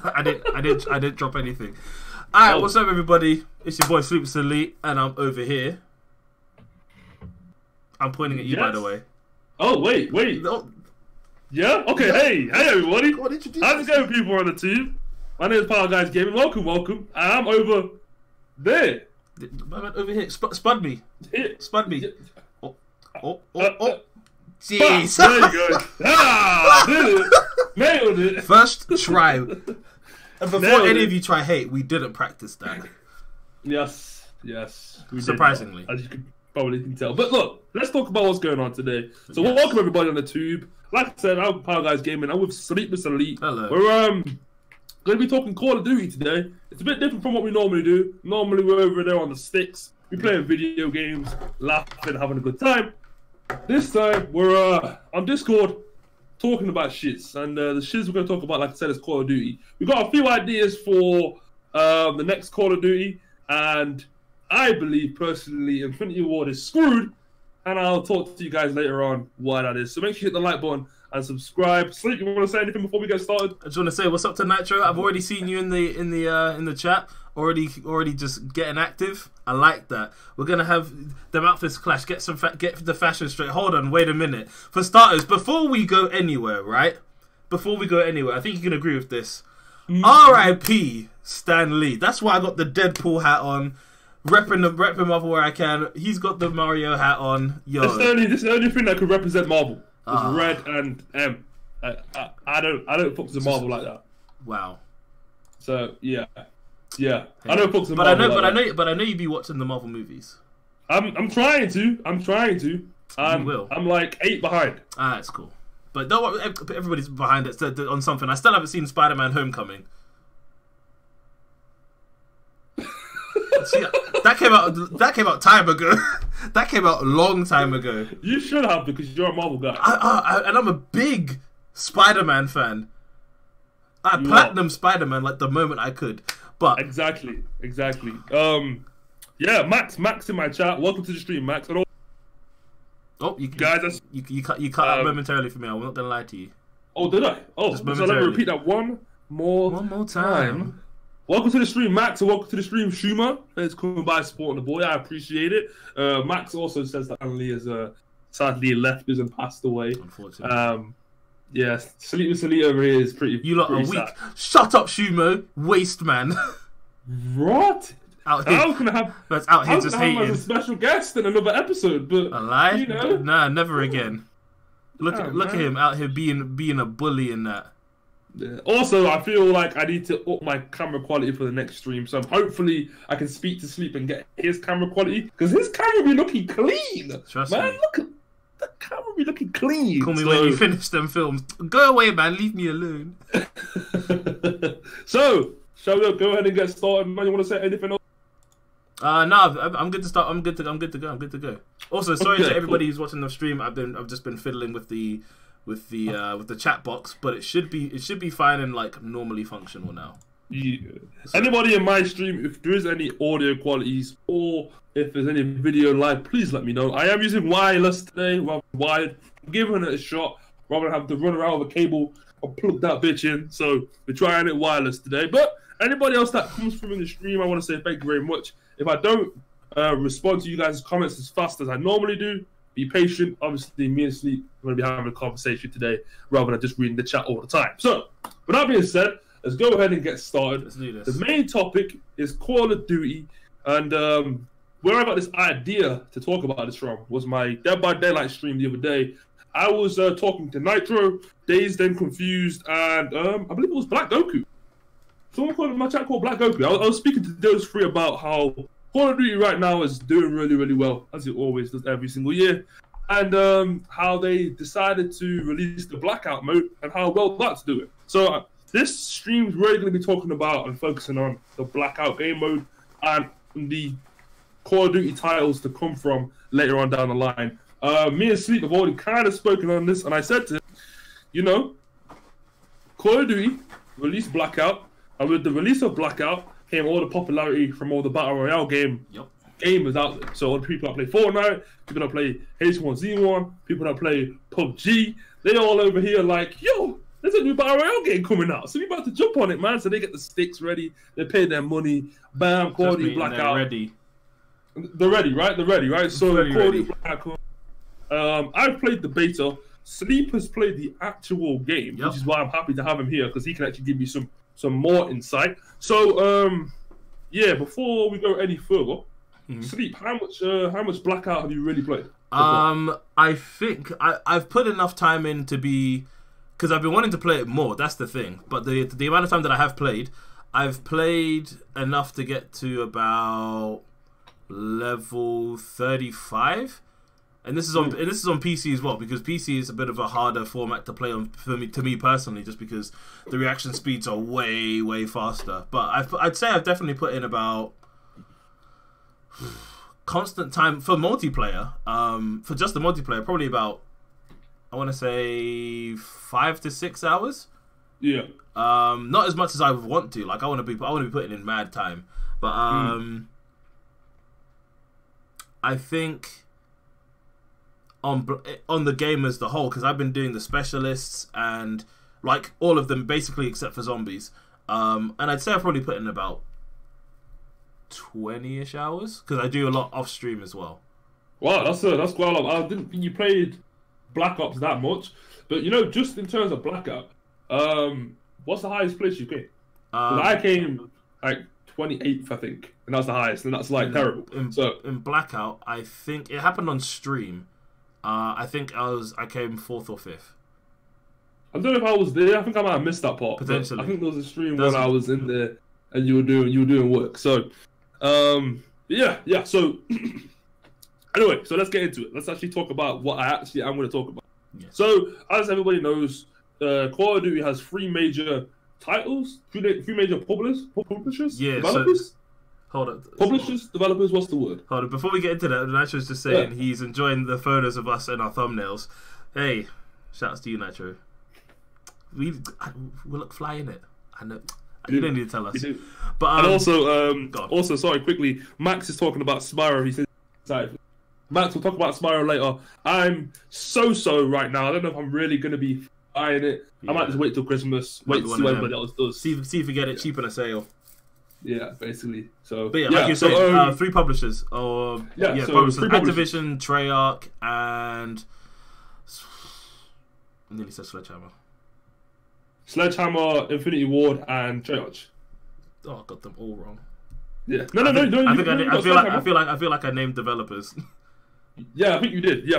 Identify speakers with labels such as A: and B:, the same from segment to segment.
A: I didn't drop anything. Alright, what's up everybody? It's your boy SleeplessEliite and I'm over here. I'm pointing at you by the way.
B: Oh wait.
A: No.
B: Yeah? Okay, hey everybody.
A: Go on, introduce
B: How's it going, people on the team? My name is Power Guys Gaming. Welcome. I'm over there.
A: I'm over here. Spud me. Spud me. Oh. Jeez.
B: There you go. Did it. Nailed it.
A: First try. And before any of you try hate, we didn't practice that.
B: Yes.
A: Surprisingly.
B: As you can probably tell. But look, let's talk about what's going on today. So welcome everybody on the tube. Like I said, I'm Power Guys Gaming. I'm with SleeplessEliite.
A: Hello.
B: We're going to be talking Call of Duty today. It's a bit different from what we normally do. Normally we're over there on the sticks. We're playing video games, laughing, having a good time. This time we're on Discord talking about shits. And the shits we're going to talk about, like I said, is Call of Duty. We've got a few ideas for the next Call of Duty. And I believe, personally, Infinity Ward is screwed. And I'll talk to you guys later on why that is. So make sure you hit the like button and subscribe. Sleep, you want to say anything before we get started?
A: I just want to say what's up to Nitro. I've already seen you in the chat. Already just getting active. I like that. We're gonna have them outfits clash. Get the fashion straight. Hold on, wait a minute. For starters, before we go anywhere, right? Before we go anywhere, I think you can agree with this. R.I.P. Stan Lee. That's why I got the Deadpool hat on. Repping Marvel where I can. He's got the Mario hat on. Yo,
B: this is the only thing that could represent Marvel. It's red and M. I don't fuck with Marvel like that.
A: Wow.
B: So yeah. I don't fuck with
A: But
B: Marvel.
A: I know you be watching the Marvel movies.
B: I'm trying to.
A: You will.
B: I'm like 8 behind.
A: Ah, that's cool. But don't worry, everybody's behind it on something. I still haven't seen Spider-Man: Homecoming. See, that came out time ago. That came out a long time ago.
B: You should have, because you're a Marvel guy.
A: And I'm a big Spider-Man fan. I platinum Spider-Man like the moment I could. But
B: exactly. Yeah, Max in my chat. Welcome to the stream, Max.
A: You cut out momentarily for me. I'm not gonna lie to you.
B: Oh, did I? Oh, so let me repeat that one more time. Welcome to the stream, Max, and welcome to the stream, Schumer. Thanks for coming by supporting the boy. I appreciate it. Max also says that Anli has sadly left us and passed away.
A: Unfortunately.
B: Yeah, SleeplessEliite over here is pretty.
A: You lot are weak.
B: Sad.
A: Shut up, Schumer. Waste man.
B: What?
A: Out here.
B: I was gonna have.
A: That's out here just
B: hating.
A: hating.
B: As a special guest in another episode, but
A: a lie?
B: You know?
A: Nah, never again. Look at him out here being a bully in that.
B: Yeah. Also, I feel like I need to up my camera quality for the next stream, so hopefully I can speak to Sleep and get his camera quality, because his camera be looking clean.
A: Trust
B: man,
A: me.
B: look at the camera be looking clean.
A: Call me when you finish them films. Go away, man. Leave me alone.
B: So, shall we go ahead and get started? Man, you want to say anything else?
A: No, I'm good to start. I'm good to go. Also, sorry to everybody who's watching the stream. I've just been fiddling with the chat box, but it should be fine and like normally functional now.
B: Yeah. So, anybody in my stream, if there is any audio qualities or if there's any video live, please let me know. I am using wireless today, rather than wired. I'm giving it a shot rather than have to run around with a cable or plug that bitch in. So we're trying it wireless today. But anybody else that comes from in the stream, I want to say thank you very much. If I don't respond to you guys' comments as fast as I normally do, be patient. Obviously, me and Sleep are going to be having a conversation today rather than just reading the chat all the time. So, with that being said, let's go ahead and get started.
A: Let's do this.
B: The main topic is Call of Duty, and where I got this idea to talk about this from was my Dead by Daylight stream the other day. I was talking to Nitro, Dazed and Confused, and I believe it was Black Goku. Someone called in my chat called Black Goku. I was speaking to those three about how Call of Duty right now is doing really, really well, as it always does every single year, and how they decided to release the Blackout mode and how well that's doing. So this stream's really going to be talking about and focusing on the Blackout game mode and the Call of Duty titles to come from later on down the line. Me and Sleep have already kind of spoken on this, and I said to him, you know, Call of Duty released Blackout, and with the release of Blackout came all the popularity from all the Battle Royale gamers out there. So all the people that play Fortnite, people that play H1Z1, people that play PUBG, they all over here like, yo, there's a new Battle Royale game coming out, so we about to jump on it, man. So they get the sticks ready, they pay their money, bam, quality blackout.
A: Ready.
B: They're ready, right? They're ready, right? So
A: Very
B: quality
A: ready.
B: blackout. I've played the beta. Sleep has played the actual game, which is why I'm happy to have him here because he can actually give me some more insight. So yeah, before we go any further, Sleep, how much Blackout have you really played?
A: I think I've put enough time in to be, because I've been wanting to play it more. That's the thing. But the amount of time that I have played, I've played enough to get to about level 35. And this is on PC as well, because PC is a bit of a harder format to play on to me personally, just because the reaction speeds are way faster. But I'd say I've definitely put in about constant time for multiplayer. For just the multiplayer, probably about, I want to say 5 to 6 hours.
B: Yeah.
A: Not as much as I would want to. Like I want to be putting in mad time, but I think on the game as the whole, because I've been doing the specialists and like all of them basically except for zombies, and I'd say I've probably put in about 20-ish hours because I do a lot off stream as well.
B: Wow, that's quite a lot. I didn't think you played Black Ops that much, but you know, just in terms of Blackout, what's the highest place you came? I came like 28th, I think, and that's the highest, and that's like terrible.
A: In Blackout, I think it happened on stream. I think I came 4th or 5th.
B: I don't know if I was there. I think I might have missed that part.
A: Potentially.
B: I think there was a stream when I was in there and you were doing work. So, yeah. So, anyway, so let's get into it. Let's actually talk about what I actually am going to talk about.
A: Yes.
B: So, as everybody knows, Call of Duty has 3 major titles, 3 major publishers, developers.
A: Hold on.
B: Publishers, developers, what's the word?
A: Hold on. Before we get into that, Nitro's just saying he's enjoying the photos of us and our thumbnails. Hey, shouts to you, Nitro. We look fly in it. I know. You don't need to tell us. But
B: and also, sorry, quickly, Max is talking about Spyro. He said, Max, we'll talk about Spyro later. I'm so right now. I don't know if I'm really going to be buying it. Yeah. I might just wait till Christmas, wait to see what everybody else does.
A: See if we get it cheap on a sale.
B: Yeah, basically. So,
A: but yeah, like you're saying, 3 publishers, or publishers.
B: 3
A: Activision, Treyarch, and I nearly said
B: Sledgehammer, Infinity Ward, and Treyarch.
A: Oh, I got them all wrong.
B: Yeah,
A: I feel like I named developers.
B: Yeah, I think you did. You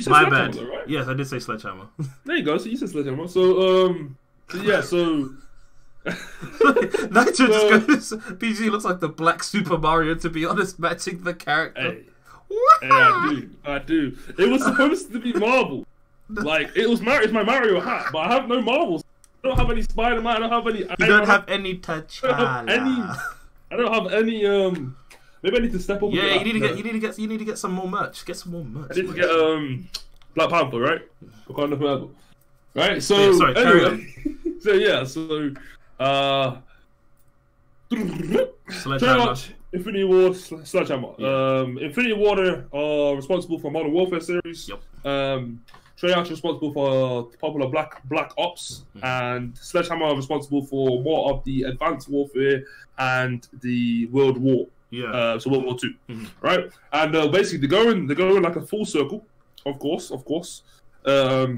B: said
A: My
B: Sledgehammer,
A: bad.
B: Though, right?
A: Yes, I did say Sledgehammer.
B: There you go. So you said Sledgehammer. So
A: Nitro just goes, PG looks like the Black Super Mario, to be honest, matching the character.
B: Hey, I do. It was supposed to be Marvel. Like, it's my Mario hat, but I have no Marvels. I don't have any Spider-Man, I don't have any...
A: You don't have any T'Challa.
B: I don't have any, maybe I need to step up.
A: Yeah, you need to get some more merch. Get some more merch.
B: I need to get, Black Panther, right? Wakanda Forever. Right, so...
A: Yeah, sorry, carry on.
B: So, yeah, so... Treyarch, Infinity Ward, Sledgehammer.
A: Yeah.
B: Infinity Ward are responsible for Modern Warfare series.
A: Yep.
B: Treyarch responsible for popular Black Ops, and Sledgehammer are responsible for more of the Advanced Warfare and the World War.
A: Yeah.
B: So World War II, right? And basically they're going like a full circle, of course. They're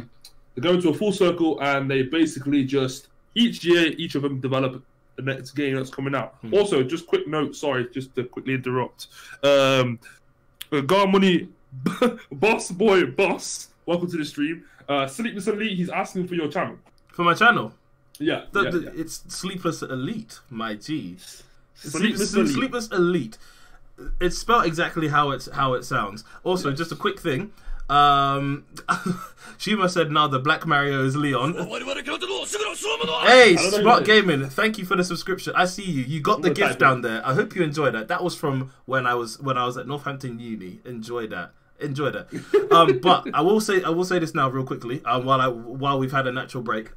B: going to a full circle, and they basically just each year, each of them develop the next game that's coming out. Also, just quick note, sorry, just to quickly interrupt. God Money, Boss, welcome to the stream. SleeplessEliite, he's asking for your channel.
A: For my channel?
B: Yeah.
A: It's SleeplessEliite, my G.
B: SleeplessEliite.
A: It's spelled exactly how it sounds. Also, just a quick thing. Shima said now the Black Mario is Leon. Hey, Smart Gaming, thank you for the subscription. I see you. You got the gift down there. I hope you enjoy that. That was from when I was at Northampton Uni. Enjoy that. But I will say this now real quickly. While we've had a natural break,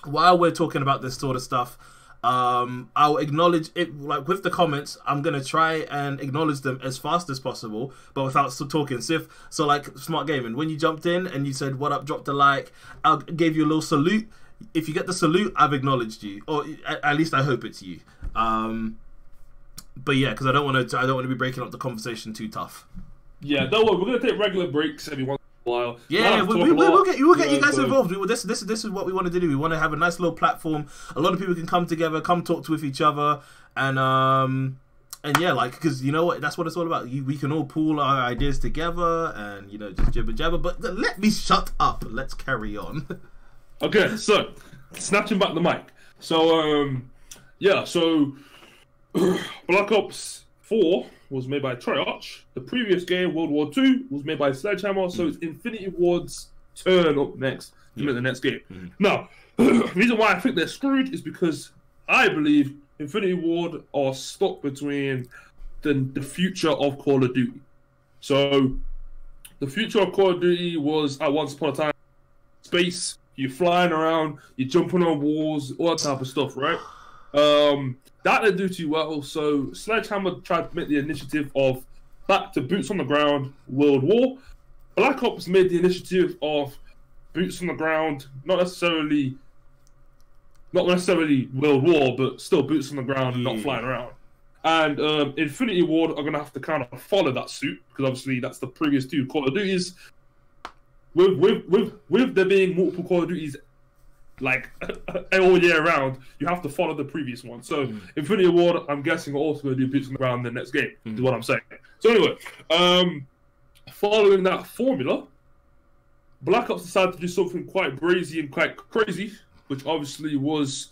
A: while we're talking about this sort of stuff, I'll acknowledge it, like with the comments. I'm gonna try and acknowledge them as fast as possible, but without talking stiff. So like Smart Gaming, when you jumped in and you said what up, dropped a like, I gave you a little salute. if you get the salute, I've acknowledged you, or at least I hope it's you. But yeah, because I don't want to be breaking up the conversation too tough.
B: Yeah, don't worry. We're gonna take regular breaks every once in a while.
A: Yeah, we'll get you guys involved. This is what we wanted to do. We want to have a nice little platform. A lot of people can come together, come talk with each other, and yeah, like, because you know what, that's what it's all about. We can all pool our ideas together, and just jibber jabber. But let me shut up. Let's carry on.
B: Okay, so snatching back the mic. So yeah, so Black Ops 4 was made by Treyarch. The previous game, World War 2, was made by Sledgehammer. So it's Infinity Ward's turn up next to make the next game. Now, the reason why I think they're screwed is because I believe Infinity Ward are stuck between the future of Call of Duty. So the future of Call of Duty was, at once upon a time, space. You're flying around, you're jumping on walls, all that type of stuff, right? That didn't do too well. So Sledgehammer tried to make the initiative of back to boots on the ground, World War. Black Ops made the initiative of boots on the ground, not necessarily World War, but still boots on the ground and not flying around. And Infinity Ward are going to have to kind of follow that suit, because obviously that's the previous two Call of Duties. With there being multiple Call of Duties like all year round, you have to follow the previous one. So Infinity Ward, I'm guessing, are also going to do boots on the ground in the next game, is what I'm saying. So anyway, following that formula, Black Ops decided to do something quite brazy and quite crazy, which obviously was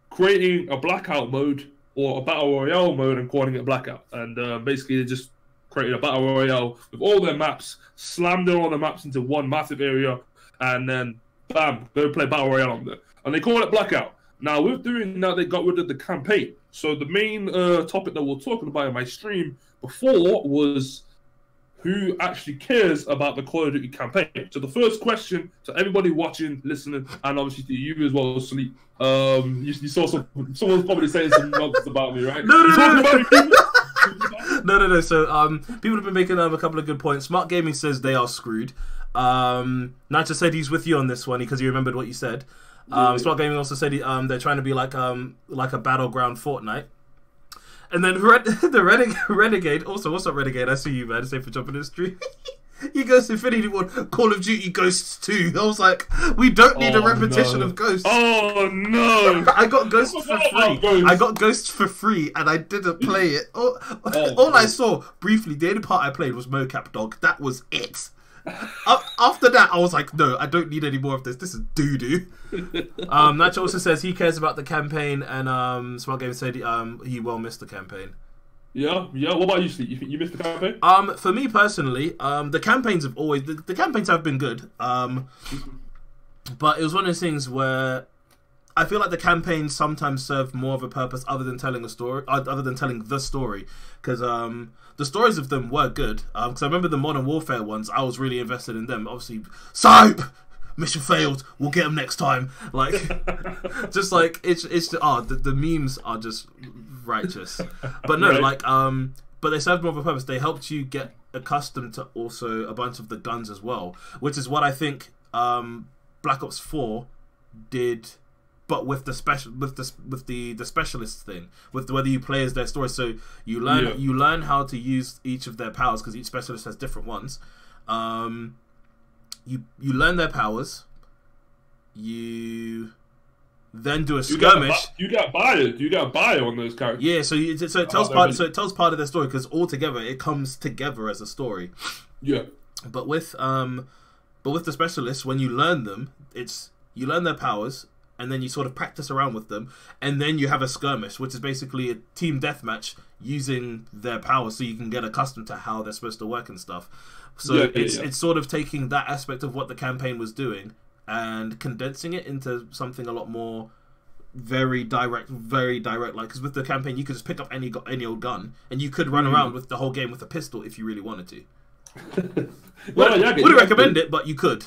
B: creating a blackout mode or a battle royale mode and calling it blackout. And basically they just created a battle royale with all their maps, slammed all the maps into one massive area, and then bam, go play battle royale on there. And they call it blackout. Now with doing that, they got rid of the campaign. So the main topic that we're talking about in my stream before was who actually cares about the Call of Duty campaign. So the first question to everybody watching, listening, and obviously to you as well, Sleep. You saw someone's probably saying some nonsense about me, right?
A: No. So people have been making a couple of good points. Smart Gaming says they are screwed. Nacha said he's with you on this one because he remembered what you said. Smart Gaming also said they're trying to be like a battleground Fortnite. And then the Renegade, also, what's up, Renegade? I see you, man. Thanks for jumping in the stream. He goes to Infinity Ward, Call of Duty Ghosts 2. I was like, we don't need a repetition of Ghosts.
B: Oh, no.
A: I got Ghosts for free. I got Ghosts for free, and I didn't play it. All I saw, briefly, the only part I played was Mocap Dog. That was it. After that, I was like, no, I don't need any more of this. This is doo-doo. Nacho also says he cares about the campaign, and Smart Game said he well missed the campaign.
B: Yeah. What about you, Sleep? You think you missed the campaign?
A: For me personally, the campaigns have always the campaigns have been good. But it was one of those things where I feel like the campaigns sometimes serve more of a purpose other than telling a story, because the stories of them were good. Because I remember the Modern Warfare ones, I was really invested in them. Obviously, Soap! Mission failed. We'll get them next time. Like, just like the memes are just righteous. But no, right. But they served more of a purpose. They helped you get accustomed to also a bunch of the guns as well, which is what I think Black Ops 4 did. But with the specialist thing, with whether you play as their story, so you learn how to use each of their powers because each specialist has different ones. You learn their powers. You then do a skirmish.
B: You got bio on those characters.
A: Yeah, so it tells part of their story because altogether it comes together as a story.
B: Yeah.
A: But with the specialists, when you learn them, you learn their powers. And then you sort of practice around with them, and then you have a skirmish, which is basically a team deathmatch using their powers, so you can get accustomed to how they're supposed to work and stuff. So it's sort of taking that aspect of what the campaign was doing and condensing it into something a lot more very direct. Like, because with the campaign, you could just pick up any old gun, and you could run around with the whole game with a pistol if you really wanted to. Wouldn't recommend it, but you could.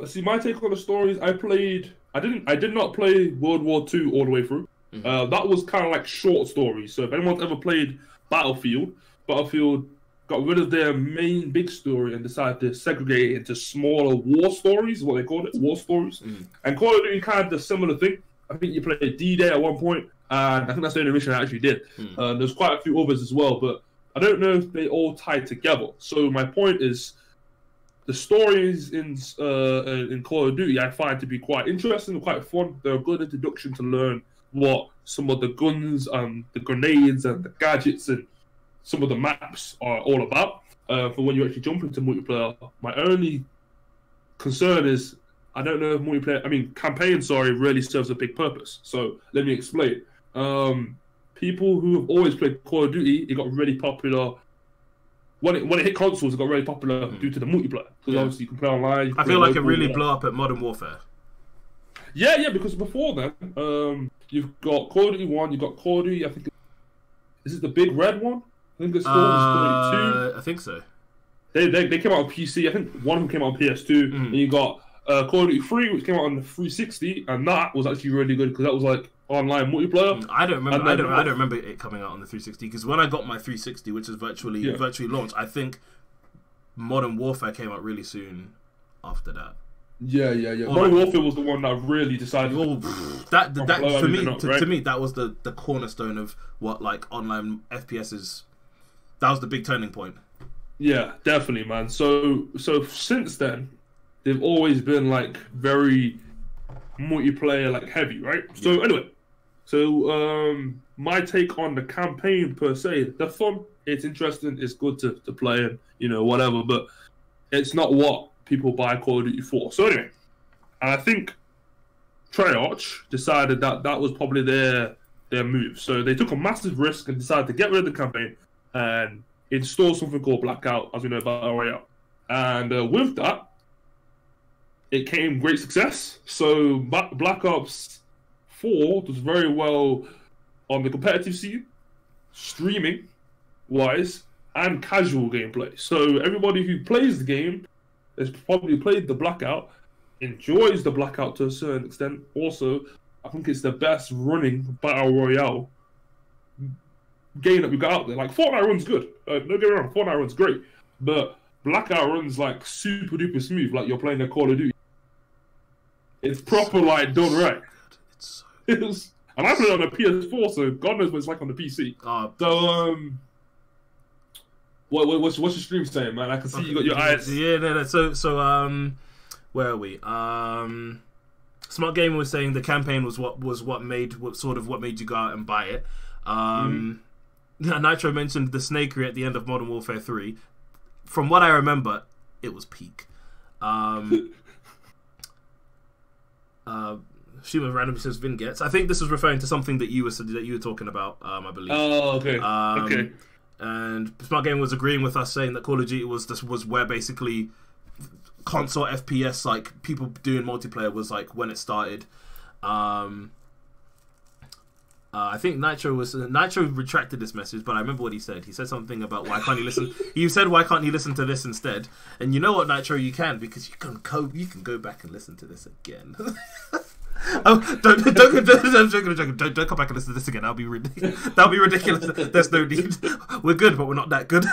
B: See, my take on the stories, I did not play World War II all the way through. That was kind of like short stories. So if anyone's ever played Battlefield got rid of their main big story and decided to segregate it into smaller war stories, what they call it, war stories. And Call of Duty kind of does a similar thing. I think you played D-Day at one point, and I think that's the only mission I actually did. There's quite a few others as well, but I don't know if they all tie together. So my point is, the stories in Call of Duty I find to be quite interesting and quite fun. They're a good introduction to learn what some of the guns and the grenades and the gadgets and some of the maps are all about. For when you actually jump into multiplayer, my only concern is I don't know if campaign, really serves a big purpose. So let me explain. People who have always played Call of Duty, it got really popular. When it hit consoles, it got really popular due to the multiplayer. Because obviously you can play online.
A: I feel like it really blew up at Modern Warfare.
B: Yeah, because before then, you've got Call of Duty 1, you've got Call of Duty, I think, is it the big red one? I think it's called Call of Duty 2.
A: I think so.
B: They came out on PC, I think one of them came out on PS2, and you got Call of Duty 3, which came out on the 360, and that was actually really good because that was like online multiplayer.
A: I don't remember. I don't remember it coming out on the 360 because when I got my 360, which is virtually launched, I think Modern Warfare came out really soon after that.
B: Yeah. Modern Warfare was the one that really decided.
A: To me, that was the cornerstone of what like online FPS is. That was the big turning point.
B: Yeah, definitely, man. So since then, they've always been like very multiplayer like heavy, right? Yeah. So anyway, my take on the campaign per se, they're fun, it's interesting, it's good to play and whatever, but it's not what people buy Call of Duty for. So anyway, and I think Treyarch decided that was probably their move. So they took a massive risk and decided to get rid of the campaign and install something called Blackout, as we know, Battle Royale. And with that, it came great success. So Black Ops 4 does very well on the competitive scene, streaming wise, and casual gameplay. So everybody who plays the game has probably played the Blackout, enjoys the Blackout to a certain extent. Also, I think it's the best running Battle Royale game that we got out there. Like, Fortnite runs good. Don't get me wrong, Fortnite runs great. But Blackout runs like super duper smooth, like you're playing a Call of Duty. It's proper, like, done right. And I played it on a PS4, so God knows what it's like on the PC. What's your stream saying, man? I can see you got your eyes.
A: Yeah, no. So, where are we? Smart Gamer was saying the campaign was what made you go out and buy it. Nitro mentioned the snakery at the end of Modern Warfare 3. From what I remember, it was peak. Shuma randomly says vignettes. I think this was referring to something that you were talking about. I believe.
B: Oh, okay. Okay.
A: And Smart Game was agreeing with us, saying that Call of Duty was where basically console FPS, like people doing multiplayer, was like when it started. I think Nitro retracted this message, but I remember what he said. He said something about why can't he listen. He said why can't he listen to this instead? And you know what, Nitro, you can, because you can go back and listen to this again. Oh, don't come back and listen to this again. That'll be ridiculous. There's no need. We're good, but we're not that good.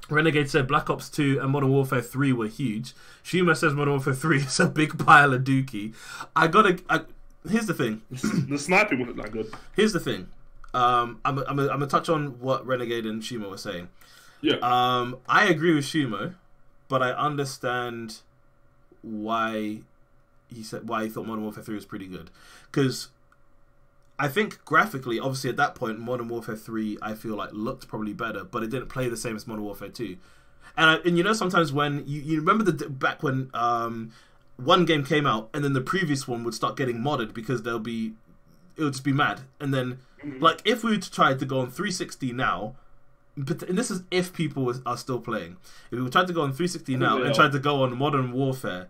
A: Renegade said Black Ops 2 and Modern Warfare 3 were huge. Shuma says Modern Warfare 3 is a big pile of dookie. Here's the thing.
B: The sniping wasn't that good.
A: Here's the thing. I'm gonna touch on what Renegade and Shuma were saying.
B: Yeah.
A: I agree with Shuma, but I understand why he thought Modern Warfare 3 was pretty good. Because I think graphically, obviously at that point, Modern Warfare 3 I feel like looked probably better, but it didn't play the same as Modern Warfare 2. And you know, sometimes when you remember back when one game came out and then the previous one would start getting modded because it would just be mad. And then like if we were to try to go on 360 now, and this is if people are still playing, if we tried to go on 360 now and tried to go on Modern Warfare,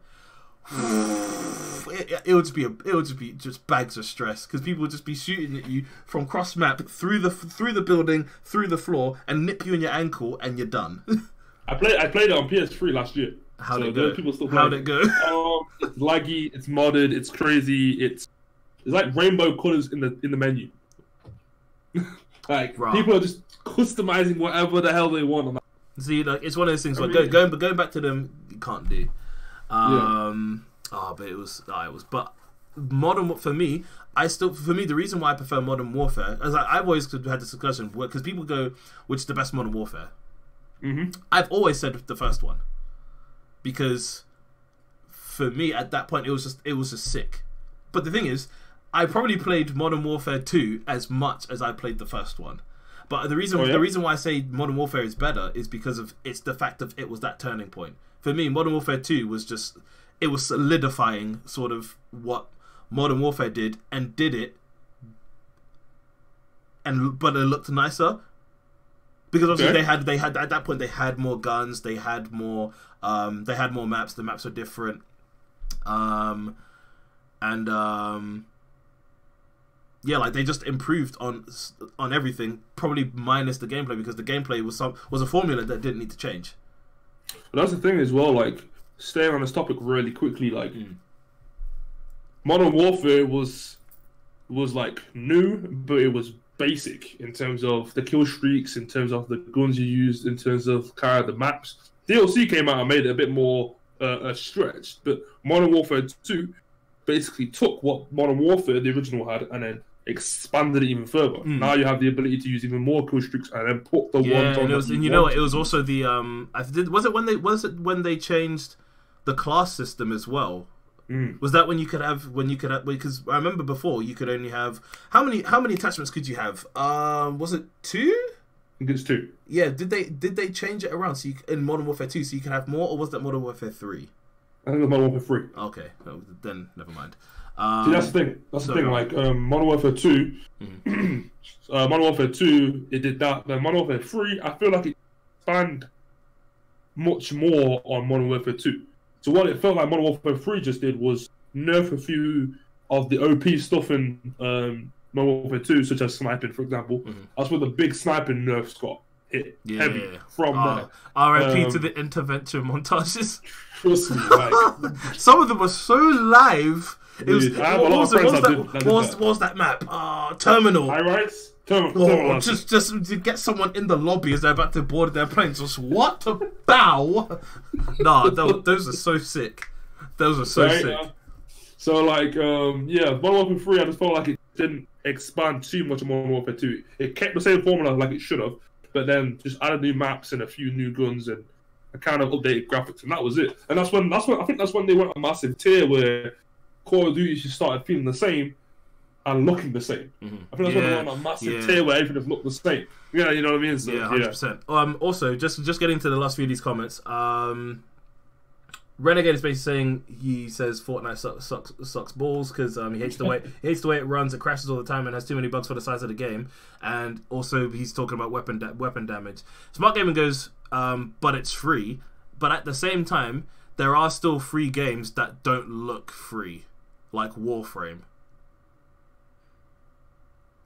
A: it would just be bags of stress, because people would just be shooting at you from cross map through the building, through the floor, and nip you in your ankle, and you're done.
B: I played it on PS3 last year.
A: How'd it go?
B: People still
A: How'd it go?
B: It's laggy, it's modded, it's crazy, it's like rainbow colours in the menu. Like
A: Right.
B: people are just customizing whatever the hell they want. I'm like,
A: See, like it's one of those things. Like
B: mean-
A: going back to them, you can't do. But it was. But modern for me, the reason why I prefer Modern Warfare, as I've always had this discussion because people go, which is the best Modern Warfare? I've always said the first one because for me at that point it was just sick. But the thing is, I probably played Modern Warfare 2 as much as I played the first one. But the reason why I say Modern Warfare is better is because of it's the fact of it was that turning point. For me, Modern Warfare 2 was just it was solidifying sort of what Modern Warfare did and did it, but it looked nicer because obviously they had at that point they had more guns, they had more maps. The maps were different, yeah, like they just improved on everything, probably minus the gameplay because the gameplay was a formula that didn't need to change.
B: But that's the thing as well. Like staying on this topic really quickly, like Modern Warfare was like new, but it was basic in terms of the kill streaks, in terms of the guns you used, in terms of kind of the maps. DLC came out and made it a bit more stretched, but Modern Warfare 2 basically took what Modern Warfare, the original, had and then expanded it even further. Now you have the ability to use even more kill streaks and then put the ones on.
A: And you know what? It was also the was it when they changed the class system as well? Was that when you could have because I remember before you could only have how many attachments could you have? Was it 2?
B: I think it's 2.
A: Yeah, did they change it around so in Modern Warfare 2 so you could have more, or was that Modern Warfare 3?
B: I think it's Modern Warfare 3.
A: Okay, then never mind.
B: See, that's the thing. That's the thing. Like Modern Warfare 2, Modern Warfare 2, it did that. Then Modern Warfare 3, I feel like it expanded much more on Modern Warfare 2. So what it felt like Modern Warfare 3 just did was nerf a few of the OP stuff in Modern Warfare 2, such as sniping, for example. That's where the big sniping nerfs got hit heavy from there.
A: RIP to the intervention montages.
B: Trust me, like,
A: some of them were so live. It was. What was that map? Terminal.
B: High-rise? Terminal.
A: Just to get someone in the lobby as they're about to board their plane. Just what? Bow? Nah, those are so sick. Those are so sick.
B: So like, Modern Warfare 3, I just felt like it didn't expand too much on Modern Warfare 2. It kept the same formula like it should have, but then just added new maps and a few new guns and a kind of updated graphics, and that was it. And that's when I think that's when they went on a massive tear where Call of Duty just started feeling the same and looking the same. I think that's when they went on a massive tear where everything just looked the same. Yeah, you know what I mean? So,
A: 100%. Also, just getting to the last few of these comments. Renegade is basically saying he says Fortnite sucks balls because he hates the way it runs. It crashes all the time and has too many bugs for the size of the game. And also he's talking about weapon damage. Smart Gaming goes, but it's free. But at the same time, there are still free games that don't look free, like Warframe.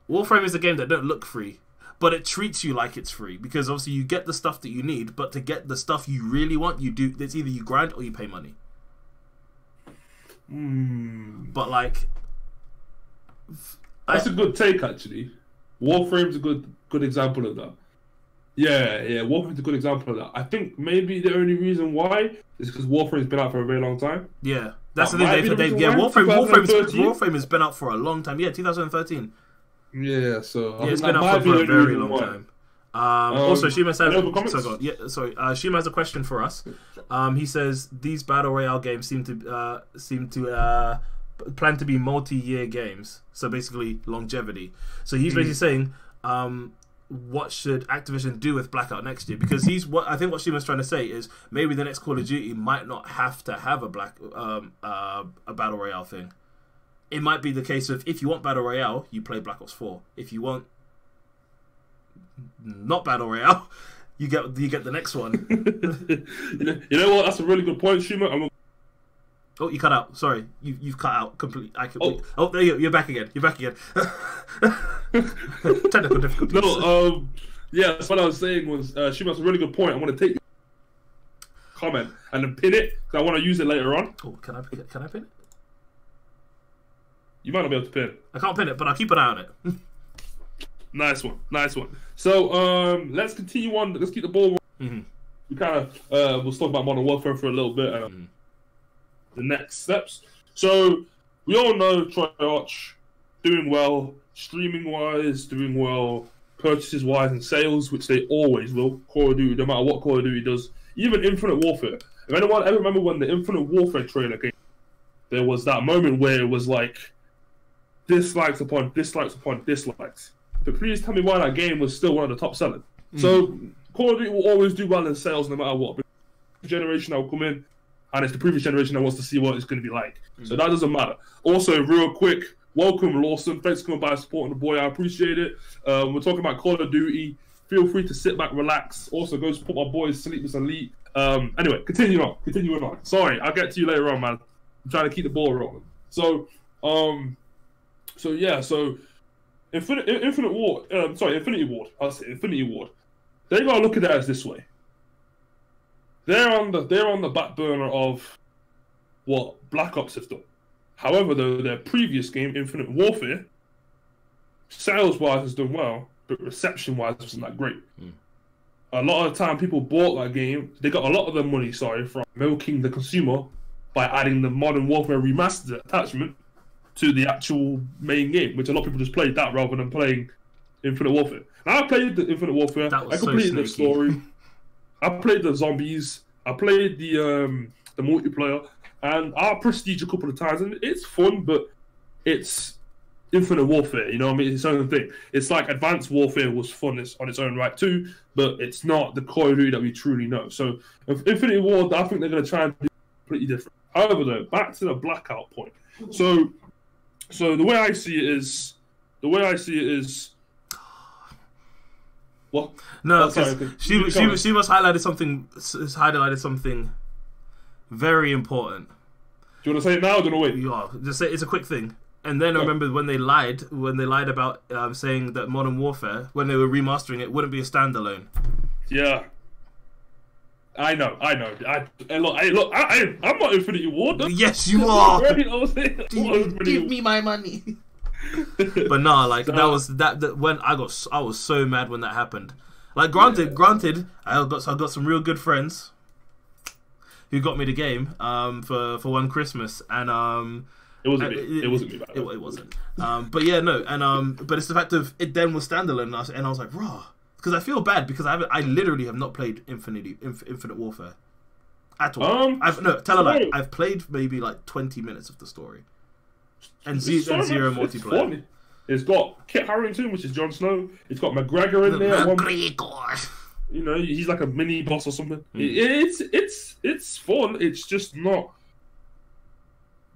A: Warframe is a game that don't look free, but it treats you like it's free because obviously you get the stuff that you need, but to get the stuff you really want, it's either you grind or you pay money. But like,
B: that's a good take actually. Warframe's a good example of that. Yeah, Warframe's a good example of that. I think maybe the only reason why is because Warframe's been out for a very long time.
A: Yeah, that's the thing. Warframe has been out for a long time. Yeah, 2013.
B: Yeah, so
A: it's been out for a very long time. Also, Shima says, Shima has a question for us. He says these battle royale games seem to plan to be multi-year games, so basically longevity. So he's basically saying, what should Activision do with Blackout next year? Because I think what Shima's trying to say is maybe the next Call of Duty might not have to have a battle royale thing. It might be the case of if you want Battle Royale, you play Black Ops 4. If you want not Battle Royale, you get the next one.
B: You know what? That's a really good point, Shima.
A: Oh, you cut out. Sorry, you've cut out completely. There you go. You're back again. Technical difficulties.
B: No, that's what I was saying was Shima has a really good point. I want to take your comment and then pin it because I want to use it later on.
A: Oh, can I pin it?
B: You might not be able to pin.
A: I can't pin it, but I'll keep an eye on it.
B: Nice one, nice one. So let's continue on. Let's keep the ball rolling. We kind of we'll talk about Modern Warfare for a little bit. The next steps. So we all know Troy Arch doing well, streaming wise, doing well, purchases wise, and sales, which they always will. Call of Duty, no matter what Call of Duty does, even Infinite Warfare. If anyone ever remember when the Infinite Warfare trailer came, there was that moment where it was like dislikes upon dislikes upon dislikes. But please tell me why that game was still one of the top sellers. So Call of Duty will always do well in sales no matter what. But the generation that will come in, and it's the previous generation that wants to see what it's going to be like. So that doesn't matter. Also, real quick, welcome Lawson. Thanks for coming by and supporting the boy. I appreciate it. We're talking about Call of Duty. Feel free to sit back, relax. Also, go support my boys, SleeplessEliite. Anyway, continuing on. Sorry, I'll get to you later on, man. I'm trying to keep the ball rolling. So Infinity Ward. I'll say Infinity Ward. They gotta look at it as this way. They're on the back burner of what Black Ops have done. However, though, their previous game, Infinite Warfare, sales-wise has done well, but reception-wise wasn't that great. A lot of the time, people bought that game. They got a lot of their money, from milking the consumer by adding the Modern Warfare Remastered attachment to the actual main game, which a lot of people just played that rather than playing Infinite Warfare. Now, I played the Infinite Warfare. I completed the story. I played the zombies. I played the multiplayer, and I prestige a couple of times, and it's fun, but it's Infinite Warfare. You know what I mean? It's its own thing. It's like Advanced Warfare was fun on its own right too, but it's not the Call of Duty that we truly know. So, Infinity Ward, I think they're going to try and do completely different. However, though, back to the Blackout point. So the way I see it is, what?
A: No, because she was highlighted something very important.
B: Do you want to say it now or do you want to wait?
A: Yeah, just say it's a quick thing. And then I remember when they lied about saying that Modern Warfare, when they were remastering it, wouldn't be a standalone.
B: Yeah. I know. Look, I'm not Infinity Ward.
A: Yes, you are. Give me my money. But no, like that was when I was so mad when that happened. Like, granted, I got some real good friends who got me the game for one Christmas, and
B: it wasn't me. It wasn't me.
A: It wasn't. But yeah, no, and but it's the fact of it then was standalone, and I was like, raw, because I feel bad because I literally have not played Infinite Warfare at all. I've played maybe like 20 minutes of the story. And zero multiplayer.
B: Fun. It's got Kit Harington, which is Jon Snow. It's got McGregor in there. You know, he's like a mini boss or something. It's fun. It's just not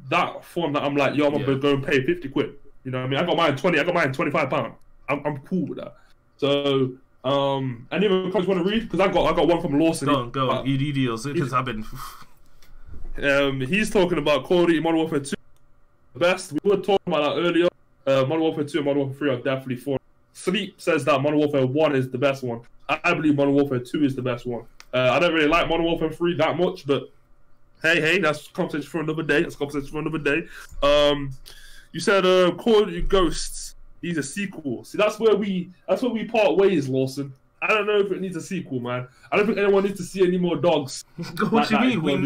B: that fun that I'm like, yo, I'm gonna go and pay 50 quid. You know what I mean? I got mine £25. I'm cool with that. So any other comments you want to read? Because I got one from Lawson.
A: Go on. You deals because I've been.
B: He's talking about Call of Duty Modern Warfare 2. Best. We were talking about that earlier. Modern Warfare 2 and Modern Warfare 3 are definitely fun. Sleep says that Modern Warfare 1 is the best one. I believe Modern Warfare 2 is the best one. I don't really like Modern Warfare 3 that much, but hey, that's conversation for another day. You said Call of Duty Ghosts needs a sequel. See, that's where we part ways, Lawson. I don't know if it needs a sequel, man. I don't think anyone needs to see any more dogs.
A: What do you mean? We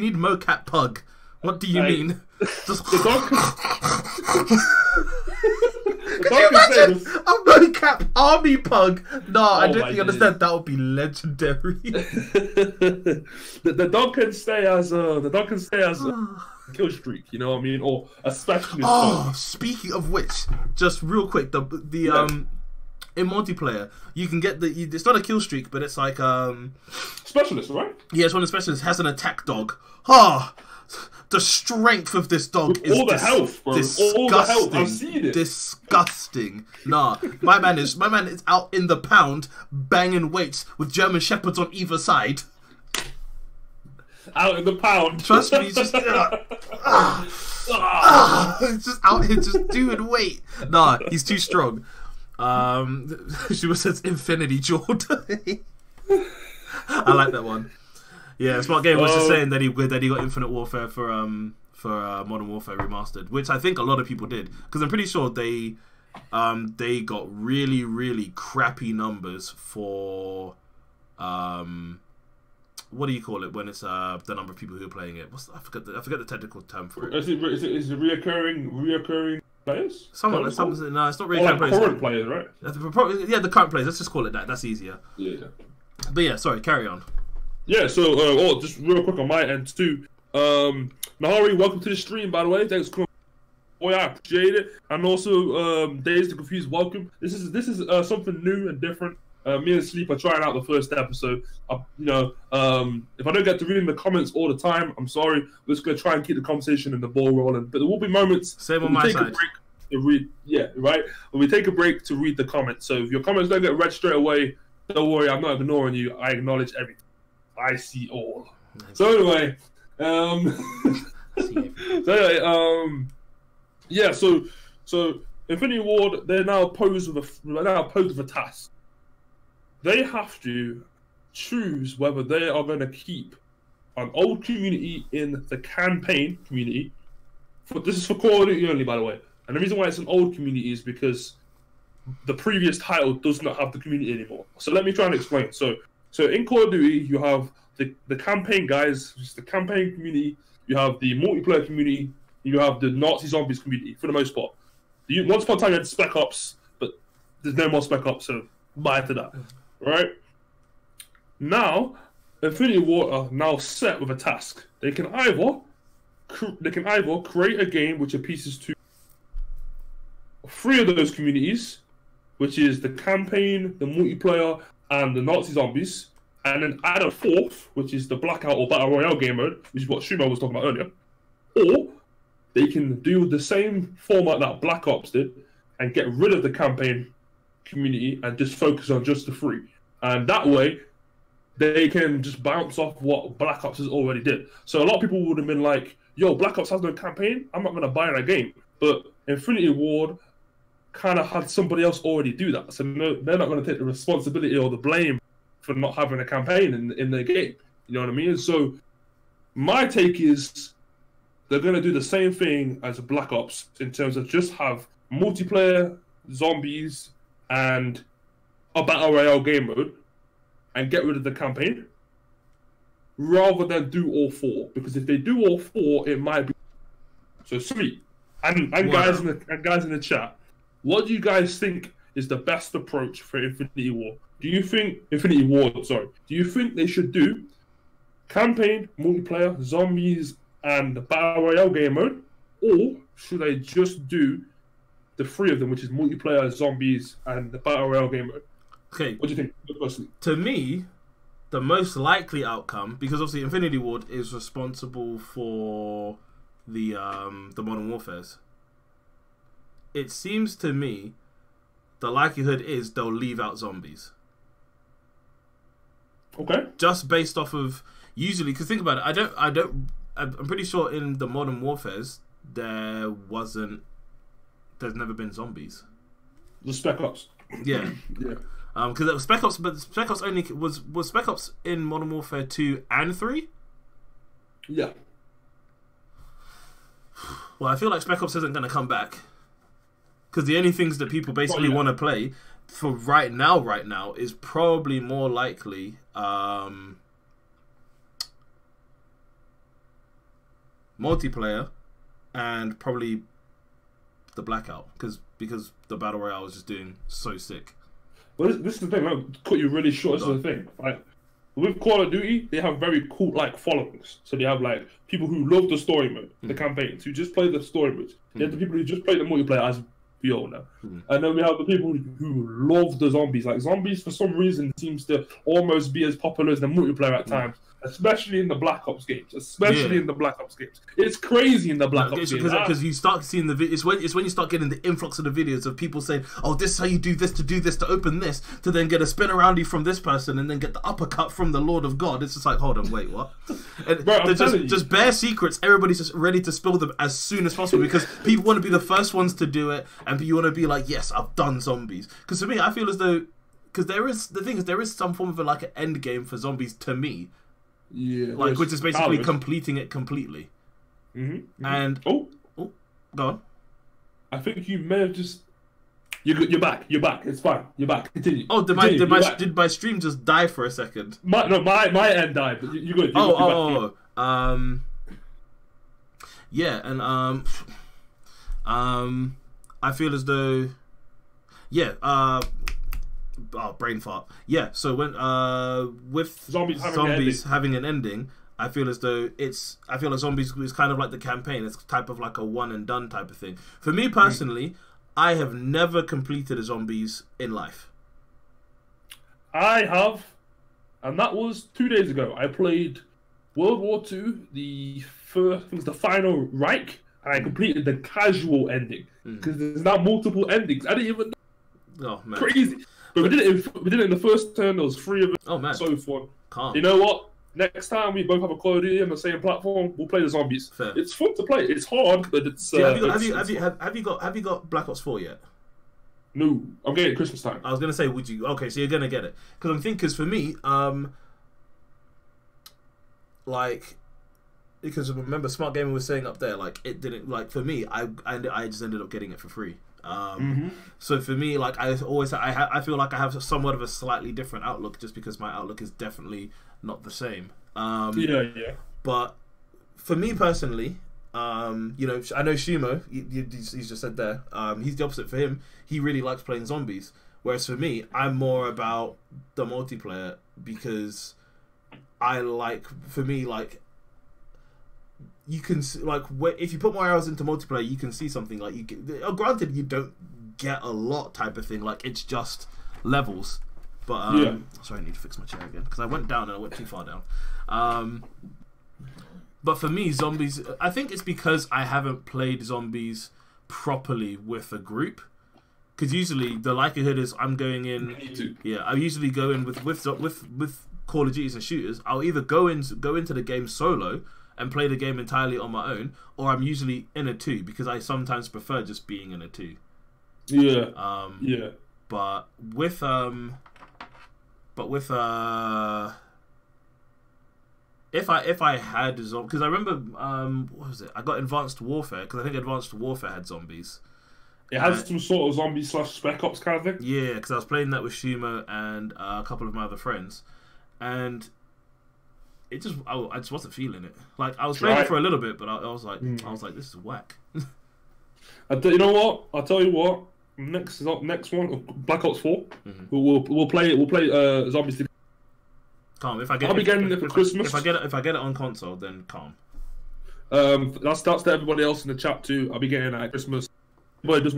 A: need mocap pug. What do you mean? Just
B: the dog
A: can you imagine a mocap army pug? No, I don't think you understand. That would be legendary.
B: the dog can stay as a kill streak. You know what I mean? Or a specialist.
A: Speaking of which, just real quick, in multiplayer, you can get it's not a kill streak, but it's like
B: specialist, right?
A: Yeah, it's one of the specialists has an attack dog. The strength of this dog is
B: all the health, bro. All the health. I've seen it.
A: Disgusting. Nah, my man is out in the pound banging weights with German shepherds on either side.
B: Out in the pound.
A: Trust me, he's just he's just out here just doing weight. Nah, he's too strong. She says Infinity Jordan. I like that one. Yeah, Smart Game was just saying that he got Infinite Warfare for Modern Warfare Remastered, which I think a lot of people did, because I'm pretty sure they they got really, really crappy numbers for what do you call it when it's the number of people who are playing it? I forget the technical term for it.
B: Is it reoccurring players?
A: No, it's not reoccurring
B: players. Current players, right?
A: Yeah, the current players. Let's just call it that. That's easier.
B: Yeah.
A: But yeah, sorry, carry on.
B: Yeah, so just real quick on my end too. Nahari, welcome to the stream, by the way. Thanks for coming. Boy, I appreciate it. And also, Days the Confused, welcome. This is something new and different. Me and Sleep are trying out the first episode. If I don't get to read in the comments all the time, I'm sorry. We're just gonna try and keep the conversation and the ball rolling. But there will be moments.
A: Same on my side.
B: To read, yeah, right. When we take a break to read the comments. So if your comments don't get read straight away, don't worry. I'm not ignoring you. I acknowledge everything. I see all. Nice. So anyway, yeah. So Infinity Ward, they're now posed with a task. They have to choose whether they are going to keep an old community in the campaign community. This is for Call of Duty only, by the way. And the reason why it's an old community is because the previous title does not have the community anymore. So let me try and explain. So in Call of Duty, you have the campaign guys, just the campaign community. You have the multiplayer community. You have the Nazi zombies community, for the most part. Once upon a time, you had Spec Ops, but there's no more Spec Ops, so bye to that. Right? Now, Infinity Ward are now set with a task. They can either create a game which appeases to 3 of those communities, which is the campaign, the multiplayer, and the Nazi zombies, and then add a 4th, which is the Blackout or Battle Royale game mode, which is what Shumo was talking about earlier. Or they can do the same format that Black Ops did and get rid of the campaign community and just focus on just the 3. And that way, they can just bounce off what Black Ops has already did. So a lot of people would have been like, yo, Black Ops has no campaign, I'm not going to buy that game. But Infinity Ward kind of had somebody else already do that. So no, they're not going to take the responsibility or the blame for not having a campaign in their game. You know what I mean? So my take is they're going to do the same thing as Black Ops in terms of just have multiplayer, zombies, and a Battle Royale game mode and get rid of the campaign rather than do all 4. Because if they do all 4, it might be... So sweet. And guys in the chat, what do you guys think is the best approach for Infinity Ward? Do you think they should do campaign, multiplayer, zombies, and the Battle Royale game mode? Or should they just do the 3 of them, which is multiplayer, zombies, and the Battle Royale game mode?
A: Okay.
B: What do you think?
A: To me, the most likely outcome, because obviously Infinity Ward is responsible for the Modern Warfares. It seems to me the likelihood is they'll leave out zombies.
B: Okay.
A: Just based off of usually, because think about it, I'm pretty sure in the Modern Warfares there's never been zombies.
B: The Spec Ops.
A: Yeah.
B: Yeah.
A: Because it was Spec Ops, but Spec Ops only was Spec Ops in Modern Warfare 2 and 3.
B: Yeah.
A: Well, I feel like Spec Ops isn't going to come back because the only things that people basically want to play for right now is probably more likely multiplayer and probably the Blackout because the Battle Royale is just doing so sick.
B: Well, this is the thing. I'll cut you really short. This is the thing. Like, with Call of Duty, they have very cult-like followings. So they have like people who love the story mode, the campaigns, who just play the story mode. They have the people who just play the multiplayer, as we all know. And then we have the people who love the zombies. Like zombies, for some reason, seems to almost be as popular as the multiplayer at times. Especially in the Black Ops games. It's crazy in the Black Ops games.
A: Because you start seeing the videos. It's when you start getting the influx of the videos of people saying, oh, this is how you do this, to open this, to then get a spin around you from this person, and then get the uppercut from the Lord of God. It's just like, hold on, wait, what? And
B: Bro,
A: just bare secrets. Everybody's just ready to spill them as soon as possible because people want to be the first ones to do it, and you want to be like, yes, I've done zombies. Because for me, I feel as though, because there is some form of an end game for zombies to me.
B: Yeah,
A: like which is basically completing it completely. And go on.
B: I think you may have just You're back. You're back. It's fine. You're back. Continue.
A: Oh, did my stream just die for a second?
B: My end died, but you're good.
A: Yeah, and I feel as though, brain fart. Yeah, so when with zombies having an ending, I feel as though I feel like Zombies is kind of like the campaign. It's type of like a one and done type of thing. For me personally, I have never completed a Zombies in life.
B: I have, and that was 2 days ago. I played World War II, the final Reich, and I completed the casual ending because there's now multiple endings. I didn't even know.
A: Oh man,
B: crazy! But we did it in the first turn. There was 3 of them.
A: Oh man,
B: so fun.
A: Calm.
B: You know what? Next time we both have a Call of Duty on the same platform, we'll play the Zombies.
A: Fair.
B: It's fun to play. It's hard, but it's.
A: Have you got Black Ops 4 yet?
B: No, I'm getting it Christmas time.
A: I was gonna say, would you? Okay, so you're gonna get it because for me, because remember, Smart Gamer was saying up there, like it didn't like for me. I just ended up getting it for free. So for me, like I feel like I have somewhat of a slightly different outlook just because my outlook is definitely not the same. But for me personally, I know Shimo, he's just said there, he's the opposite for him. He really likes playing Zombies, whereas for me, I'm more about the multiplayer because you can if you put more hours into multiplayer, you can see something like you get, granted you don't get a lot type of thing, like it's just levels, but sorry, I need to fix my chair again because I went down and I went too far down. But for me, Zombies, I think it's because I haven't played Zombies properly with a group, because usually the likelihood is I'm going in. I usually go in with Call of Duties and shooters. I'll either go into the game solo and play the game entirely on my own, or I'm usually in a 2 because I sometimes prefer just being in a 2. But with if I had zombies, because I remember what was it? I got Advanced Warfare because I think Advanced Warfare had zombies.
B: It has some sort of zombie / Spec Ops kind of thing.
A: Yeah, because I was playing that with Shimo and a couple of my other friends, and I just wasn't feeling it. Like I was playing it for a little bit, but I was like, this is whack.
B: You know what? I'll tell you what. Next one, Black Ops 4. We'll play Zombies together.
A: Calm.
B: I'll be getting it for Christmas.
A: If I get it on console, then calm.
B: That's to everybody else in the chat too. I'll be getting it at Christmas. Everybody does,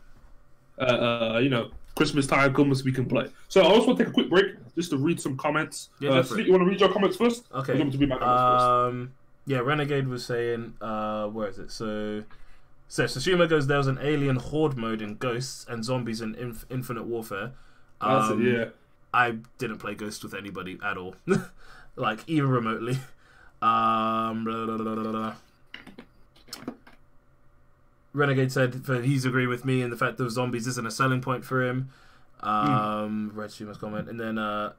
B: Christmas time comes, we can play. So I also want to take a quick break just to read some comments. Sleep, you want to read your comments first?
A: Okay.
B: Or do you want me to read my comments first?
A: Yeah, Renegade was saying, where is it? So Tsushima goes, there was an alien horde mode in Ghosts and zombies in Infinite Warfare.
B: That's it, yeah.
A: I didn't play Ghosts with anybody at all, like even remotely. Renegade said he's agreeing with me in the fact that zombies isn't a selling point for him. Red Shuma's comment, and then the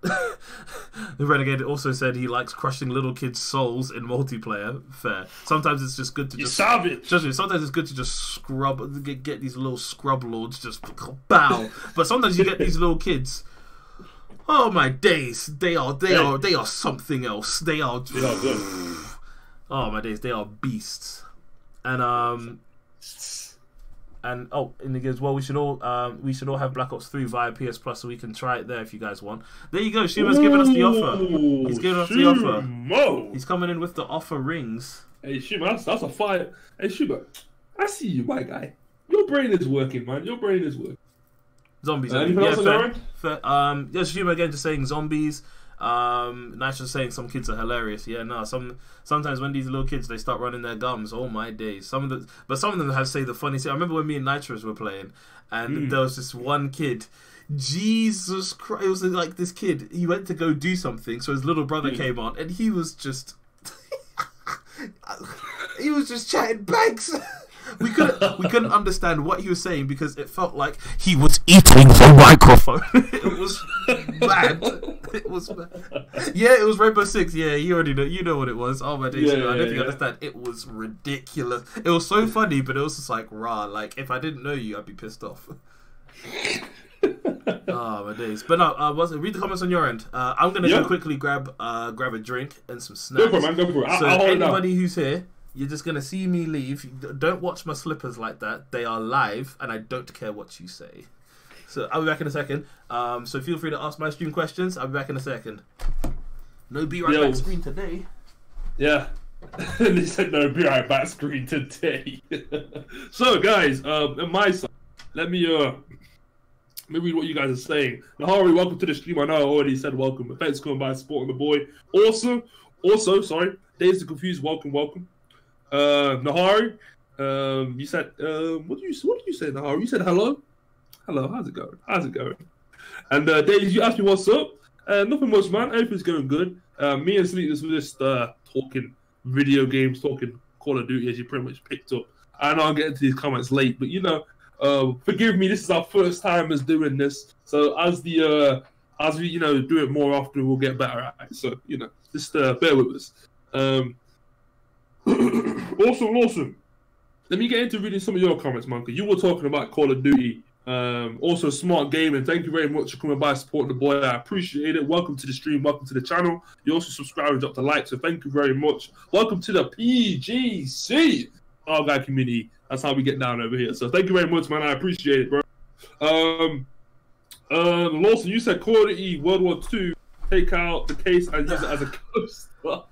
A: Renegade also said he likes crushing little kids' souls in multiplayer. Fair. Sometimes it's just good to just
B: savage.
A: Sometimes it's good to just get these little scrub lords just bow. But sometimes you get these little kids. Oh my days! They are something else. They are good. Oh my days! They are beasts. And he goes, well, we should all have Black Ops 3 via PS Plus so we can try it there if you guys want. There you go. Shuma's giving us the offer. He's giving us the offer. He's coming in with the offer rings.
B: Hey Shuma, that's a fire. Hey Shuma, I see you, my guy. Your brain is working, man. Your brain is working.
A: Zombies.
B: Anything else on
A: fair. Yes, Shuma again just saying zombies. Nice just saying some kids are hilarious. Yeah, no. Sometimes when these little kids they start running their gums, oh my days. Some of them have say the funny thing. I remember when me and Nitros were playing, and there was this one kid. Jesus Christ! It was like this kid. He went to go do something, so his little brother came on, and he was just chatting banks. We couldn't understand what he was saying because it felt like he was eating the microphone. It was bad. It was bad. Yeah, it was Rainbow Six. Yeah, you already know. You know what it was. Oh my days! I don't think you understand. It was ridiculous. It was so funny, but it was just like rah. Like if I didn't know you, I'd be pissed off. Oh my days! But no, read the comments on your end. I'm gonna go quickly grab a drink and some snacks.
B: Go for it, man. Go for it.
A: So anybody who's here, you're just gonna see me leave. Don't watch my slippers like that. They are live, and I don't care what you say. So I'll be back in a second. So feel free to ask my stream questions. I'll be back in a second. No be right back screen today.
B: Yeah. And they said no be right back screen today. So guys, on my side, let me read what you guys are saying. Nahari, welcome to the stream. I know I already said welcome, but thanks for coming by and supporting the boy. Also, sorry, Days to Confused, welcome. Nahari, you said, what did you say, Nahari? You said hello? Hello, how's it going? And Days, you asked me what's up. Nothing much, man. Everything's going good. Me and Sleepless were just talking video games, talking Call of Duty, as you pretty much picked up. I know I'm getting to these comments late, but forgive me, this is our first time as doing this. So as we do it more often, we'll get better at it. So just bear with us. Awesome. Let me get into reading some of your comments, man. Because you were talking about Call of Duty. Also, Smart Gaming. Thank you very much for coming by and supporting the boy. I appreciate it. Welcome to the stream. Welcome to the channel. You also subscribe and drop the like. So thank you very much. Welcome to the PGC. Our guy community. That's how we get down over here. So thank you very much, man. I appreciate it, bro. Lawson, you said Call of Duty World War II. Take out the case and use it as a ghost. No,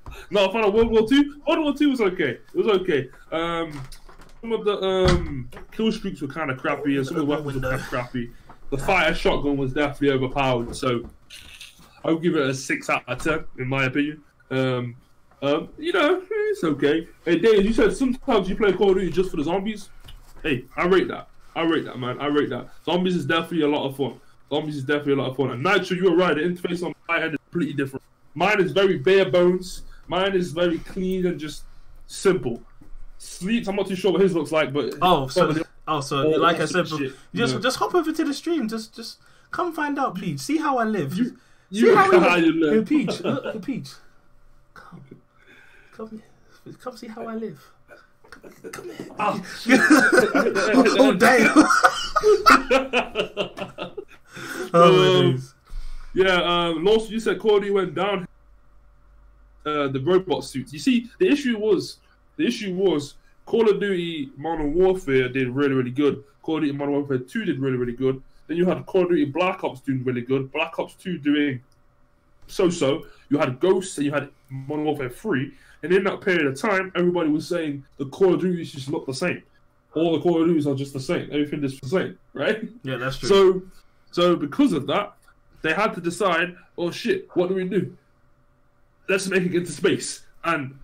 B: I found out World War II. World War II was okay. It was okay. Some of the kill streaks were kind of crappy, and some of the weapons were kind of crappy. The fire shotgun was definitely overpowered. So I'll give it a 6 out of 10, in my opinion. It's okay. Hey, Dave, you said sometimes you play Call of Duty just for the zombies. Hey, I rate that, man. I rate that. Zombies is definitely a lot of fun. And Nitro, you were right. The interface on my end is completely different. Mine is very bare bones. Mine is very clean and just simple. Sleeps, I'm not too sure what his looks like, but
A: so like I said, just hop over to the stream. Just come find out, Peach. See how I live. See how you live. Hey, Peach, look, Peach. Come see how I live. Come here. Oh damn.
B: Lawson, you said Call of Duty went down. The robot suits. You see, the issue was Call of Duty Modern Warfare did really, really good. Call of Duty Modern Warfare 2 did really, really good. Then you had Call of Duty Black Ops doing really good. Black Ops 2 doing so-so. You had Ghosts and you had Modern Warfare 3. And in that period of time, everybody was saying the Call of Duties just look the same. All the Call of Duties are just the same. Everything is the same, right?
A: Yeah, that's true.
B: So because of that, they had to decide, oh shit, what do we do? Let's make it into space. And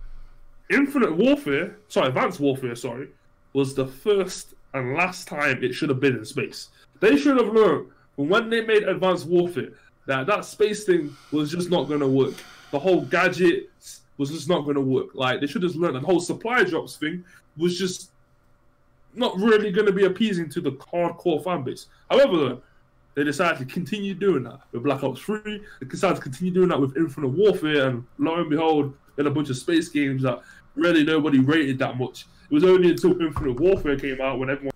B: Advanced Warfare, was the first and last time it should have been in space. They should have learned from when they made Advanced Warfare that space thing was just not going to work. The whole gadgets was just not going to work. Like, they should have learned. The whole supply drops thing was just not really going to be appeasing to the hardcore fan base. However, they decided to continue doing that with Black Ops 3. They decided to continue doing that with Infinite Warfare, and lo and behold, they had a bunch of space games that really nobody rated that much. It was only until Infinite Warfare came out when everyone,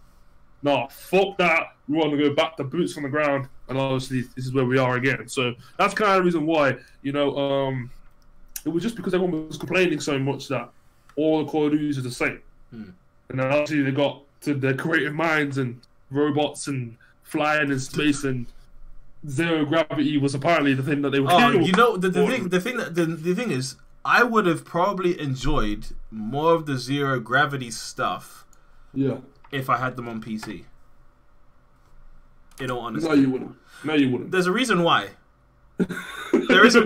B: fuck that, we want to go back to boots on the ground, and obviously this is where we are again. So that's kind of the reason why, it was just because everyone was complaining so much that all the Call of Duties are the same. And then obviously they got to their creative minds and robots and flying in space, and zero gravity was apparently the thing that they were.
A: The thing is, I would have probably enjoyed more of the zero gravity stuff.
B: Yeah.
A: If I had them on PC. In all honesty.
B: No, you wouldn't.
A: There's a reason why. There's a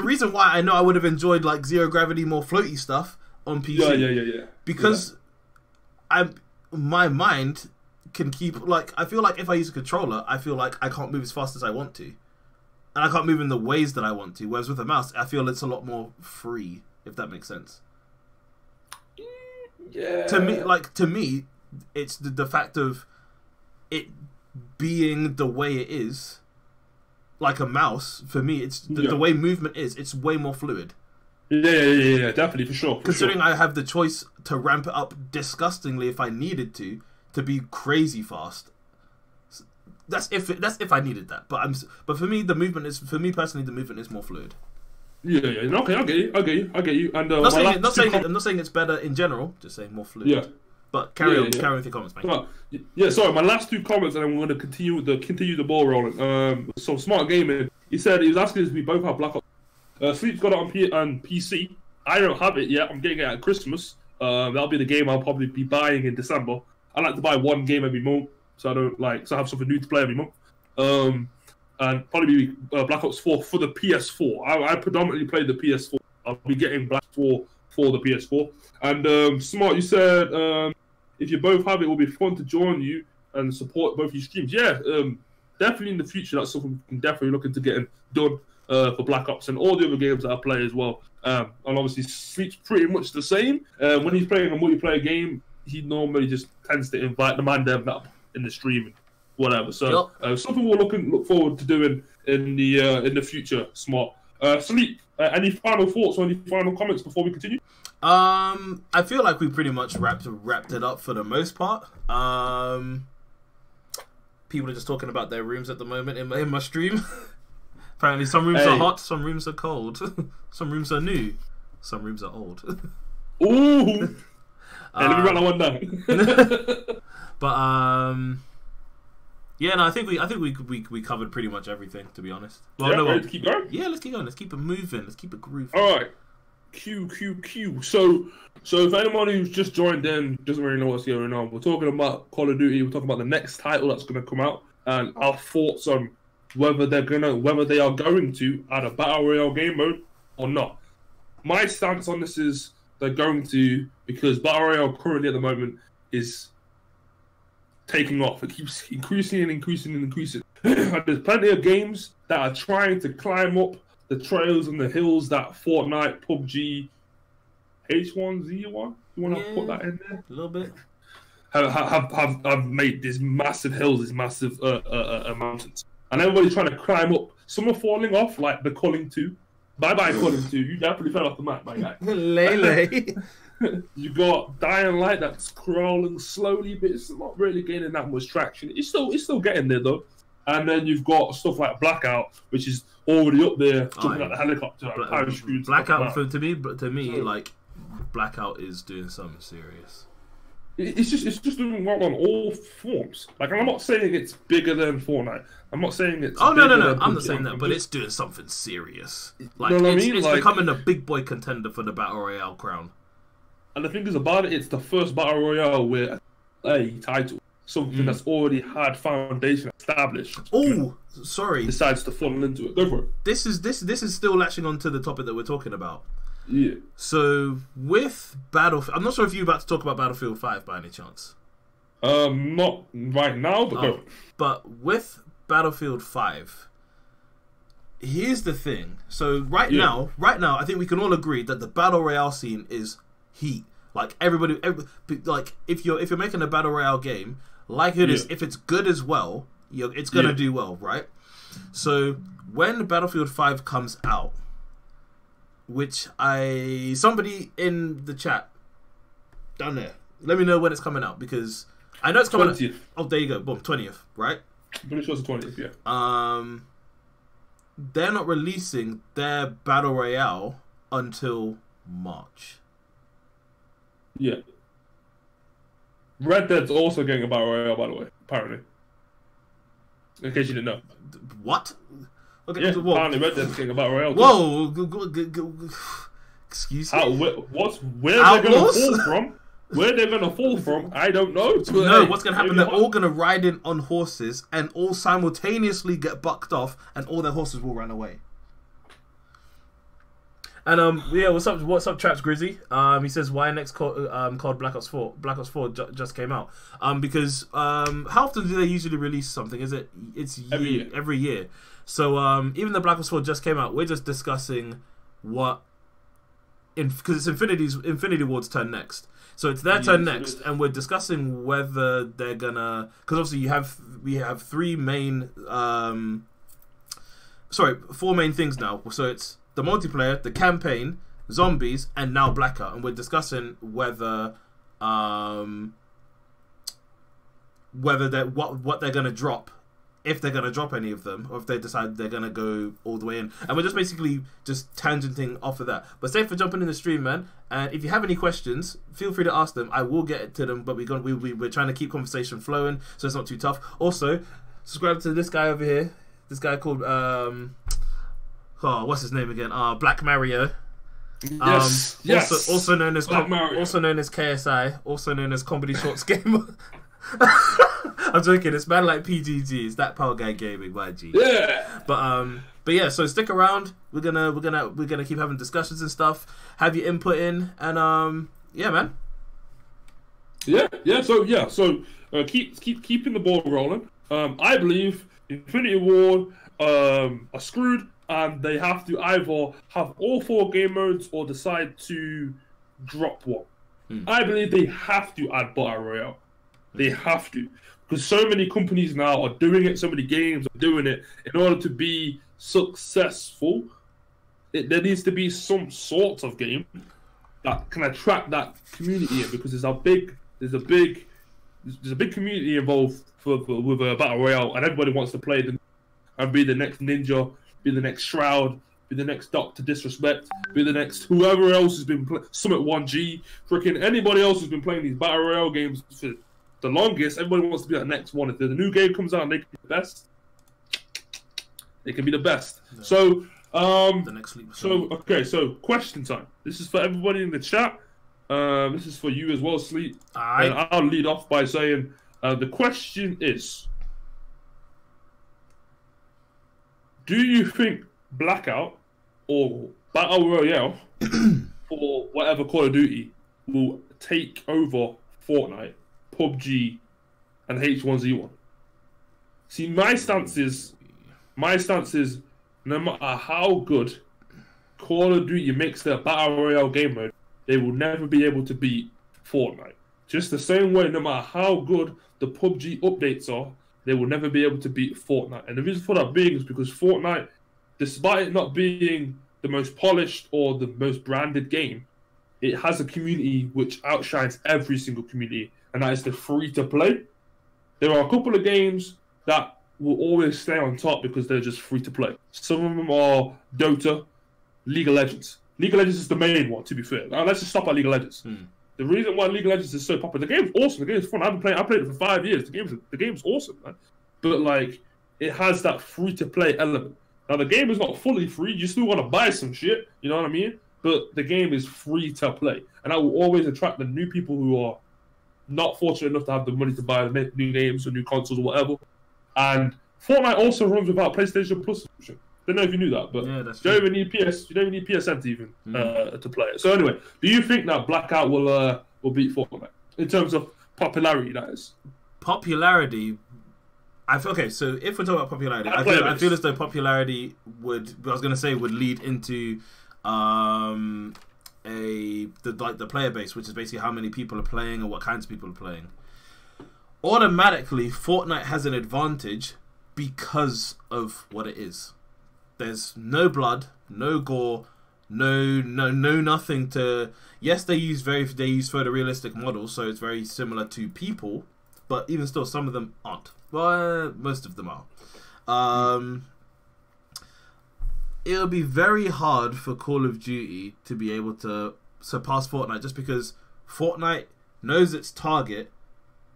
A: reason why I know I would have enjoyed like zero gravity, more floaty stuff on PC.
B: Yeah.
A: Because my mind can keep, like, I feel like if I use a controller, I feel like I can't move as fast as I want to, and I can't move in the ways that I want to. Whereas with a mouse, I feel it's a lot more free, if that makes sense.
B: Yeah.
A: To me, it's the fact of it being the way it is, like a mouse. For me, it's the way movement is. It's way more fluid.
B: Yeah, definitely, for sure.
A: Considering I have the choice to ramp it up disgustingly if I needed to be crazy fast. That's if I needed that. But for me, the movement is more fluid.
B: Yeah. Okay, I get you. And
A: I'm not saying it's better in general. Just saying more fluid.
B: Yeah.
A: But carry on with your comments, man.
B: Yeah, sorry, my last 2 comments, and I'm going to continue the ball rolling. So Smart Gaming, he was asking us if we both have Black Ops. Sleep's got it on PC. I don't have it yet. I'm getting it at Christmas. That'll be the game I'll probably be buying in December. I like to buy one game every month, so I have something new to play every month. And probably be Black Ops 4 for the PS4. I predominantly play the PS4. I'll be getting Black Ops 4 for the PS4. And Smart, you said if you both have it, will be fun to join you and support both your streams. Yeah, definitely in the future, that's something we can definitely look into getting done for Black Ops and all the other games that I play as well. And obviously, Sleep's pretty much the same. When he's playing a multiplayer game, he normally just tends to invite the man them up in the stream and whatever. So something we'll look forward to doing in the future. Smart. Sleep. Any final thoughts or any final comments before we continue?
A: I feel like we pretty much wrapped it up for the most part. People are just talking about their rooms at the moment in my stream. Apparently, some rooms are hot, some rooms are cold, some rooms are new, some rooms are old.
B: Ooh. Let me write that one down.
A: But yeah, no, I think we covered pretty much everything, to be honest. Well,
B: yeah, ready to keep going?
A: Yeah, let's keep going. Let's keep it moving. Let's keep it grooving.
B: All right. Q. So if anyone who's just joined in doesn't really know what's going on, we're talking about Call of Duty. We're talking about the next title that's going to come out and our thoughts on whether they are going to add a battle royale game mode or not. My stance on this is they're going to, because battle royale currently at the moment is taking off. It keeps increasing and increasing and increasing. And there's plenty of games that are trying to climb up the trails and the hills that Fortnite, PUBG, H1Z1, you want to put that in there?
A: A little bit.
B: Have made these massive hills, these massive mountains. And everybody's trying to climb up. Some are falling off, like the Calling 2. Bye-bye, Calling 2. You definitely fell off the map, my guy.
A: Lele.
B: You got Dying Light that's crawling slowly, but it's not really gaining that much traction. It's still getting there, though. And then you've got stuff like Blackout, which is already up there, jumping out the helicopter.
A: Blackout, to me, like, Blackout is doing something serious.
B: It's just doing well on all forms. Like, I'm not saying it's bigger than Fortnite. I'm not saying it's.
A: Oh no! I'm not saying that, but it's doing something serious. Like, you know what I mean? It's becoming a big boy contender for the battle royale crown.
B: And the thing is about it, it's the first battle royale where a title, something that's already had foundation established.
A: Oh, sorry.
B: Decides to funnel into it. Go for it.
A: This is still latching onto the topic that we're talking about.
B: Yeah.
A: So with Battlefield, I'm not sure if you're about to talk about Battlefield 5 by any chance.
B: Not right now, but go.
A: But with Battlefield 5, here's the thing. So right now, I think we can all agree that the battle royale scene is heat. Like everybody, like if you're making a battle royale game, likelihood is if it's good as well, it's gonna do well, right? So when Battlefield 5 comes out, which somebody in the chat down there, let me know when it's coming out, because I know it's coming
B: 20th.
A: Oh, there you go, boom, 20th, right?
B: I'm pretty sure it's the 20th, yeah.
A: They're not releasing their battle royale until March.
B: Yeah. Red Dead's also getting a battle royale, by the way, apparently. In case you didn't know.
A: What? Okay,
B: yeah, apparently Red Dead's getting a battle royale.
A: Whoa! Excuse me?
B: Where they're going to fall from? Where they're going to fall from, I don't know.
A: No, what's going to happen, they're all going to ride in on horses and all simultaneously get bucked off, and all their horses will run away. And what's up, Traps Grizzy? He says, why next called Black Ops 4? Black Ops 4 just came out. Because how often do they usually release something? It's every year. So even though Black Ops 4 just came out, we're just discussing because it's Infinity Ward's turn next. So it's their turn next, and we're discussing whether they're gonna, because obviously we have four main things now. So it's the multiplayer, the campaign, zombies, and now Blackout, and we're discussing whether what they're gonna drop if they're gonna drop any of them, or if they decide they're gonna go all the way in. And we're just basically just tangenting off of that. But thanks for jumping in the stream, man. And if you have any questions, feel free to ask them. I will get to them, but we're trying to keep conversation flowing, so it's not too tough. Also, subscribe to this guy over here. This guy called what's his name again? Black Mario.
B: Yes.
A: Also known as KSI, also known as Comedy Shorts Gamer. I'm joking. It's man like PGG. It's that Power Guy Gaming, YG.
B: Yeah.
A: But yeah. So stick around. We're gonna keep having discussions and stuff. Have your input in, and yeah, man.
B: Yeah. So keeping the ball rolling. I believe Infinity Ward are screwed, and they have to either have all 4 game modes or decide to drop one. I believe they have to add Battle Royale. They have to. Because so many companies now are doing it, so many games are doing it. In order to be successful, there needs to be some sort of game that can attract that community in, because there's a big community involved with a Battle Royale, and everybody wants to play them and be the next Ninja, be the next Shroud, be the next Doctor Disrespect, be the next whoever else has been Summit 1G, freaking anybody else who's been playing these Battle Royale games for the longest. Everybody wants to be that next one. If the new game comes out and they can be the best, they can be the best. Yeah. So,
A: the next
B: so question time. This is for everybody in the chat. This is for you as well, Sleep. And I'll lead off by saying, the question is, do you think Blackout or Battle Royale or whatever Call of Duty will take over Fortnite, PUBG, and H1Z1? See, my stance is, no matter how good Call of Duty makes their Battle Royale game mode, they will never be able to beat Fortnite. Just the same way, no matter how good the PUBG updates are, they will never be able to beat Fortnite. And the reason for that being is because Fortnite, despite it not being the most polished or the most branded game, it has a community which outshines every single community, and that is the free-to-play. There are a couple of games that will always stay on top because they're just free-to-play. Some of them are Dota, League of Legends. League of Legends is the main one, to be fair. Now, let's just stop at League of Legends. The reason why League of Legends is so popular, the game's awesome, the game's fun. I played it for 5 years. The game's awesome, man. But, like, it has that free-to-play element. Now, the game is not fully free. You still want to buy some shit, you know what I mean? But the game is free to play. And that will always attract the new people who are not fortunate enough to have the money to buy new games or new consoles or whatever. And Fortnite also runs without PlayStation Plus subscription. Don't know if you knew that, but
A: yeah, that's
B: you don't even need PSN to even to play it. So anyway, do you think that Blackout will beat Fortnite in terms of popularity? That is
A: popularity. Okay, so if we're talking about popularity, I feel as though popularity would lead into the player base, which is basically how many people are playing and what kinds of people are playing. Automatically, Fortnite has an advantage because of what it is. There's no blood, no gore, no nothing to. Yes, they use photorealistic models, so it's very similar to people, but even still, some of them aren't. Well, most of them are. It'll be very hard for Call of Duty to be able to surpass Fortnite, just because Fortnite knows its target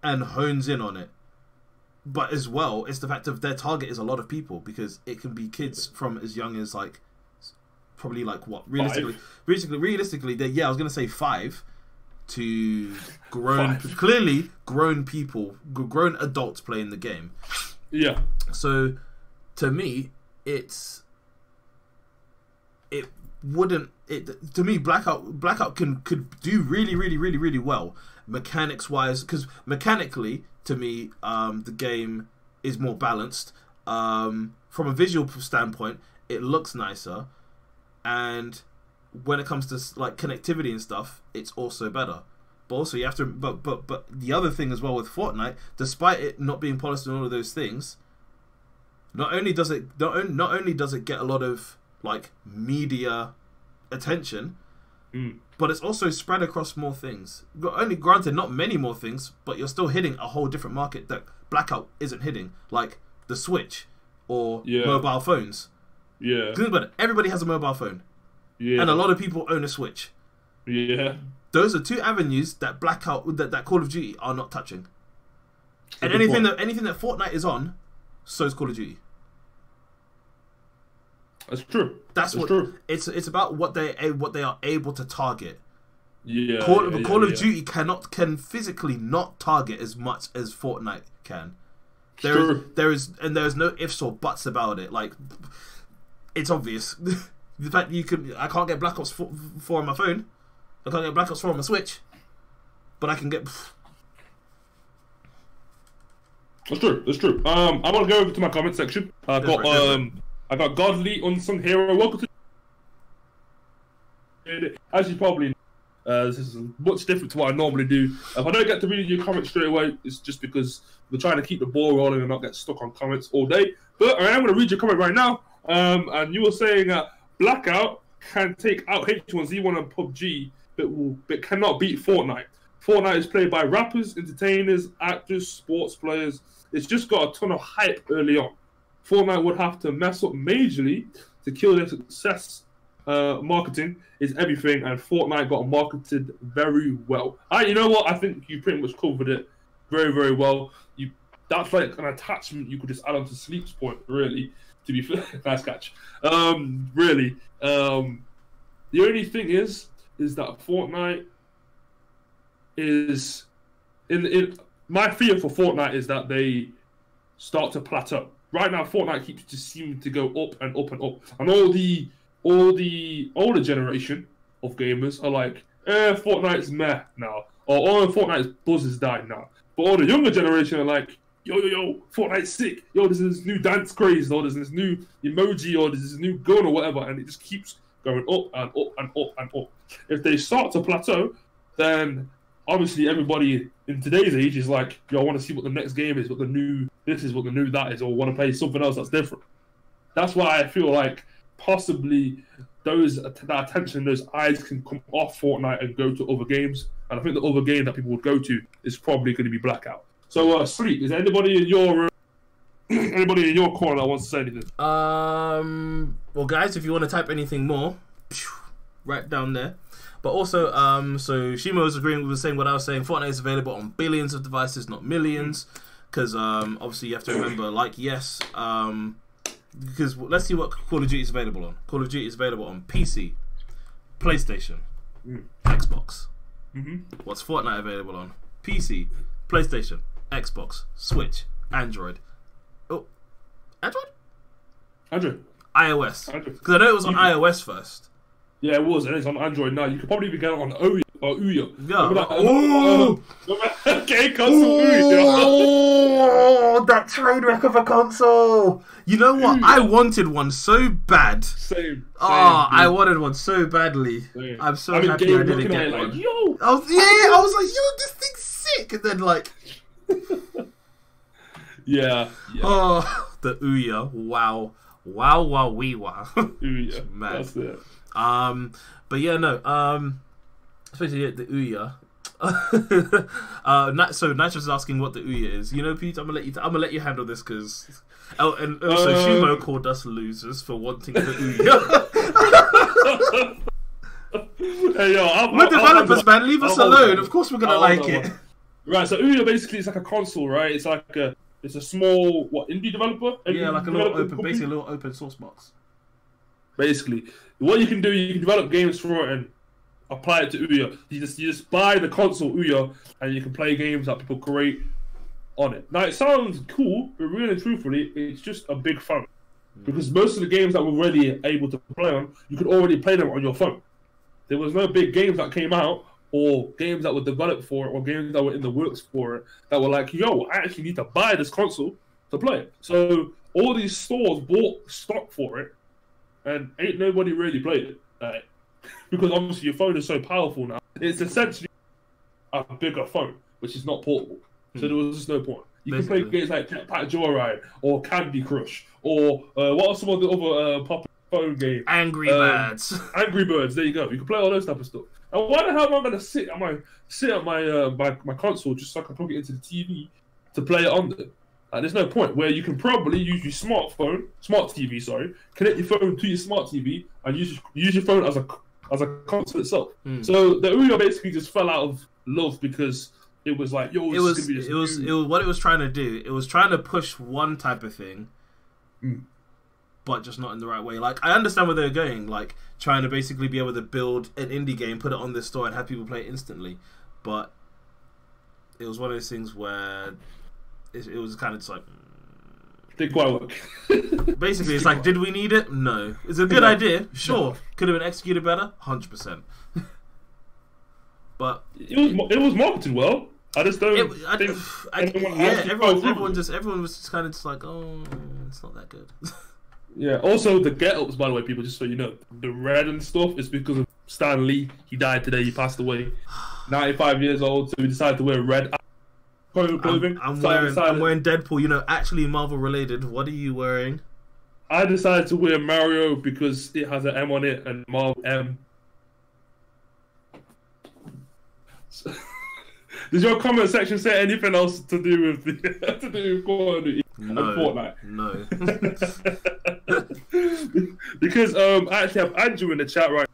A: and hones in on it. But as well, it's the fact of their target is a lot of people, because it can be kids from as young as probably what realistically, I was gonna say 5 to clearly grown people, grown adults playing the game.
B: Yeah.
A: So to me, Blackout could do really well mechanics wise, because mechanically to me the game is more balanced. From a visual standpoint, it looks nicer, and when it comes to connectivity and stuff, it's also better. But also you have to but the other thing as well with Fortnite, despite it not being polished and all of those things, not only does it get a lot of media attention, but it's also spread across more things. Only granted, not many more things, but you're still hitting a whole different market that Blackout isn't hitting. the Switch or
B: Yeah.
A: mobile phones.
B: Yeah.
A: Think about it. Everybody has a mobile phone.
B: Yeah.
A: And a lot of people own a Switch.
B: Yeah.
A: Those are two avenues that that Call of Duty are not touching. And
B: Good
A: anything
B: point.
A: that Fortnite is on, so is Call of Duty.
B: That's true.
A: That's what
B: true.
A: it's about what they are able to target.
B: Yeah.
A: Call of Duty can physically not target as much as Fortnite can. There's no ifs or buts about it. Like, it's obvious. The fact I can't get Black Ops 4 on my phone. I can't get Black Ops 4 on my Switch, but I can get.
B: That's true. That's true. I want to go over to my comment section. I got Godly Unsung Hero. Welcome to. As you probably know, this is much different to what I normally do. If I don't get to read your comments straight away, it's just because we're trying to keep the ball rolling and not get stuck on comments all day. But I am going to read your comment right now. And you were saying Blackout can take out H1Z1 and PUBG, but cannot beat Fortnite. Fortnite is played by rappers, entertainers, actors, sports players. It's just got a ton of hype early on. Fortnite would have to mess up majorly to kill their success. Marketing is everything, and Fortnite got marketed very well. You know what? I think you pretty much covered it very, very well. That's like an attachment you could just add on to Sleep's point, really. To be fair, nice catch. Really, the only thing is that Fortnite is in my fear for Fortnite is that they start to plateau. Right now, Fortnite keeps just seeming to go up and up and up, and all the older generation of gamers are like, Fortnite's meh now, or Fortnite's buzz is dying now. But all the younger generation are like, yo, Fortnite's sick. Yo, there's this new dance craze, or there's this new emoji, or there's this new gun, or whatever, and it just keeps going up and up and up and up. If they start to plateau, then obviously everybody in today's age is like, yo, I want to see what the next game is, what the new this is, what the new that is, or want to play something else that's different. That's why I feel like possibly that attention, those eyes can come off Fortnite and go to other games. And I think the other game that people would go to is probably going to be Blackout. So, Sleep, is there anybody in your corner that wants to say anything?
A: Well, guys, if you want to type anything more, right down there. But also, so Shimo was agreeing with saying what I was saying. Fortnite is available on billions of devices, not millions, because obviously you have to remember, because let's see what Call of Duty is available on. Call of Duty is available on PC, PlayStation, Xbox. What's Fortnite available on? PC, PlayStation, Xbox, Switch, Android. Oh, Android? iOS. Because I know it was on iOS first.
B: Yeah, it was, and it's on Android now. You could probably even get it on Ouya or Ouya.
A: Yeah.
B: Okay, console Ouya.
A: Oh, that train wreck of a console. You know what? I wanted one so bad.
B: Same.
A: I wanted one so badly.
B: Same.
A: I'm so happy I didn't get one.
B: Like, yo.
A: I was like, yo, this thing's sick. And then like,
B: yeah.
A: Oh, the Ouya. Wow, wee wow.
B: Ouya.
A: Man.
B: That's it.
A: But yeah, no. Especially the Ouya. So Nitro is asking what the Ouya is. You know, Pete, I'm gonna let you handle this because. Oh, and also Shimo called us losers for wanting the Ouya.
B: Hey, yo,
A: we're developers, man. Leave us alone. Of course, we're gonna like it.
B: Right. So Ouya basically is like a console, right? It's like it's a small indie developer.
A: Yeah, like a little open source box.
B: Basically, what you can do, you can develop games for it and apply it to Ouya. You just buy the console Ouya and you can play games that people create on it. Now it sounds cool, but really and truthfully, it's just a big phone. Because most of the games that we're already able to play on, you could already play them on your phone. There was no big games that came out, or games that were developed for it, or games that were in the works for it, that were like, yo, I actually need to buy this console to play it. So all these stores bought stock for it, and ain't nobody really played it. Because obviously your phone is so powerful now. It's essentially a bigger phone, which is not portable. So there was just no point. You can play games like Jetpack Joyride, or Candy Crush, or what are some of the other popular phone games?
A: Angry Birds.
B: Angry Birds, there you go. You can play all those type of stuff. And why the hell am I going to sit at my console just so I can plug it into the TV to play it on there? There's no point where you can probably use your smart TV, sorry, connect your phone to your smart TV and use your phone as a console itself. So the Ouya basically just fell out of love because it was like, yo, it was
A: what it was trying to do. It was trying to push one type of thing, but just not in the right way. Like, I understand where they're going, like trying to basically be able to build an indie game, put it on this store, and have people play it instantly. But it was one of those things where it was kind of just like,
B: didn't quite work.
A: Basically, it's like, did we need it? No. It's a good idea, sure. Could have been executed better, 100%. But
B: it was marketed well. I just don't
A: everyone was just kind of just like, oh, it's not that good.
B: Yeah. Also, the get-ups, by the way, people, just so you know, the red and stuff is because of Stan Lee. He died today. He passed away, 95 years old. So we decided to wear red clothing.
A: I'm wearing Deadpool. You know, actually Marvel related. What are you wearing?
B: I decided to wear Mario because it has an M on it and Marvel M. Does your comment section say anything else to do with Call of Duty and Fortnite?
A: No.
B: Because I actually have Andrew in the chat right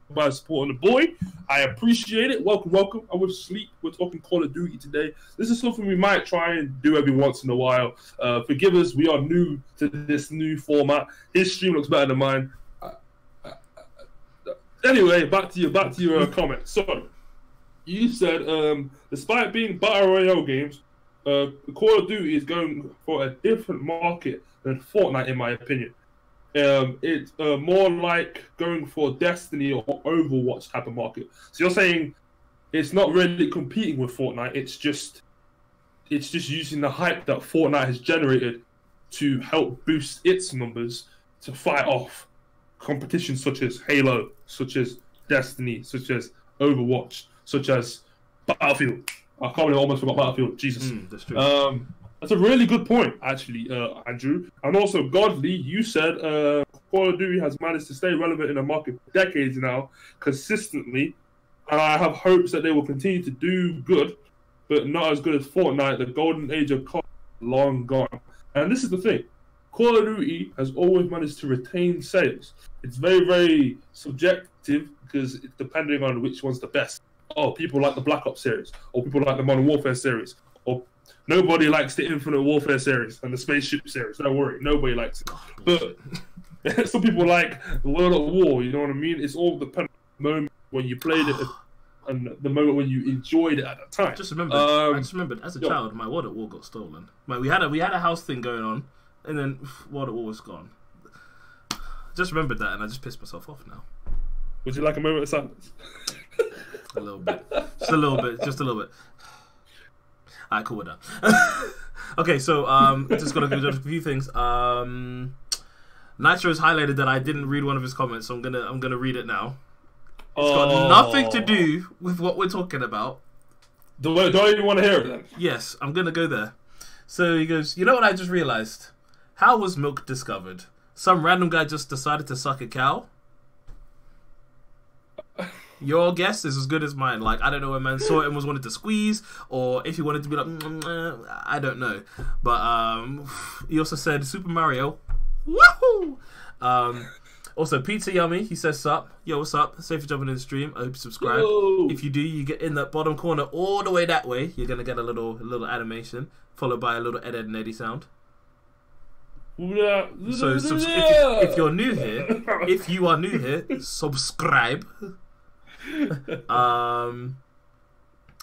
B: now by supporting the boy. I appreciate it. Welcome. I'm with Sleep. We're talking Call of Duty today. This is something we might try and do every once in a while. Forgive us, we are new to this new format. His stream looks better than mine. Anyway, back to your comment. So, you said, despite being battle royale games, Call of Duty is going for a different market than Fortnite, in my opinion. It's more like going for Destiny or Overwatch type of market. So you're saying it's not really competing with Fortnite. It's just using the hype that Fortnite has generated to help boost its numbers to fight off competition such as Halo, such as Destiny, such as Overwatch, such as Battlefield. I can't believe I almost forgot Battlefield. Jesus.
A: That's true.
B: That's a really good point, actually, Andrew. And also, Godly, you said Call of Duty has managed to stay relevant in the market for decades now, consistently. And I have hopes that they will continue to do good, but not as good as Fortnite. The golden age of COD long gone. And this is the thing. Call of Duty has always managed to retain sales. It's very, very subjective because it's depending on which one's the best. Oh, people like the Black Ops series, or people like the Modern Warfare series, or nobody likes the Infinite Warfare series and the Spaceship series. Don't worry, nobody likes it. But some people like World at War. You know what I mean? It's all dependent on the moment when you played it and the moment when you enjoyed it at the time.
A: I just remembered as a child, my World at War got stolen. Like, we had a house thing going on, and then World at War was gone. Just remembered that, and I just pissed myself off now.
B: Would you like a moment of silence?
A: A little bit. Just a little bit. Alright, cool with that. Okay, so just gonna do a few things. Nitro's highlighted that I didn't read one of his comments, so I'm gonna read it now. It's got nothing to do with what we're talking about.
B: Don't I even want to hear it then?
A: Yes, I'm gonna go there. So he goes, you know what I just realized? How was milk discovered? Some random guy just decided to suck a cow? Your guess is as good as mine. Like, I don't know when man saw it and was wanted to squeeze, or if he wanted to be like, I don't know. But he also said Super Mario. Woohoo! Also, Pizza Yummy, he says sup. Yo, what's up? Safe for jumping in the stream. I hope you subscribe. Yo. If you do, you get in that bottom corner all the way that way. You're gonna get a little animation, followed by a little Ed and Eddie sound. So if you're new here, if you are new here, subscribe. And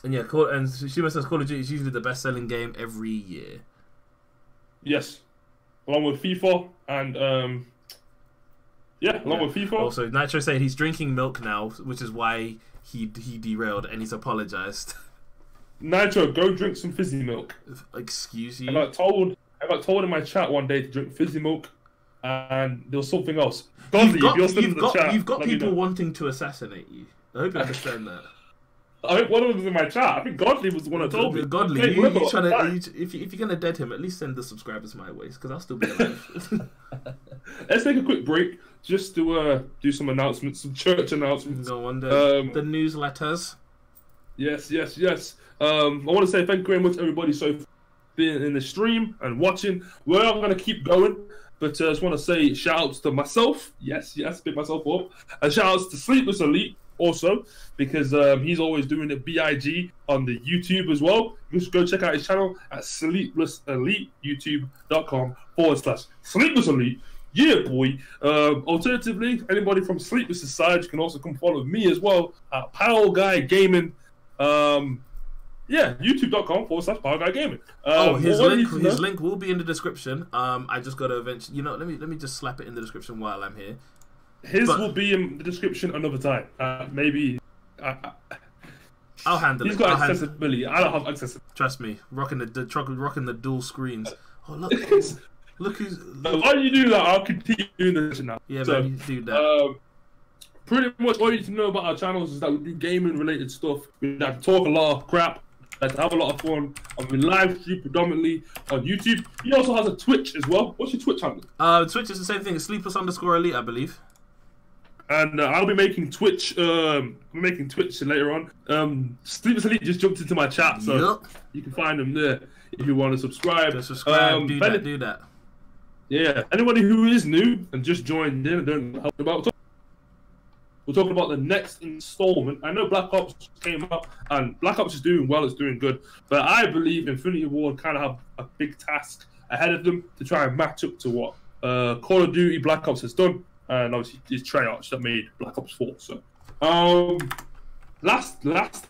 A: yeah, and Shima says Call of Duty is usually the best-selling game every year.
B: Yes, along with FIFA and along with FIFA.
A: Also, Nitro said he's drinking milk now, which is why he derailed and he's apologized.
B: Nitro, go drink some fizzy milk.
A: Excuse you.
B: I got told in my chat one day to drink fizzy milk, and there was something else. Godly, if you're still in the chat,
A: you've got people wanting to assassinate you. I hope you understand that.
B: I think one of them was in my chat. I think Godly was the one that told me.
A: Godly, if you're gonna dead him, at least send the subscribers my ways, because I'll still be alive.
B: Let's take a quick break just to do some announcements, some church announcements.
A: Go on, the newsletters.
B: Yes. I want to say thank you very much, everybody, so being in the stream and watching. We're not going to keep going, but I just want to say shout outs to myself. Yes, pick myself up. And shout outs to SleeplessEliite also, because he's always doing the BIG on the YouTube as well. Just go check out his channel at SleeplessEliite, youtube.com/SleeplessEliite. Yeah, boy. Alternatively, anybody from Sleepless's side, you can also come follow me as well at Power Guy Gaming. Yeah, youtube.com/Power Guy Gaming.
A: His link will be in the description. I just got to eventually, let me just slap it in the description while I'm here.
B: Will be in the description another time. Maybe.
A: I'll handle it.
B: He's got accessibility. I don't have accessibility.
A: Trust me, rocking the dual screens. Oh look, look who's.
B: While you do that, I'll continue doing this now.
A: Yeah, man, you do that.
B: Pretty much all you need to know about our channels is that we do gaming related stuff. We like to talk a lot of crap. Like to have a lot of fun. And we live stream predominantly on YouTube. He also has a Twitch as well. What's your Twitch handle?
A: Twitch is the same thing. It's Sleepless_Elite, I believe.
B: And I'll be making Twitch. Later on. SleeplessEliite just jumped into my chat, so you can find him there if you want to subscribe.
A: Just subscribe. Do that.
B: Yeah. Anybody who is new and just joined in and don't know what about. We're talking about the next installment. I know Black Ops came out, and Black Ops is doing well, it's doing good. But I believe Infinity Ward kind of have a big task ahead of them to try and match up to what Call of Duty Black Ops has done. And obviously, it's Treyarch that made Black Ops 4. So, last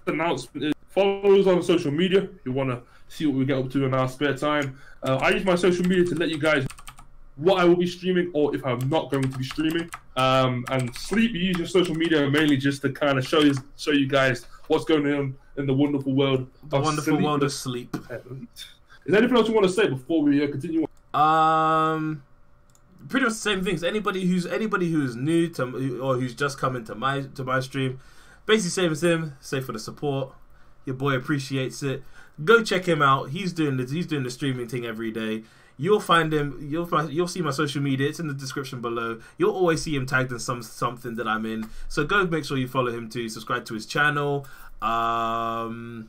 B: announcement is follow us on social media. If you want to see what we get up to in our spare time. I use my social media to let you guys what I will be streaming or if I'm not going to be streaming. And Sleep, you use your social media mainly just to kind of show you guys what's going on in the wonderful world
A: world of sleep.
B: Is there anything else you want to say before we continue
A: on? Pretty much the same things. Anybody who's new to or who's just come into my stream, basically same as him. Say for the support. Your boy appreciates it. Go check him out. He's doing the streaming thing every day. You'll find him. You'll see my social media. It's in the description below. You'll always see him tagged in something that I'm in. So go make sure you follow him too. Subscribe to his channel. And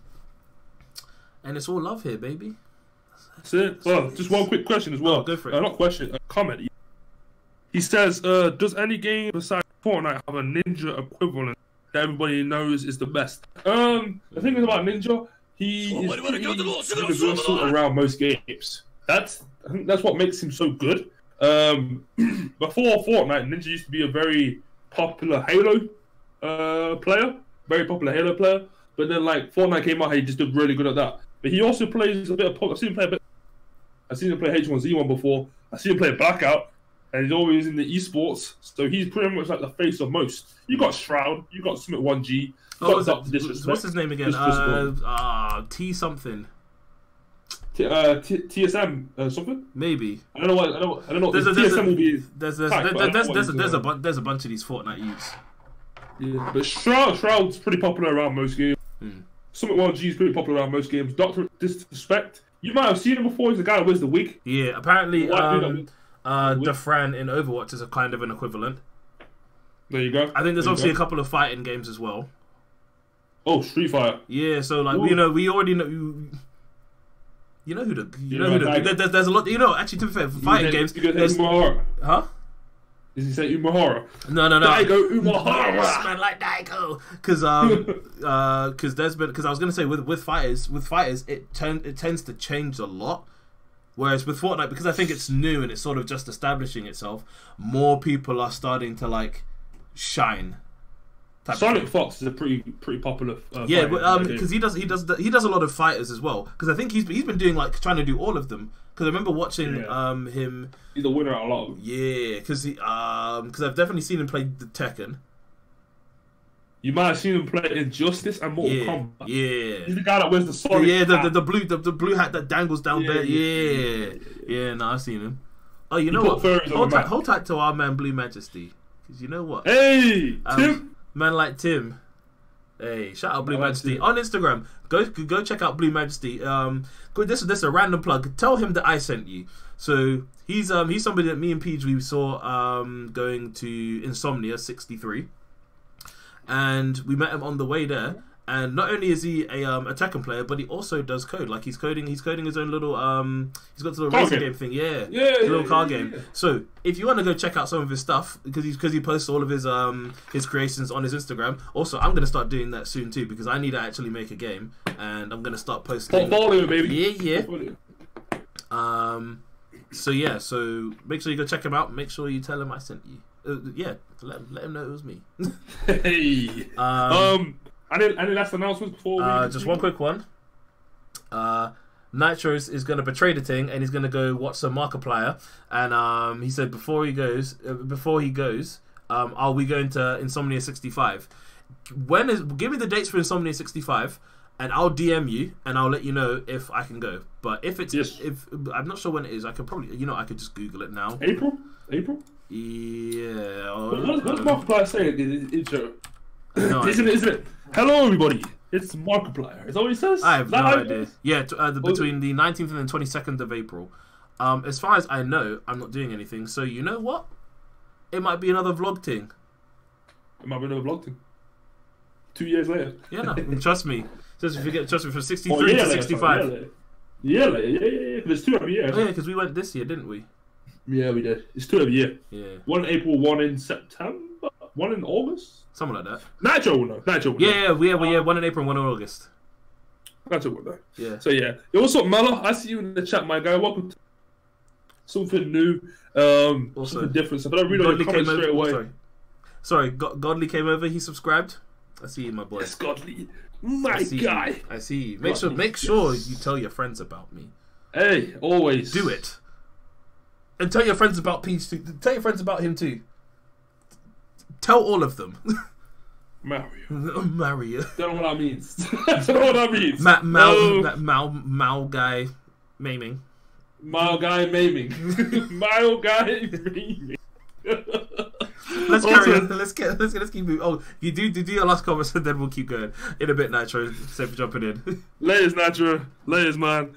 A: it's all love here, baby.
B: That's it. Well, just one quick question as well.
A: Oh, go for it.
B: Not question, a comment. He says, does any game besides Fortnite have a ninja equivalent that everybody knows is the best? The thing is about Ninja, he is pretty universal around most games. I think that's what makes him so good. Before Fortnite, Ninja used to be a very popular Halo player. But then like Fortnite came out, he just did really good at that. But he also plays a bit of I've seen him play H1Z1 before. I've seen him play Blackout. And he's always in the esports, so he's pretty much like the face of most. You got Shroud, you got Summit 1G.
A: What's his name again? T something.
B: TSM something?
A: Maybe.
B: I don't know. TSM will be.
A: There's a bunch of these Fortnite youths.
B: Yeah, but Shroud's pretty popular around most games. Summit 1G is pretty popular around most games. Doctor Disrespect, you might have seen him before. He's the guy that wears the wig.
A: Yeah, apparently. Defran in Overwatch is a kind of an equivalent.
B: There you go.
A: I think there's obviously a couple of fighting games as well.
B: Oh, Street Fighter.
A: Yeah, so like we already know. You know who the there's a lot. Actually, to be fair, for fighting games, there's huh?
B: Did he say Umahara?
A: No.
B: Daigo Umahara.
A: Yes, man, like Daigo. Because I was gonna say with fighters, it tends to change a lot. Whereas with Fortnite, because I think it's new and it's sort of just establishing itself, more people are starting to like shine.
B: Sonic Fox is a pretty popular.
A: Yeah, because he does a lot of fighters as well. Because I think he's been doing like trying to do all of them. Because I remember watching him.
B: He's the winner at a lot of them.
A: Yeah, because I've definitely seen him play the Tekken.
B: You might have seen him play Injustice and Mortal Kombat.
A: Yeah,
B: he's the guy that wears the Sonic.
A: Yeah, the blue hat that dangles down there. Yeah. No, I've seen him. Oh, you know what? Hold tight to our man Blue Majesty, because you know what?
B: Hey, Tim.
A: Man like Tim. Hey, shout out Blue Majesty on Instagram. Go check out Blue Majesty. This is a random plug. Tell him that I sent you. So he's somebody that me and PG saw going to Insomnia 63. And we met him on the way there, And not only is he a Tekken player, but he also does code. Like he's coding his own little he's got this little racing game thing. Yeah, little car game. So if you want to go check out some of his stuff, because he posts all of his creations on his Instagram. Also, I'm gonna start doing that soon too, because I need to actually make a game, and I'm gonna start posting.
B: Portfolio, baby.
A: Yeah. So yeah, so make sure you go check him out. Make sure you tell him I sent you. Yeah, let him know it was me.
B: Hey. Any last announcements before we...
A: Just one quick one. Nitro is going to betray the thing, and he's going to go watch some Markiplier. And he said before he goes, are we going to Insomnia 65? Give me the dates for Insomnia 65, and I'll DM you, and I'll let you know if I can go. But if it's if I'm not sure when it is, I could probably I could just Google it now.
B: April.
A: Yeah.
B: What's Markiplier saying?
A: No
B: isn't it? Hello, everybody. It's Markiplier. Is that what he says?
A: I have no idea. Yeah, between the 19th and the 22nd of April. As far as I know, I'm not doing anything. So you know what? It might be another vlog thing.
B: 2 years later.
A: Yeah, no, trust me. Trust me from 63 to 65.
B: Yeah. There's 2 every year.
A: Oh, yeah, because we went this year, didn't we?
B: Yeah, we did. It's 2 every year.
A: Yeah.
B: 1 in April, 1 in September, 1 in August.
A: Something like that.
B: Nitro will know.
A: Yeah, 1 in April and 1 in August.
B: Nitro will know.
A: Yeah.
B: So yeah. Yo, what's up, Melo? I see you in the chat, my guy. Welcome to something new, something different. So, but I read all your comments straight away.
A: Sorry, Godly came over. He subscribed. I see you, my boy.
B: Yes, Godly, my guy.
A: I see you. Make sure you tell your friends about me.
B: Hey, always
A: do it. And tell your friends about Peach too. Tell your friends about him too. Tell all of them. Mario.
B: Don't know what that means. Don't know what that means.
A: Mao guy maiming.
B: Mile guy maiming. Mile guy maiming.
A: Let's carry on. Let's keep moving. Oh, you do your last comments and then we'll keep going. In a bit, Nitro. Thanks for jumping in.
B: Laters, Nitro. Laters, man.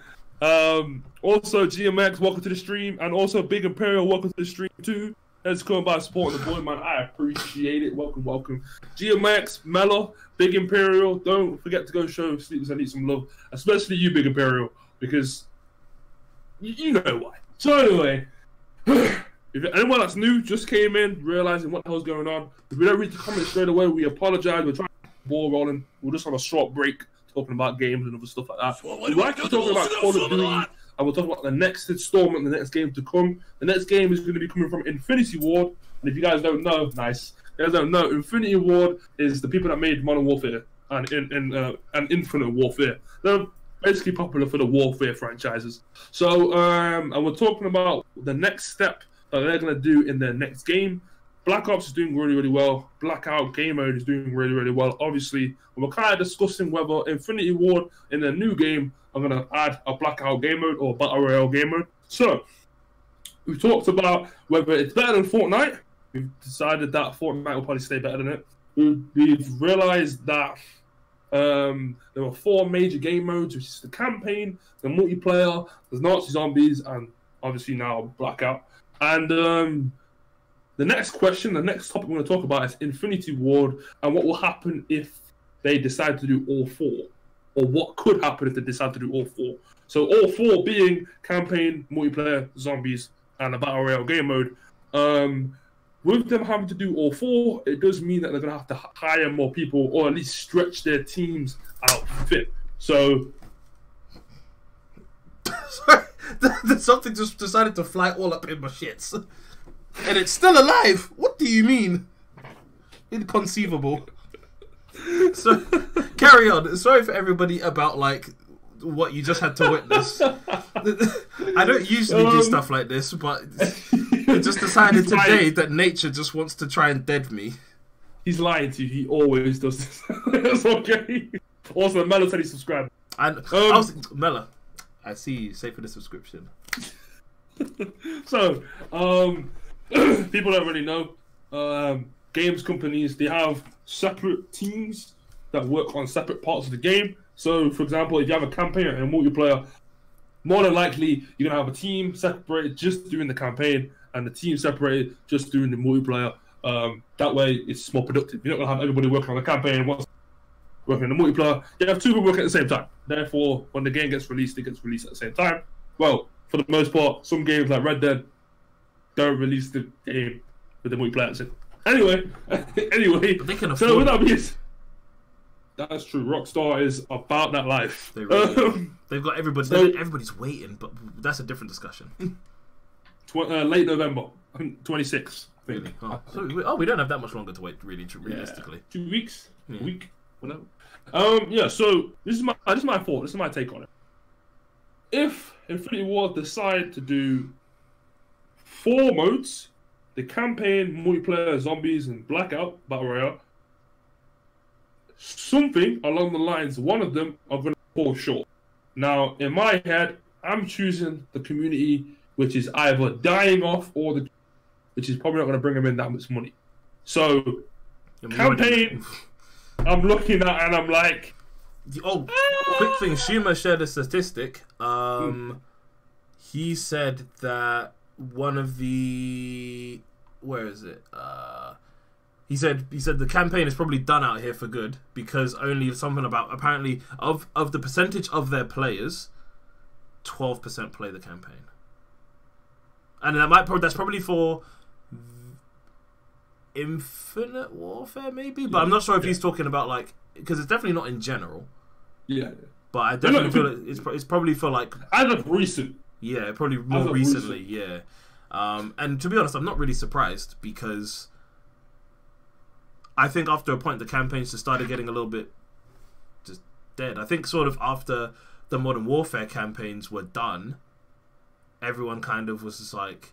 B: Also, GMX, welcome to the stream. And also, Big Imperial, welcome to the stream too. Let's come by supporting the boy, man. I appreciate it. Welcome. GMX, Melo, Big Imperial. Don't forget to go show SleeplessEliite some love. Especially you, Big Imperial. Because you know why. So anyway, if anyone that's new, just came in, realizing what the hell's going on, if we don't read the comments straight away, we apologize. We're trying to get the ball rolling. We'll just have a short break talking about games and other stuff like that. We're actually talking about Call of Duty, and we'll talk about the next installment, the next game to come. The next game is going to be coming from Infinity Ward, and if you guys don't know, Infinity Ward is the people that made Modern Warfare and Infinite Warfare. They're basically popular for the Warfare franchises. So, and we're talking about the next step that they're going to do in their next game. Black Ops is doing really, really well. Blackout Game Mode is doing really, really well, obviously. And we're kind of discussing whether Infinity Ward in their new game are going to add a Blackout Game Mode or Battle Royale Game Mode. So, we've talked about whether it's better than Fortnite. We've decided that Fortnite will probably stay better than it. We've realized that there were 4 major game modes, which is the campaign, the multiplayer, there's Nazi zombies, and obviously now Blackout. And the next question, the next topic we're going to talk about is Infinity Ward and what will happen if they decide to do all 4, or what could happen if they decide to do all 4. So all 4 being campaign, multiplayer, zombies, and a battle royale game mode. With them having to do all 4, it does mean that they're going to have to hire more people, or at least stretch their teams out fit. So,
A: sorry, something just decided to fly all up in my shits. And it's still alive. What do you mean? Inconceivable. So, carry on. Sorry for everybody about like what you just had to witness. I don't usually do stuff like this, but it just decided today that nature just wants to try and dead me.
B: He's lying to you. He always does this. It's okay. Also, Melo said he subscribed.
A: And Melo, I see you. Say for the subscription.
B: So, people don't really know. Games companies, they have separate teams that work on separate parts of the game. So, for example, if you have a campaign and a multiplayer, more than likely you're gonna have a team separated just doing the campaign and the team separated just doing the multiplayer. That way, it's more productive. You're not gonna have everybody working on the campaign working in the multiplayer. You have two people working at the same time. Therefore, when the game gets released, it gets released at the same time. Well, for the most part, some games like Red Dead don't release the game with the multiplayer. Anyway,
A: But they can afford
B: so with that being, that's true. Rockstar is about that life.
A: They really they've got everybody.
B: So-
A: Everybody's waiting, but that's a different discussion.
B: late November, I think 26th.
A: Really? Oh, we don't have that much longer to wait. Really, realistically,
B: 2 weeks,
A: Yeah.
B: a week, whatever. Yeah. So this is my thought. This is my take on it. If Infinity Ward decide to do 4 modes, the campaign, multiplayer, zombies, and blackout battle royale, something along the lines, one of them are going to fall short. Now, in my head, I'm choosing the community, which is either dying off or which is probably not going to bring them in that much money. So, campaign, I'm looking at and I'm like,
A: oh, quick thing. Shuma shared a statistic. He said that one of the where is it? He said the campaign is probably done out here for good because only something about apparently of the percentage of their players, 12% play the campaign, and that's probably for Infinite Warfare maybe, but I'm not sure if he's talking about like because it's definitely not in general.
B: Yeah.
A: But I definitely feel like it's probably for like
B: as of recent.
A: Yeah, probably more recently. Yeah, and to be honest, I'm not really surprised because I think after a point the campaigns just started getting a little bit just dead. I think sort of after the Modern Warfare campaigns were done, everyone kind of was just like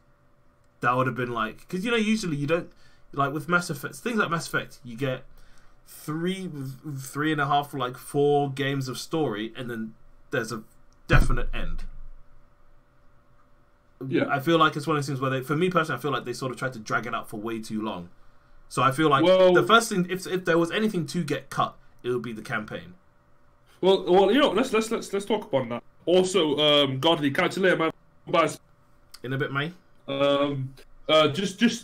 A: that would have been like because usually you don't like with Mass Effect things like Mass Effect you get 3.5 like 4 games of story and then there's a definite end.
B: Yeah,
A: I feel like it's one of those things where for me personally, I feel like they sort of tried to drag it out for way too long. So I feel like the first thing, if there was anything to get cut, it would be the campaign.
B: Well, let's talk about that. Also, Godly, catch you later, man. Bye.
A: In a bit, mate.
B: Just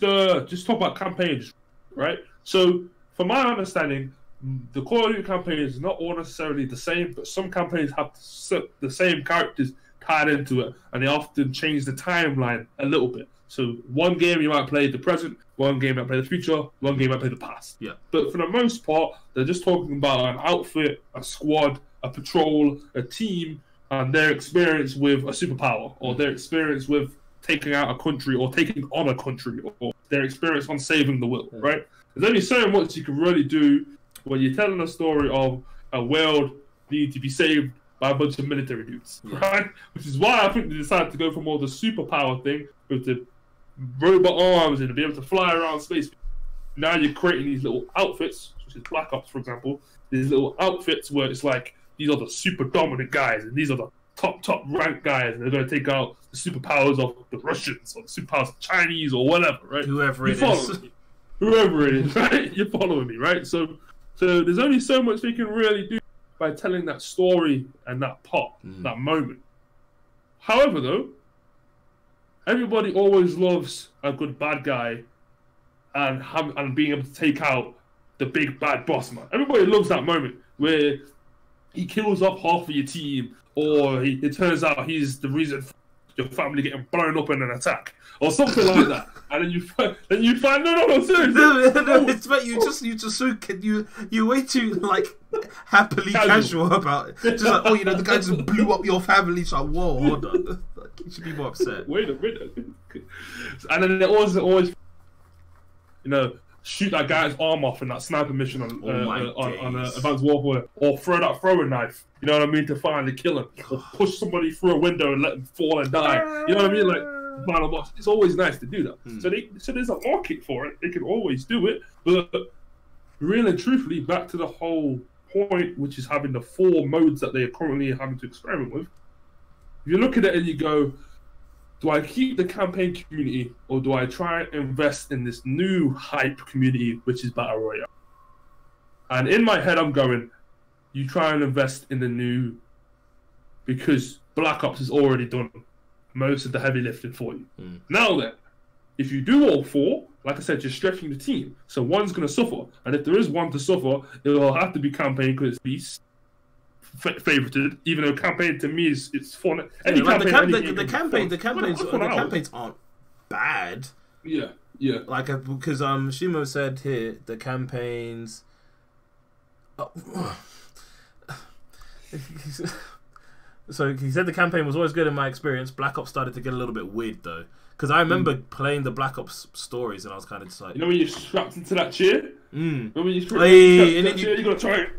B: talk about campaigns, right? So, from my understanding, the Call of Duty campaign is not all necessarily the same, but some campaigns have the same characters tied into it, and they often change the timeline a little bit. So one game you might play the present, one game you might play the future, one game you might play the past.
A: Yeah.
B: But for the most part, they're just talking about an outfit, a squad, a patrol, a team, and their experience with a superpower, or their experience with taking out a country, or taking on a country, or their experience on saving the world, right? There's only so much you can really do when you're telling a story of a world needing to be saved by a bunch of military dudes, right? Which is why I think they decided to go for more the superpower thing with the robot arms and to be able to fly around space. Now you're creating these little outfits, such as Black Ops, for example. These little outfits where it's like these are the super dominant guys and these are the top rank guys, and they're going to take out the superpowers of the Russians or the superpowers of the Chinese or whatever, right?
A: Whoever it is,
B: right? You're following me, right? So there's only so much they can really do by telling that story and that pop, that moment. However, though, everybody always loves a good bad guy and being able to take out the big bad boss man. Everybody loves that moment where he kills off half of your team, or it turns out he's the reason for your family getting blown up in an attack, or something like that. And then you find no, seriously.
A: No, it's about you way too like happily casual about it. Just like the guy just blew up your family. It's like whoa, hold on, you should be more upset.
B: Wait a minute. And then they always shoot that guy's arm off in that sniper mission on Advanced Warfare, or throw that throwing knife. You know what I mean, to finally kill him, or push somebody through a window and let them fall and die. You know what I mean, like. Final boss. It's always nice to do that. So there's a market for it. They can always do it. But really and truthfully, back to the whole point, which is having the 4 modes that they are currently having to experiment with. If you look at it and you go, do I keep the campaign community, or do I try and invest in this new hype community, which is Battle Royale? And in my head, I'm going, you try and invest in the new, because Black Ops has already done most of the heavy lifting for you. Now then, if you do all 4, like I said, you're stretching the team. So one's going to suffer. And if there is one to suffer, it'll have to be campaign because it's favorited, even though campaign to me is it's fun.
A: Any the campaigns aren't bad.
B: Yeah, yeah.
A: Like because Shimo said here the campaigns. So he said the campaign was always good in my experience. Black Ops started to get a little bit weird though, because I remember playing the Black Ops stories and I was kind of just like,
B: you know when you're strapped into that chair. Remember when you're strapped
A: into that
B: chair, you gotta try it.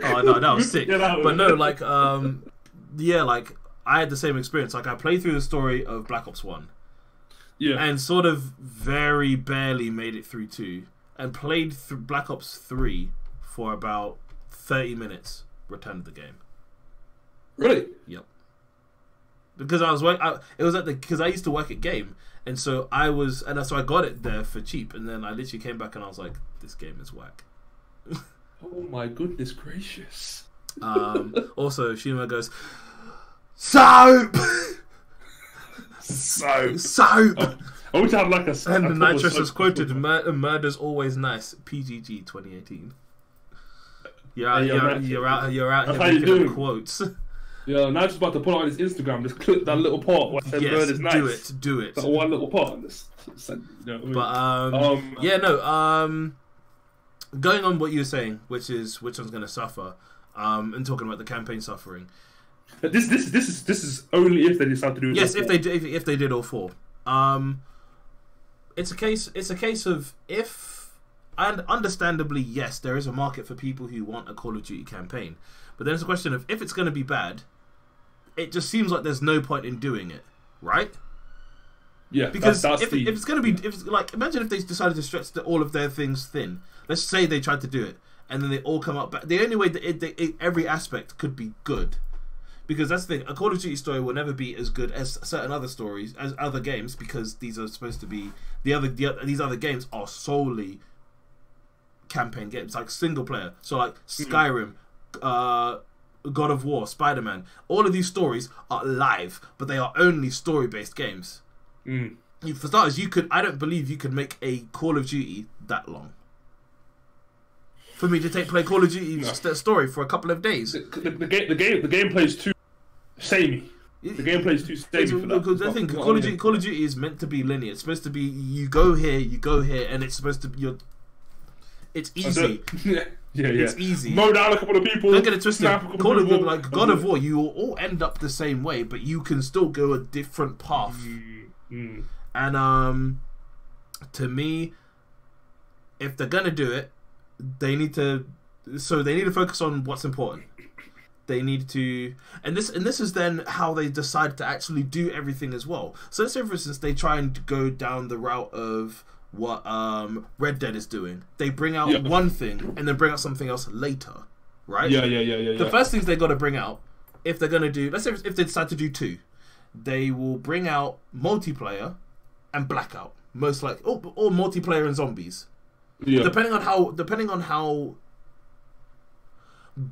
A: Oh no, that was sick. But no, like yeah, like I had the same experience. Like I played through the story of Black Ops 1.
B: Yeah.
A: And sort of very barely made it through 2. And played through Black Ops 3 for about 30 minutes. Returned the game.
B: Really?
A: Yep. Because because I used to work at Game, and so I got it there for cheap, and then I literally came back and I was like, this game is whack.
B: Oh my goodness gracious.
A: Also, Shima goes, soap! Soap!
B: I wish I had like a...
A: And the Nitrous was quoted, murder's always nice. PGG 2018. You're out here making up quotes.
B: Yeah, now just about to put it on his Instagram. Just click that little part where I said murder's nice.
A: Do it.
B: That one little part. You know what I mean?
A: But, yeah, no, going on what you were saying, which is which one's going to suffer, and talking about the campaign suffering.
B: This is only if they decide to do it.
A: Yes, if they did all 4. It's a case of if, and understandably, yes, there is a market for people who want a Call of Duty campaign, but then it's a question of if it's going to be bad. It just seems like there's no point in doing it, right?
B: Yeah,
A: because if it's going to be, like, imagine if they decided to stretch all of their things thin. Let's say they tried to do it, and then they all come up. But the only way that every aspect could be good, because that's the thing. A Call of Duty story will never be as good as certain other stories, as other games, because these are supposed to be these other games are solely campaign games, like single player. So like Skyrim, God of War, Spider-Man, all of these stories are live, but they are only story-based games. For starters, I don't believe you could make a Call of Duty that long. For me to play Call of Duty story for a couple of days.
B: The game plays too samey. The game plays too samey for that.
A: Because I think Call of Duty is meant to be linear. It's supposed to be you go here, and it's supposed to be it's easy.
B: Yeah.
A: It's easy.
B: Mow down a couple of people.
A: Don't get it twisted. God of War, you will all end up the same way, but you can still go a different path. And to me, if they're gonna do it, they need to focus on what's important. They need to, and this is then how they decide to actually do everything as well. So let's say, for instance, they try and go down the route of what Red Dead is doing. They bring out one thing and then bring out something else later, right?
B: Yeah.
A: The first things they got to bring out, if they're gonna do, let's say if they decide to do 2, they will bring out multiplayer and Blackout, most likely, or multiplayer and zombies. Yeah. Depending on how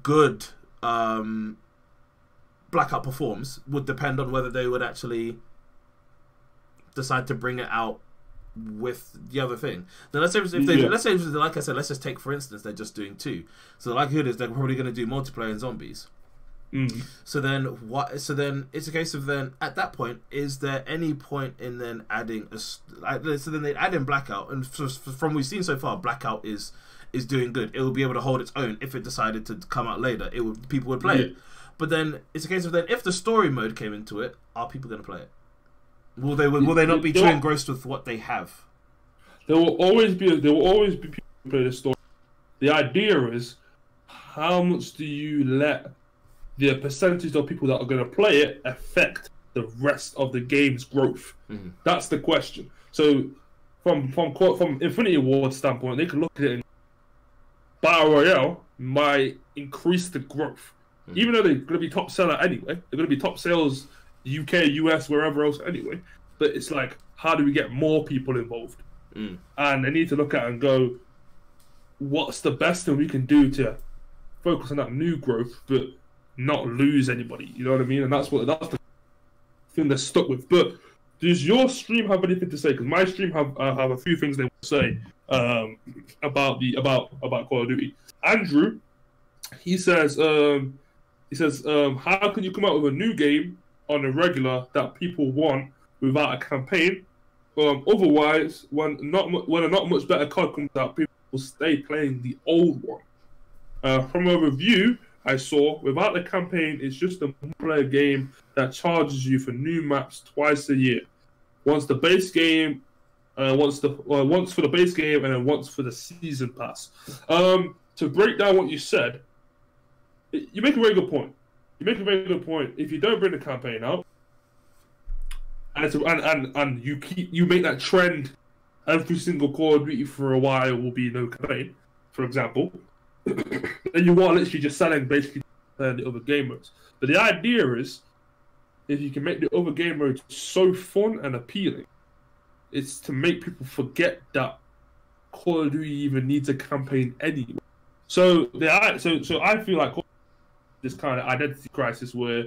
A: good Blackout performs would depend on whether they would actually decide to bring it out with the other thing. Then let's say like I said, let's just take for instance they're just doing 2. So the likelihood is they're probably going to do multiplayer and zombies. So then it's a case of then at that point, is there any point in then adding so then they add in Blackout, and from what we've seen so far, Blackout is doing good. It will be able to hold its own. If it decided to come out later, people would play it. But then it's a case of then if the story mode came into it, are people going to play it? Will they not be too engrossed with what they have?
B: There will always be people who play the story. The idea is, how much do you let the percentage of people that are going to play it affect the rest of the game's growth? That's the question. So from Infinity Ward standpoint, they can look at it and Battle Royale might increase the growth. Even though they're going to be top seller anyway. They're going to be top sales UK, US, wherever else anyway. But it's like, how do we get more people involved? And they need to look at it and go, what's the best thing we can do to focus on that new growth, but not lose anybody? You know what I mean? And that's the thing they're stuck with. But does your stream have anything to say? Because my stream have a few things they want to say about Call of Duty. Andrew, he says, how can you come out with a new game on a regular that people want without a campaign? Otherwise, when a not much better card comes out, people will stay playing the old one. From a review I saw, without the campaign, it's just a multiplayer game that charges you for new maps twice a year. Once the base game, once for the base game, and then once for the season pass. To break down what you said, you make a very good point. If you don't bring the campaign out, and you make that trend, every single Call of Duty for a while will be no campaign, for example, then you are literally just selling basically the other game modes. But the idea is, if you can make the other game modes so fun and appealing, it's to make people forget that Call of Duty even needs a campaign anyway. So I feel like this kind of identity crisis where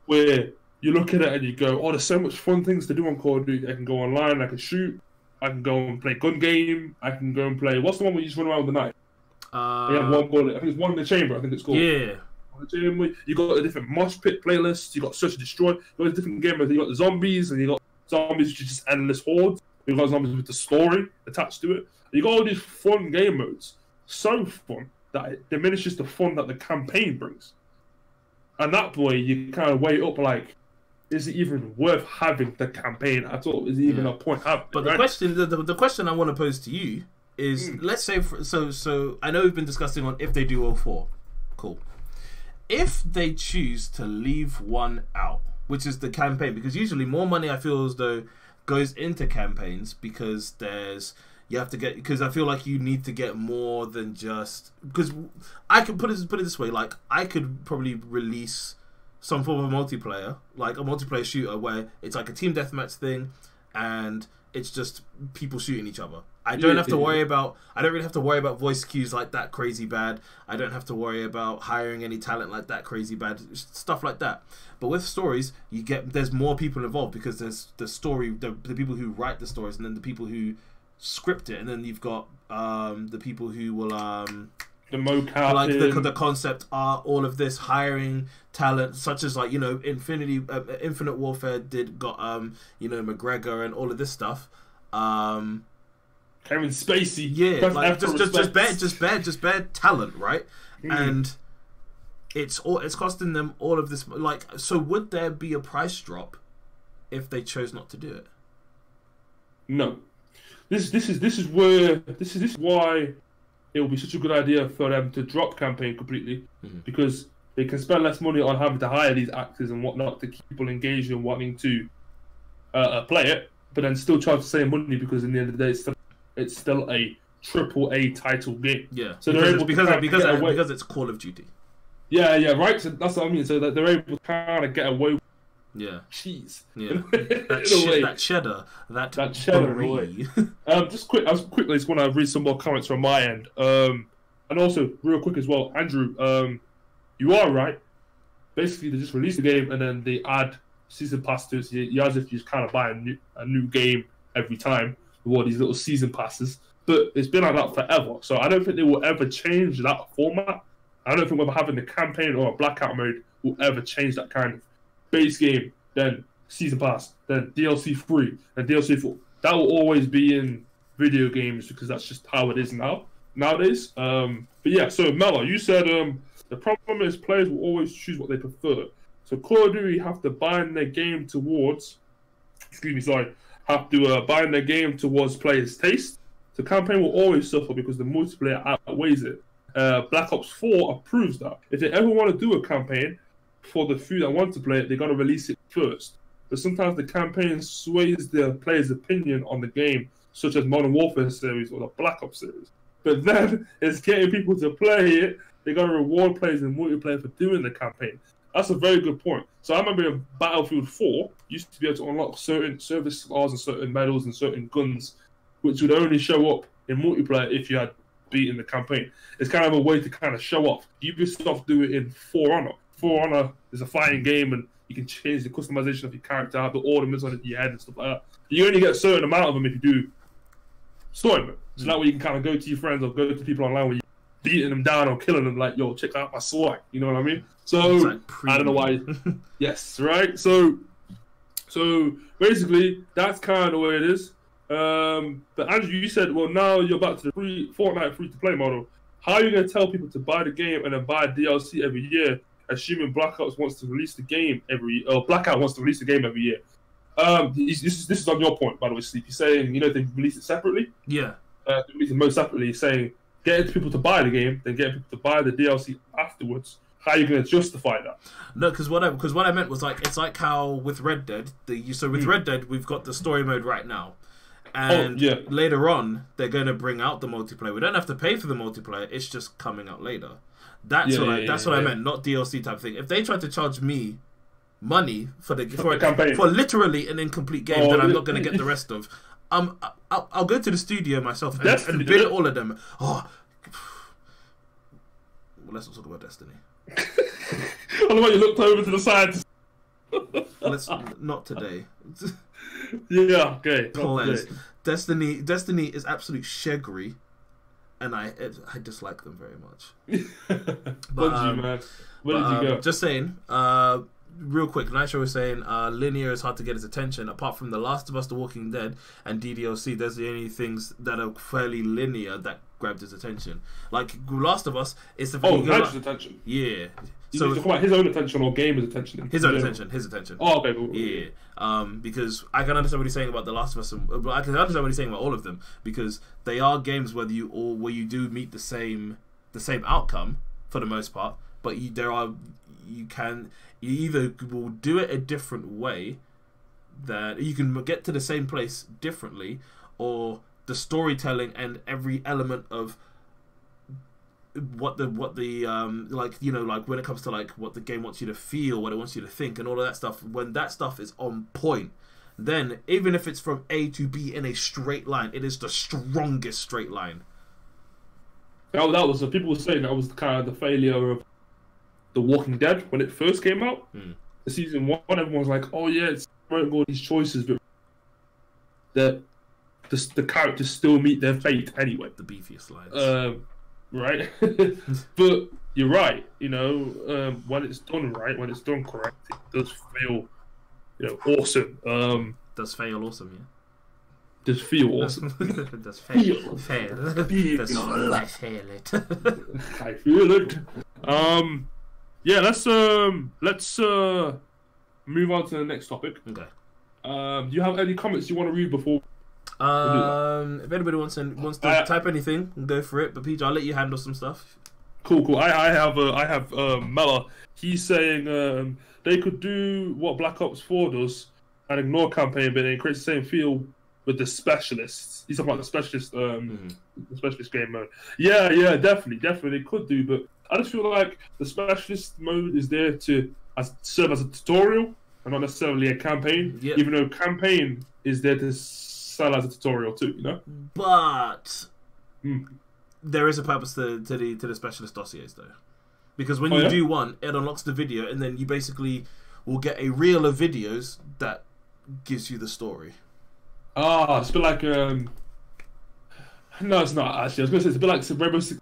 B: you look at it and you go, oh, there's so much fun things to do on Call of Duty. I can go online, I can shoot, I can go and play gun game, I can go and play, what's the one where you just run around with the knife? You have one bullet. I think it's One in the Chamber. I think it's called.
A: Yeah.
B: You got a different mosh pit playlists. You got Search and Destroy. You got a different game. You got the zombies, and you got zombies which are just endless hordes. You got zombies with the story attached to it. You got all these fun game modes. So fun that it diminishes the fun that the campaign brings. And that way, you kind of weigh up like, is it even worth having the campaign at all? Is it even a point having?
A: But the question, the question I want to pose to you is, let's say, so I know we've been discussing on if they do all four. Cool. If they choose to leave one out, which is the campaign, because usually more money I feel as though goes into campaigns because because I feel like you need to get more than just, because I can put it this way, like I could probably release some form of multiplayer, like a multiplayer shooter where it's like a team deathmatch thing and it's just people shooting each other. I don't have to worry about. I don't really have to worry about voice cues like that crazy bad. I don't have to worry about hiring any talent like that crazy bad. Stuff like that. But with stories, there's more people involved because there's the story, the people who write the stories, and then the people who script it, and then you've got the people who will
B: the mocap,
A: like the concept art, all of this, hiring talent such as like Infinite Warfare got McGregor and all of this stuff.
B: Kevin Spacey,
A: yeah, like just bad talent, right? And it's costing them all of this. Like, so would there be a price drop if they chose not to do it?
B: No. This is why it will be such a good idea for them to drop campaign completely, because they can spend less money on having to hire these actors and whatnot to keep people engaged and wanting to play it, but then still charge the same money because in the end of the day it's still a AAA title game.
A: Yeah,
B: so
A: because it's Call of Duty.
B: Yeah, right. So that's what I mean. So that they're able to kind of get away with.
A: Yeah,
B: cheese.
A: Yeah, that cheddar.
B: Away. Just quickly, just want to read some more comments from my end. And also real quick as well, Andrew. You are right. Basically, they just release the game and then they add season pass to it. So you as if you just kind of buy a new game every time with all these little season passes. But it's been like that forever. So I don't think they will ever change that format. I don't think whether having the campaign or a blackout mode will ever change that kind of base game, then season pass, then DLC free, and DLC 4. That will always be in video games because that's just how it is nowadays. But yeah, so Mella, you said the problem is players will always choose what they prefer. So Call of Duty have to bind their game towards, bind their game towards players' taste. The campaign will always suffer because the multiplayer outweighs it. Black Ops 4 approves that. If they ever want to do a campaign for the few that want to play it, they got to release it first. But sometimes the campaign sways the player's opinion on the game, such as Modern Warfare series or the Black Ops series. But then it's getting people to play it. They got to reward players in multiplayer for doing the campaign. That's a very good point. So I remember in Battlefield 4, you used to be able to unlock certain service scars and certain medals and certain guns, which would only show up in multiplayer if you had beaten the campaign. It's kind of a way to kind of show off. Ubisoft do it in For Honor. For Honor is a fighting game, and You can change the customization of your character, the ornaments on your head and stuff like that. You only get a certain amount of them if you do story mode. So that way you can kind of go to your friends or go to people online where you're beating them down or killing them, like, yo, check out my sword. You know what I mean? So
A: like
B: I don't know why. Yes, right. So basically that's kind of where it is. But Andrew, you said, well, now you're back to the Fortnite free-to-play model. How are you going to tell people to buy the game and then buy DLC every year, assuming Blackout wants to release the game every year? This is on your point, by the way, Sleep. You're saying, they release it separately?
A: Yeah.
B: They release it most separately, saying getting people to buy the game, then getting people to buy the DLC afterwards. How are you going to justify that?
A: No, because what I meant was, like, it's like how with Red Dead, Red Dead, we've got the story mode right now. And later on, they're going to bring out the multiplayer. We don't have to pay for the multiplayer. It's just coming out later. That's what I meant, not DLC type thing. If they tried to charge me money for literally an incomplete game that I'm not going to get the rest of, I'll go to the studio myself and bid all of them. Oh, well, let's not talk about Destiny.
B: I love how you looked over to the side.
A: Let's not today.
B: Yeah, okay.
A: Destiny is absolute sheggery, and I dislike them very much.
B: Bungie, man. Where did you go?
A: Just saying, real quick, Nitro was saying linear is hard to get his attention. Apart from The Last of Us, The Walking Dead, and DDLC, there's the only things that are fairly linear that grabbed his attention. Like Last of Us is the
B: Nitro's attention.
A: Yeah.
B: So talk about his own attention or gamer's attention?
A: His attention.
B: Oh, okay. Cool.
A: Yeah. Because I can understand what he's saying about The Last of Us, but I can understand what he's saying about all of them, because they are games where you do meet the same outcome for the most part, but you either will do it a different way, that you can get to the same place differently, or the storytelling and every element of what the like when it comes to like what the game wants you to feel, what it wants you to think, and all of that stuff, when that stuff is on point, then even if it's from A to B in a straight line, it is the strongest straight line.
B: That was people were saying that was kind of the failure of The Walking Dead when it first came out. The season 1, everyone was like, oh yeah, it's promoting all these choices, but the characters still meet their fate anyway.
A: The beefiest lines.
B: Right. But you're right, when it's done right, when it's done correct, it does feel awesome.
A: Does fail awesome, yeah.
B: Does feel awesome.
A: Does fail. I feel it.
B: I feel it. Yeah, let's move on to the next topic.
A: Okay.
B: Do you have any comments you want to read before?
A: If anybody wants to type anything, go for it. But PJ, I'll let you handle some stuff.
B: Cool. I have Mella. He's saying they could do what Black Ops 4 does and ignore campaign, but then create the same feel with the specialists. He's talking about the specialist, the specialist game mode. Yeah, definitely they could do, but I just feel like the specialist mode is there to serve as a tutorial and not necessarily a campaign. Yep. Even though campaign is there to sell as a tutorial too,
A: But there is a purpose to the specialist dossiers though, because when you do one, it unlocks the video, and then you basically will get a reel of videos that gives you the story.
B: It's a bit like no, it's not actually. I was gonna say it's a bit like Rainbow Six.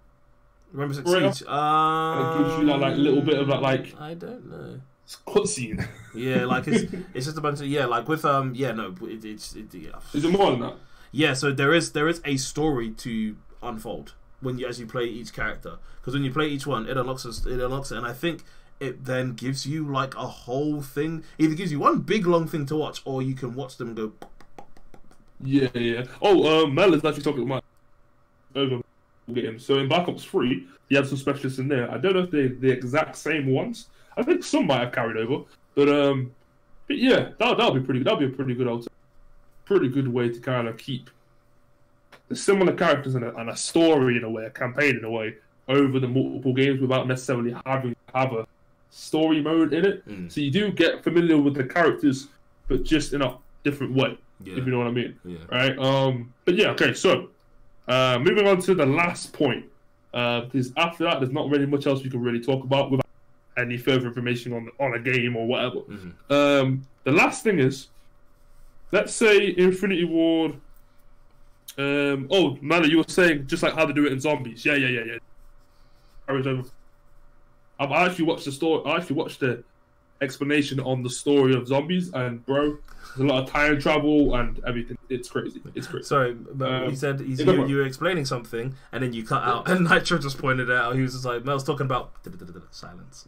A: Rainbow Six Siege.
B: It gives you that like little bit of that like.
A: I don't know.
B: Cutscene.
A: Yeah, like it's just a bunch of like with it's
B: Is it more than that?
A: Yeah, so there is a story to unfold as you play each character, because when you play each one, it unlocks it, and I think it then gives you like a whole thing. Either gives you one big long thing to watch, or you can watch them go.
B: Yeah. Oh, Mel is actually talking about over game. So in Black Ops 3, you have some specialists in there. I don't know if they're the exact same ones. I think some might have carried over, but yeah, that'll be pretty good. That'll be a pretty good way to kind of keep the similar characters and a story in a way, a campaign in a way, over the multiple games without necessarily having to have a story mode in it. So you do get familiar with the characters, but just in a different way, if you know what I mean.
A: Yeah.
B: Right. But yeah. Okay. So moving on to the last point, because after that, there's not really much else we can really talk about. any further information on a game or whatever.
A: Mm-hmm.
B: The last thing is, let's say Infinity Ward. Oh, Mala, you were saying just like how they do it in Zombies. Yeah. I actually watched the story. I actually watched the explanation on the story of Zombies, and bro, there's a lot of time travel and everything. It's crazy. It's crazy.
A: Sorry, but he said you were explaining something, and then you cut out, and Nitro just pointed it out. He was just like, Mel's talking about silence.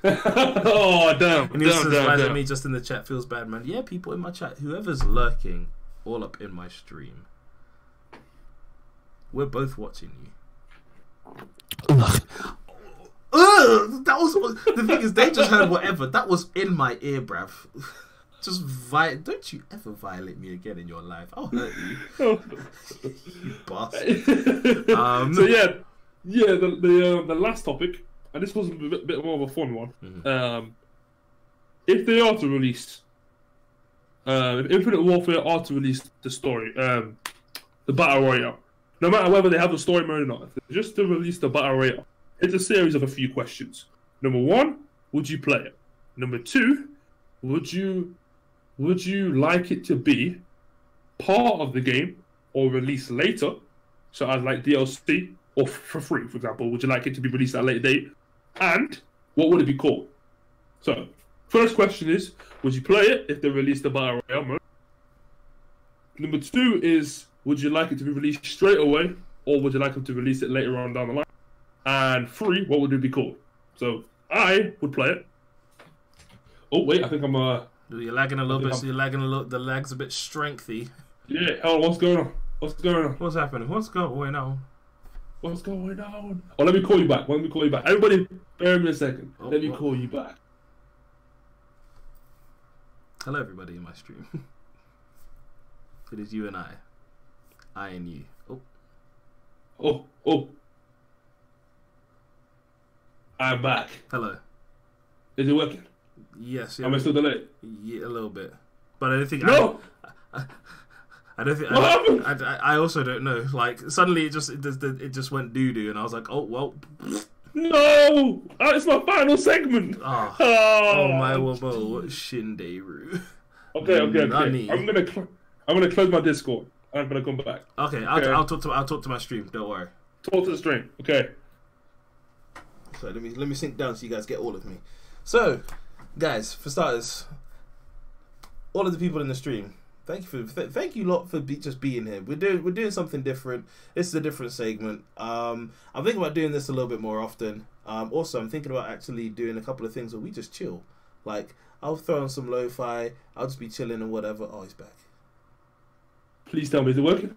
B: Oh damn!
A: And he was surprised at me just in the chat. Feels bad, man. Yeah, people in my chat, whoever's lurking, all up in my stream. We're both watching you. That was the thing is they just heard whatever that was in my ear, bruv. Just don't you ever violate me again in your life? I'll hurt you, you bastard.
B: So the last topic, and this was a bit more of a fun one.
A: Mm-hmm.
B: If they are to release, if Infinite Warfare are to release the story, the Battle Royale, no matter whether they have a story mode or not, if they're just to release the Battle Royale, it's a series of a few questions. Number one, would you play it? Number two, would you like it to be part of the game or released later, so as like DLC or for free, for example? Would you like it to be released at a later date? And what would it be called? So, first question is, would you play it if they release the Battle Royale mode? Number two is, would you like it to be released straight away, or would you like them to release it later on down the line? And three, what would it be called? So I would play it. Oh wait, I think I'm
A: You're lagging a little bit. So you're lagging a little. The lag's a bit strengthy.
B: Yeah. Oh, what's going on? What's going on?
A: What's happening? What's going on?
B: What's going on? Oh, let me call you back. Let me call you back. Everybody, bear me a second. Let me call you back.
A: Hello, everybody in my stream. It is you and I and you.
B: Oh. I'm back.
A: Hello.
B: Is it working?
A: Yes.
B: Am I still delayed?
A: Yeah, a little bit. But I don't think.
B: No.
A: I don't think.
B: What happened?
A: I also don't know. Like suddenly it just went doo doo, and I was like, oh well.
B: No, it's my final segment.
A: Oh my wobble, Shinderu.
B: Okay. I'm gonna close my Discord. I'm gonna come back.
A: Okay, I'll talk to my stream. Don't worry.
B: Talk to the stream. Okay.
A: So let me sink down so you guys get all of me. So, guys, for starters, all of the people in the stream, thank you lot for just being here. We're doing something different. This is a different segment. I'm thinking about doing this a little bit more often. Also, I'm thinking about actually doing a couple of things where we just chill. Like I'll throw on some lo-fi. I'll just be chilling and whatever. Oh, he's back.
B: Please tell me, is it working?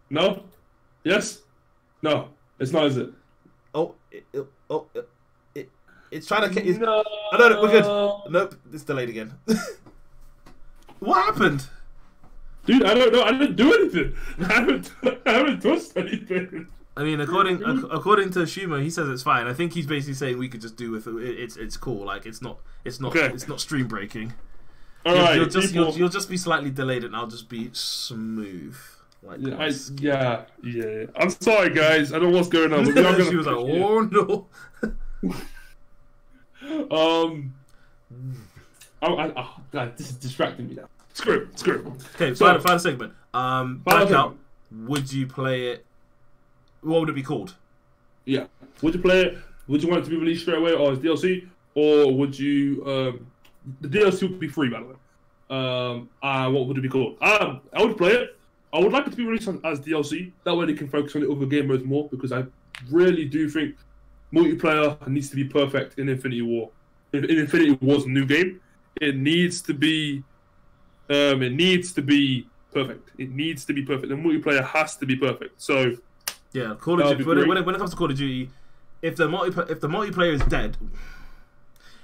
B: No? Yes? No. It's not, is it?
A: It's trying to.
B: No.
A: I know, we're good. Nope, it's delayed again. What happened?
B: Dude, I don't know. I didn't do anything. I haven't touched anything.
A: I mean, according to Shuma, he says it's fine. I think he's basically saying we could just do with it. It's cool. Like it's not stream breaking.
B: All right,
A: you'll just be slightly delayed, and I'll just be smooth. Like
B: yeah. I'm sorry, guys. I don't know what's going on. But
A: she was like, "Oh no."
B: God, this is distracting me now. Screw it.
A: Okay, final segment. Blackout. Would you play it? What would it be called?
B: Yeah. Would you play it? Would you want it to be released straight away or as DLC? Or would you... the DLC would be free, by the way. What would it be called? I would play it. I would like it to be released as DLC. That way they can focus on the other game modes more, because I really do think multiplayer needs to be perfect in Infinity War. In Infinity War's new game, it needs to be... it needs to be perfect. It needs to be perfect. The multiplayer has to be perfect. So...
A: Yeah, Call of Duty. When it comes to Call of Duty, if the multiplayer is dead,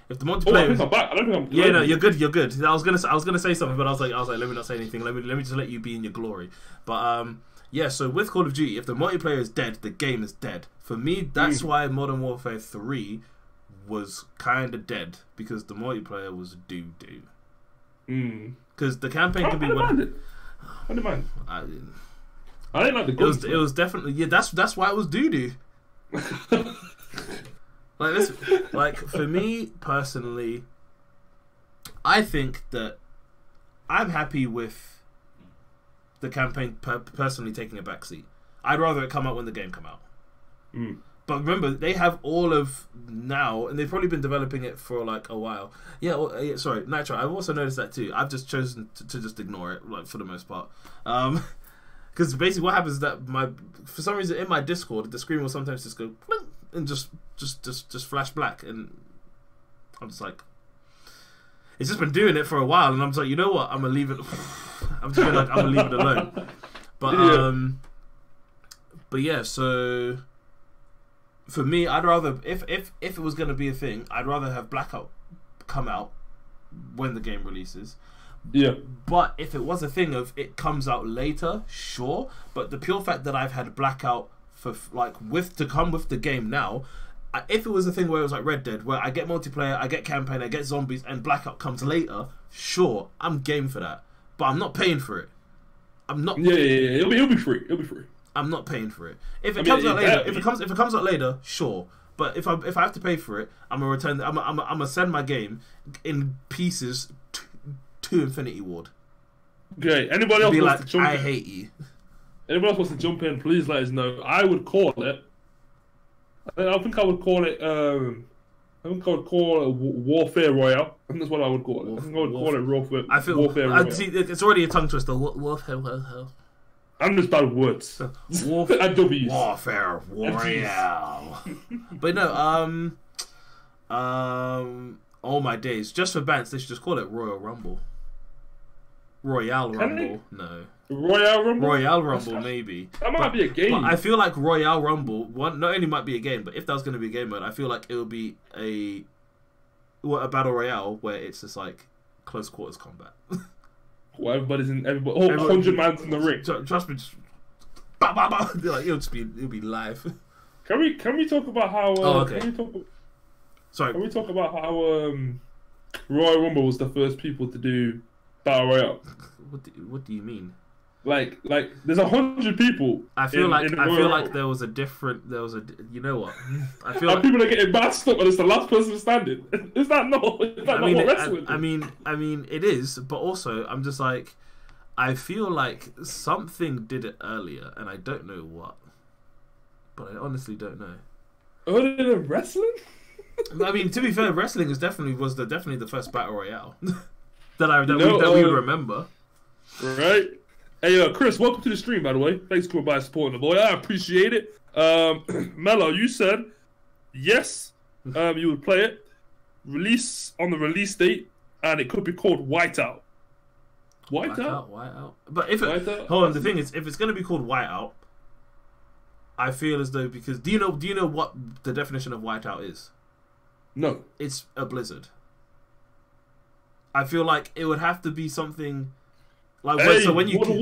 A: if the multiplayer,
B: I think I'm back. I don't think I'm.
A: Yeah, no, you're good. I was gonna say something, but I was like, let me not say anything. Let me just let you be in your glory. But yeah. So with Call of Duty, if the multiplayer is dead, the game is dead. For me, that's why Modern Warfare 3 was kind of dead, because the multiplayer was doo. Because the campaign could be.
B: I didn't mind. I didn't like the guns.
A: It was definitely that's why it was doo. Like this, like for me personally, I think that I'm happy with the campaign personally taking a backseat. I'd rather it come out when the game come out.
B: Mm.
A: But remember, they have all of now, and they've probably been developing it for like a while. Yeah, well, sorry, Nitro. I've also noticed that too. I've just chosen to just ignore it, like for the most part. Because basically, what happens is that for some reason in my Discord, the screen will sometimes just go and just flash black, and I'm just like, it's just been doing it for a while, and I'm just like, you know what? I'm gonna leave it. I'm just like, I'm gonna leave it alone. But yeah, so for me, I'd rather if it was gonna be a thing, I'd rather have Blackout come out when the game releases.
B: Yeah. But
A: if it was a thing of it comes out later, sure. But the pure fact that I've had Blackout for like to come with the game now, if it was a thing where it was like Red Dead, where I get multiplayer, I get campaign, I get zombies, and Blackout comes later, sure, I'm game for that. But I'm not paying for it. I'm not.
B: Yeah. It'll be free. It'll be free.
A: I'm not paying for it. If it comes out later, if it comes out later, sure. But if I have to pay for it, I'm gonna return. I'm gonna send my game in pieces to Infinity Ward.
B: Okay. Anybody else wants to jump in?
A: I hate you.
B: Anybody else wants to jump in? Please let us know. I would call it. I think I would call it. I think I would call it Warfare Royale. I think that's what I would call it. I think I would call it Warfare. Warfare Royale.
A: See, it's already a tongue twister. Warfare Royale.
B: I'm just bad with words.
A: Warfare Royale. But no, oh my days. Just for bants, they should just call it Royal Rumble. Royale Rumble. No.
B: Royale Rumble?
A: Royale Rumble, maybe.
B: That might be a game.
A: But I feel like Royale Rumble, not only might be a game, but if that was going to be a game mode, I feel like it would be a battle royale where it's just like close quarters combat.
B: Well, everybody's in 100 man's in the ring.
A: Trust me, just bah, bah, bah. Like, it'll be live.
B: Can we talk about how?
A: Okay.
B: Can we talk about how Royal Rumble was the first people to do battle royale?
A: What do you mean?
B: Like there's 100 people.
A: I feel like there was a you know what? I feel like
B: people are getting masked up and it's the last person standing. Is that not what wrestling?
A: I mean it is, but also I'm just like, I feel like something did it earlier and I don't know what. But I honestly don't know.
B: Other than wrestling?
A: I mean, to be fair, wrestling was definitely the first battle royale that we would remember.
B: Right. Hey, Chris, welcome to the stream, by the way. Thanks for coming by supporting the boy. I appreciate it. Mello, you said yes, you would play it. Release on the release date, and it could be called Whiteout.
A: Whiteout. But hold on, the thing is, if it's going to be called Whiteout, I feel as though, because do you know what the definition of Whiteout is?
B: No.
A: It's a blizzard. I feel like it would have to be something. Like,
B: hey, so when if World of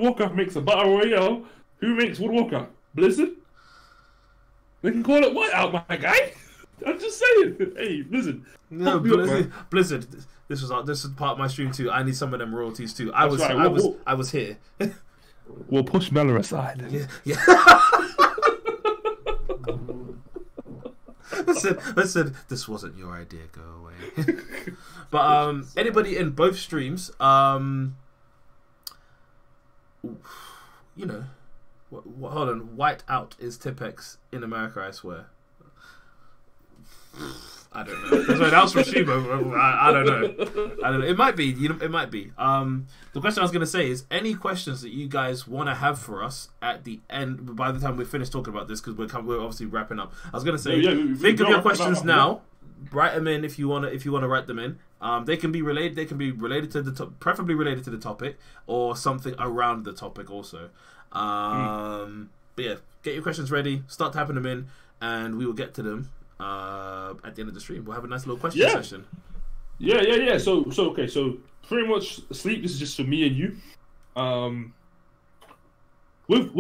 B: Warcraft makes a battle royale, who makes World of Warcraft? Blizzard? They can call it Whiteout, my guy. I'm just saying. Hey, Blizzard.
A: No, Blizzard. This is part of my stream too. I need some of them royalties too. I was here.
B: We'll push Miller aside.
A: Yeah. Listen, this wasn't your idea. Go away. But anybody in both streams, you know, hold on. Whiteout is Tipex in America, I swear. I don't know. That was from Shibo. I don't know. It might be. It might be. The question I was going to say is, any questions that you guys want to have for us at the end, by the time we're finished talking about this, because we're obviously wrapping up. I was going to say, think of your questions now. Write them in if you want to write them in. They can be related. They can be related to the preferably related to the topic, or something around the topic also. But yeah, get your questions ready. Start typing them in, and we will get to them at the end of the stream. We'll have a nice little question session.
B: Yeah. So okay. So pretty much, Sleep. This is just for me and you. With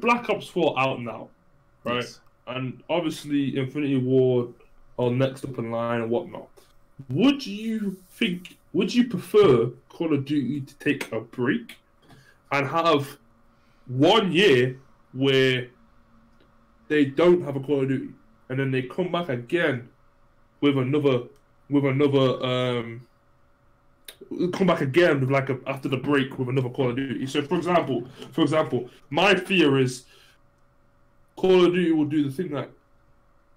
B: Black Ops 4 out now, right? Yes. And obviously Infinity Ward are next up in line and whatnot. Would you prefer Call of Duty to take a break and have 1 year where they don't have a Call of Duty, and then they come back again with another come back again with like after the break with another Call of Duty. So for example, my fear is Call of Duty will do the thing that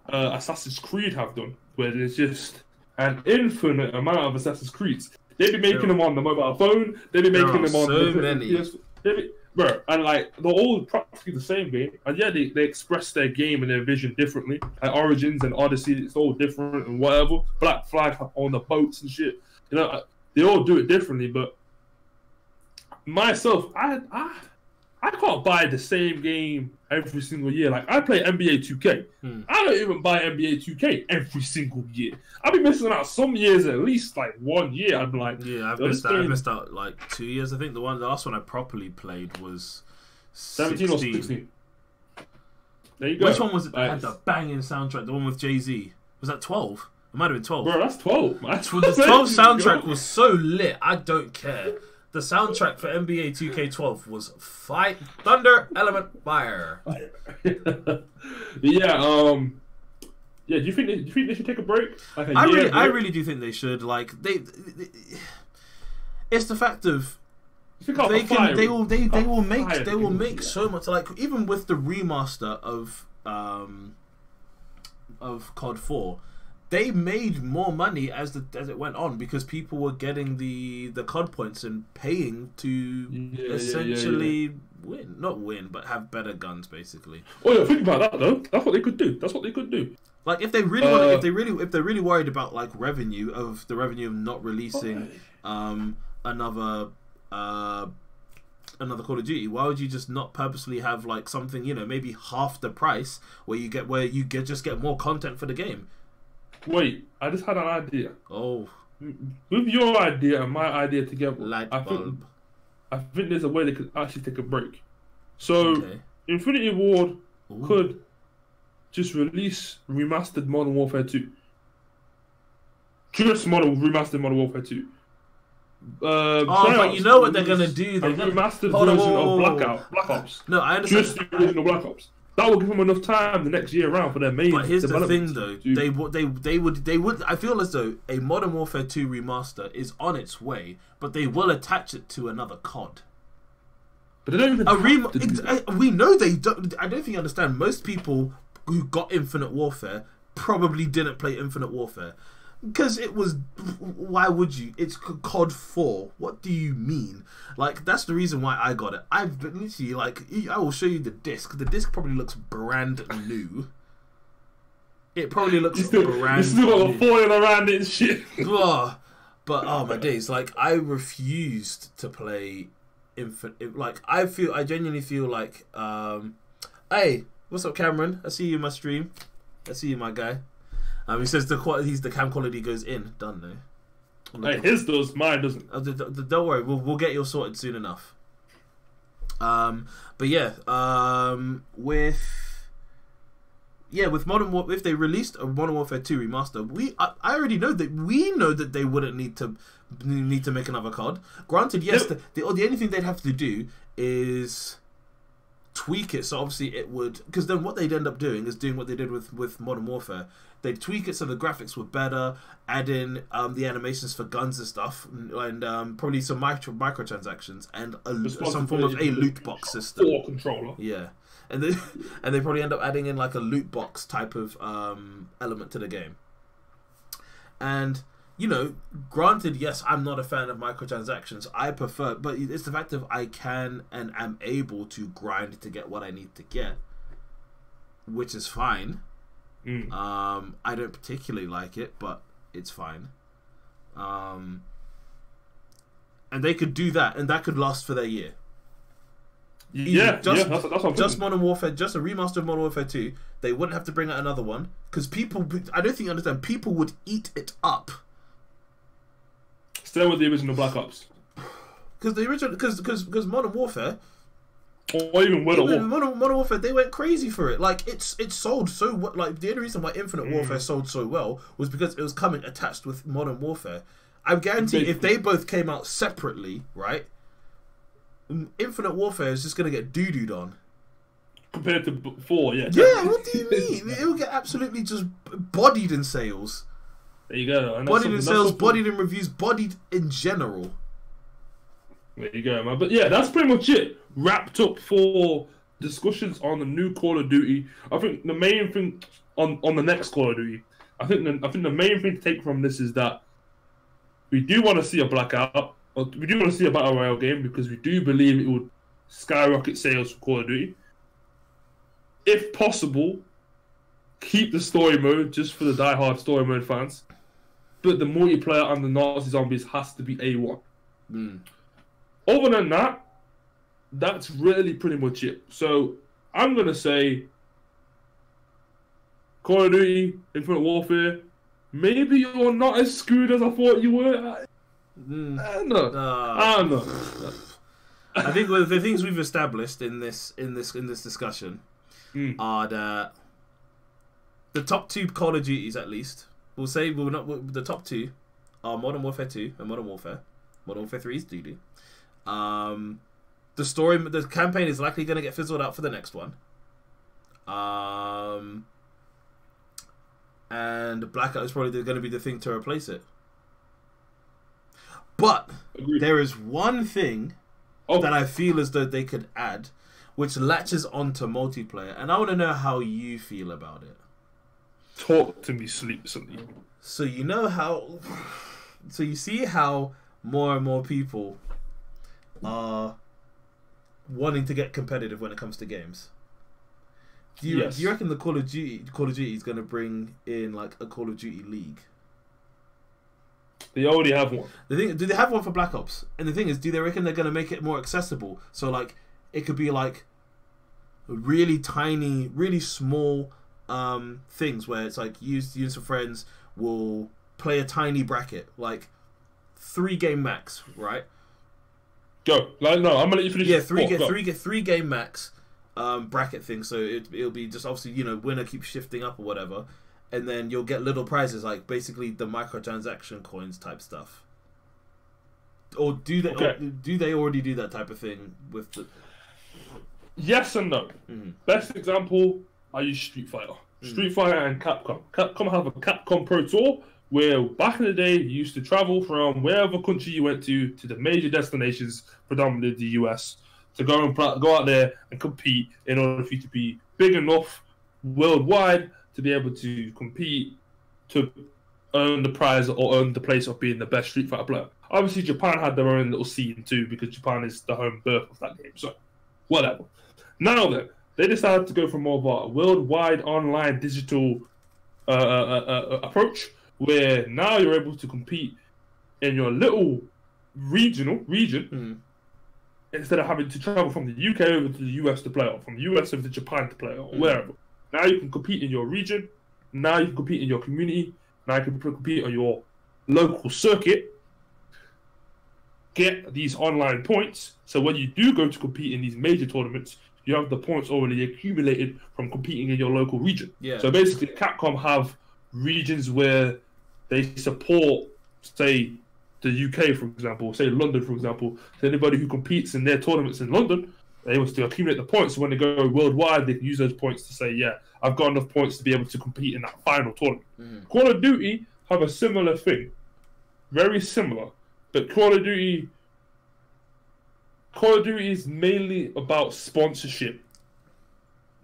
B: Assassin's Creed have done, where there's just an infinite amount of Assassin's Creeds. They'd be making them on the mobile phone. They'd be making them on
A: so many.
B: Bro, and like they're all practically the same game, and yeah, they express their game and their vision differently. Like Origins and Odyssey, it's all different and whatever. Black Flag on the boats and shit, you know, they all do it differently. But myself, I can't buy the same game every single year. Like I play NBA 2K, I don't even buy NBA 2K every single year. I'll be missing out some years, at least like 1 year. I'd be like,
A: yeah, I've missed out like 2 years. I think the last one I properly played was
B: 17 or 16. There you go.
A: Which one was it that had the banging soundtrack? The one with Jay-Z? Was that 12? It might have been 12.
B: Bro, that's 12. Man.
A: The 12 soundtrack was so lit. I don't care. The soundtrack for NBA 2K12 was Fight Thunder Element Fire.
B: Yeah. Yeah. Do you think they should take a break? Like
A: I really do think they should. Like they it's the fact of they will make so much. Like even with the remaster of COD 4. They made more money as it went on because people were getting the COD points and paying to essentially not win, but have better guns, basically.
B: Oh yeah, think about that though. That's what they could do.
A: Like if they really want, if they're really worried about like the revenue of not releasing another Call of Duty, why would you just not purposely have like something, you know, maybe half the price where you get more content for the game?
B: Wait, I just had an idea.
A: Oh.
B: With your idea and my idea together,
A: I
B: think there's a way they could actually take a break. So, Infinity Ward could just release remastered Modern Warfare 2. Just remastered Modern Warfare 2.
A: But you know what they're going to do?
B: They're going to remastered version of Black Ops.
A: No, I understand.
B: Just the original Black Ops. That will give them enough time the next year around for their main.
A: But here's the thing, though. They would. I feel as though a Modern Warfare 2 remaster is on its way, but they will attach it to another COD.
B: But they don't even.
A: We know they don't. I don't think you understand. Most people who got Infinite Warfare probably didn't play Infinite Warfare. Because it was, why would you? It's COD 4. What do you mean? Like, that's the reason why I got it. I've been literally, like, I will show you the disc. The disc probably looks brand new. It probably looks brand new. You
B: still got the foil around it and shit.
A: But, oh my days. Like, I refused to play Infinite. Like, I genuinely feel like, hey, what's up, Cameron? I see you in my stream. I see you, my guy. He says the cam quality goes in. Done though.
B: Hey, his does, mine doesn't.
A: Don't worry, we'll get yours sorted soon enough. But yeah, with Modern Warfare, if they released a Modern Warfare 2 remaster, I already know that they wouldn't need to make another COD. Granted, yes, the only thing they'd have to do is tweak it, so obviously it would, because then what they'd end up doing is doing what they did with Modern Warfare. They'd tweak it so the graphics were better, add in the animations for guns and stuff, and probably some microtransactions and some form of a loot box system.
B: Or controller.
A: Yeah, and they probably end up adding in like a loot box type of element to the game. And you know, granted, yes, I'm not a fan of microtransactions. I prefer, but it's the fact that I can and am able to grind to get what I need to get, which is fine. I don't particularly like it, but it's fine. And they could do that, and that could last for their year. That's just Modern Warfare, just a remaster of Modern Warfare 2. They wouldn't have to bring out another one because people. I don't think you understand. People would eat it up.
B: Stay with the original Black Ops.
A: Because Modern Warfare.
B: Or even
A: Modern Warfare, they went crazy for it. Like it sold so well. Like the only reason why Infinite Warfare sold so well was because it was coming attached with Modern Warfare. I guarantee if they both came out separately, right? Infinite Warfare is just gonna get doo-dooed on.
B: compared to before. Yeah.
A: Yeah, what do you mean? It will get absolutely just bodied in sales.
B: There you go. And
A: Bodied in sales, bodied in reviews, bodied in general.
B: There you go, man. But yeah, that's pretty much it. Wrapped up for discussions on the new Call of Duty. I think the main thing on the next Call of Duty, I think the main thing to take from this is that we do want to see a blackout. Or we do want to see a battle royale game because we do believe it would skyrocket sales for Call of Duty. If possible, keep the story mode just for the die-hard story mode fans. But the multiplayer and the Nazi zombies has to be A1. Other than that, that's really pretty much it. So I'm going to say Call of Duty, Infinite Warfare, maybe you're not as screwed as I thought you were. I don't know.
A: I think the things we've established in this discussion are that the top 2 Call of Duties, at least, the top 2 are Modern Warfare 2 and Modern Warfare. Modern Warfare 3 is doo-doo. The campaign is likely going to get fizzled out for the next one. And Blackout is probably going to be the thing to replace it. But there is one thing that I feel as though they could add, which latches onto multiplayer, and I want to know how you feel about it.
B: Talk to me, SleeplessEliite.
A: So you see how more and more people are wanting to get competitive when it comes to games. Do you reckon the Call of Duty is going to bring in like a Call of Duty League?
B: They already have one.
A: Do they have one for Black Ops? And the thing is, do they reckon they're going to make it more accessible? So like, it could be like really tiny, really small things where it's like you and some friends will play a tiny bracket, like 3 game max, right?
B: Go. Like, no, I'm gonna let you finish.
A: Yeah, three game max bracket thing. So it'll be just obviously, winner keeps shifting up or whatever, and then you'll get little prizes like basically the microtransaction coins type stuff. Or do they? Okay. Or do they already do that type of thing with the?
B: Yes and no. Best example, I use Street Fighter. Street Fighter and Capcom. Capcom have a Capcom Pro Tour where back in the day you used to travel from wherever country you went to the major destinations, predominantly the US, to go out there and compete in order for you to be big enough worldwide to be able to compete to earn the prize or earn the place of being the best Street Fighter player. Obviously, Japan had their own little scene too because Japan is the home birth of that game. So, whatever. Now then, they decided to go for more of a worldwide online digital approach, where now you're able to compete in your little region instead of having to travel from the UK over to the US to play, or from the US over to Japan to play, or wherever. Now you can compete in your region. Now you can compete in your community. Now you can compete on your local circuit. Get these online points, so when you do go to compete in these major tournaments, you have the points already accumulated from competing in your local region. Yeah. So basically, Capcom have regions where they support, say, the UK, for example, say London, for example. So anybody who competes in their tournaments in London, they're able to accumulate the points. So when they go worldwide, they can use those points to say, yeah, I've got enough points to be able to compete in that final tournament. Call of Duty have a similar thing. Very similar. But Call of Duty is mainly about sponsorship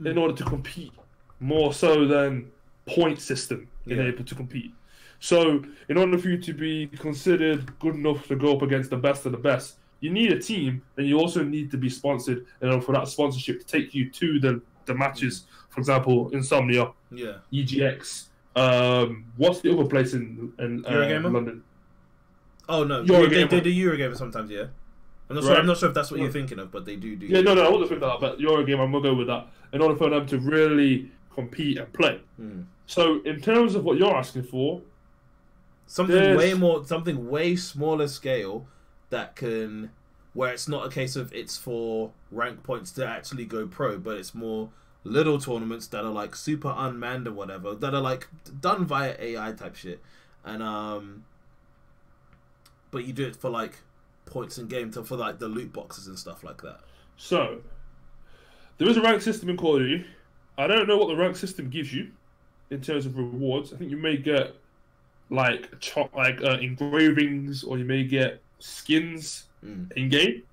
B: in order to compete, more so than point system in able to compete. So in order for you to be considered good enough to go up against the best of the best, you need a team, and you also need to be sponsored in order for that sponsorship to take you to the matches. For example, Insomnia, EGX. What's the other place in London?
A: Oh no, they do Eurogamer sometimes. Yeah, I'm not sure if that's what you're thinking of, but they do.
B: Yeah, no, I wasn't thinking that, but Eurogamer, I'm gonna go with that in order for them to really compete and play. So in terms of what you're asking for, something
A: way smaller scale where it's not a case of it's for rank points to actually go pro, but it's more little tournaments that are like super unmanned or whatever, that are like done via AI type shit, and but you do it for like points in game for like the loot boxes and stuff like that.
B: So There is a rank system in Call of Duty. I don't know what the rank system gives you in terms of rewards. I think you may get like engravings, or you may get skins in game,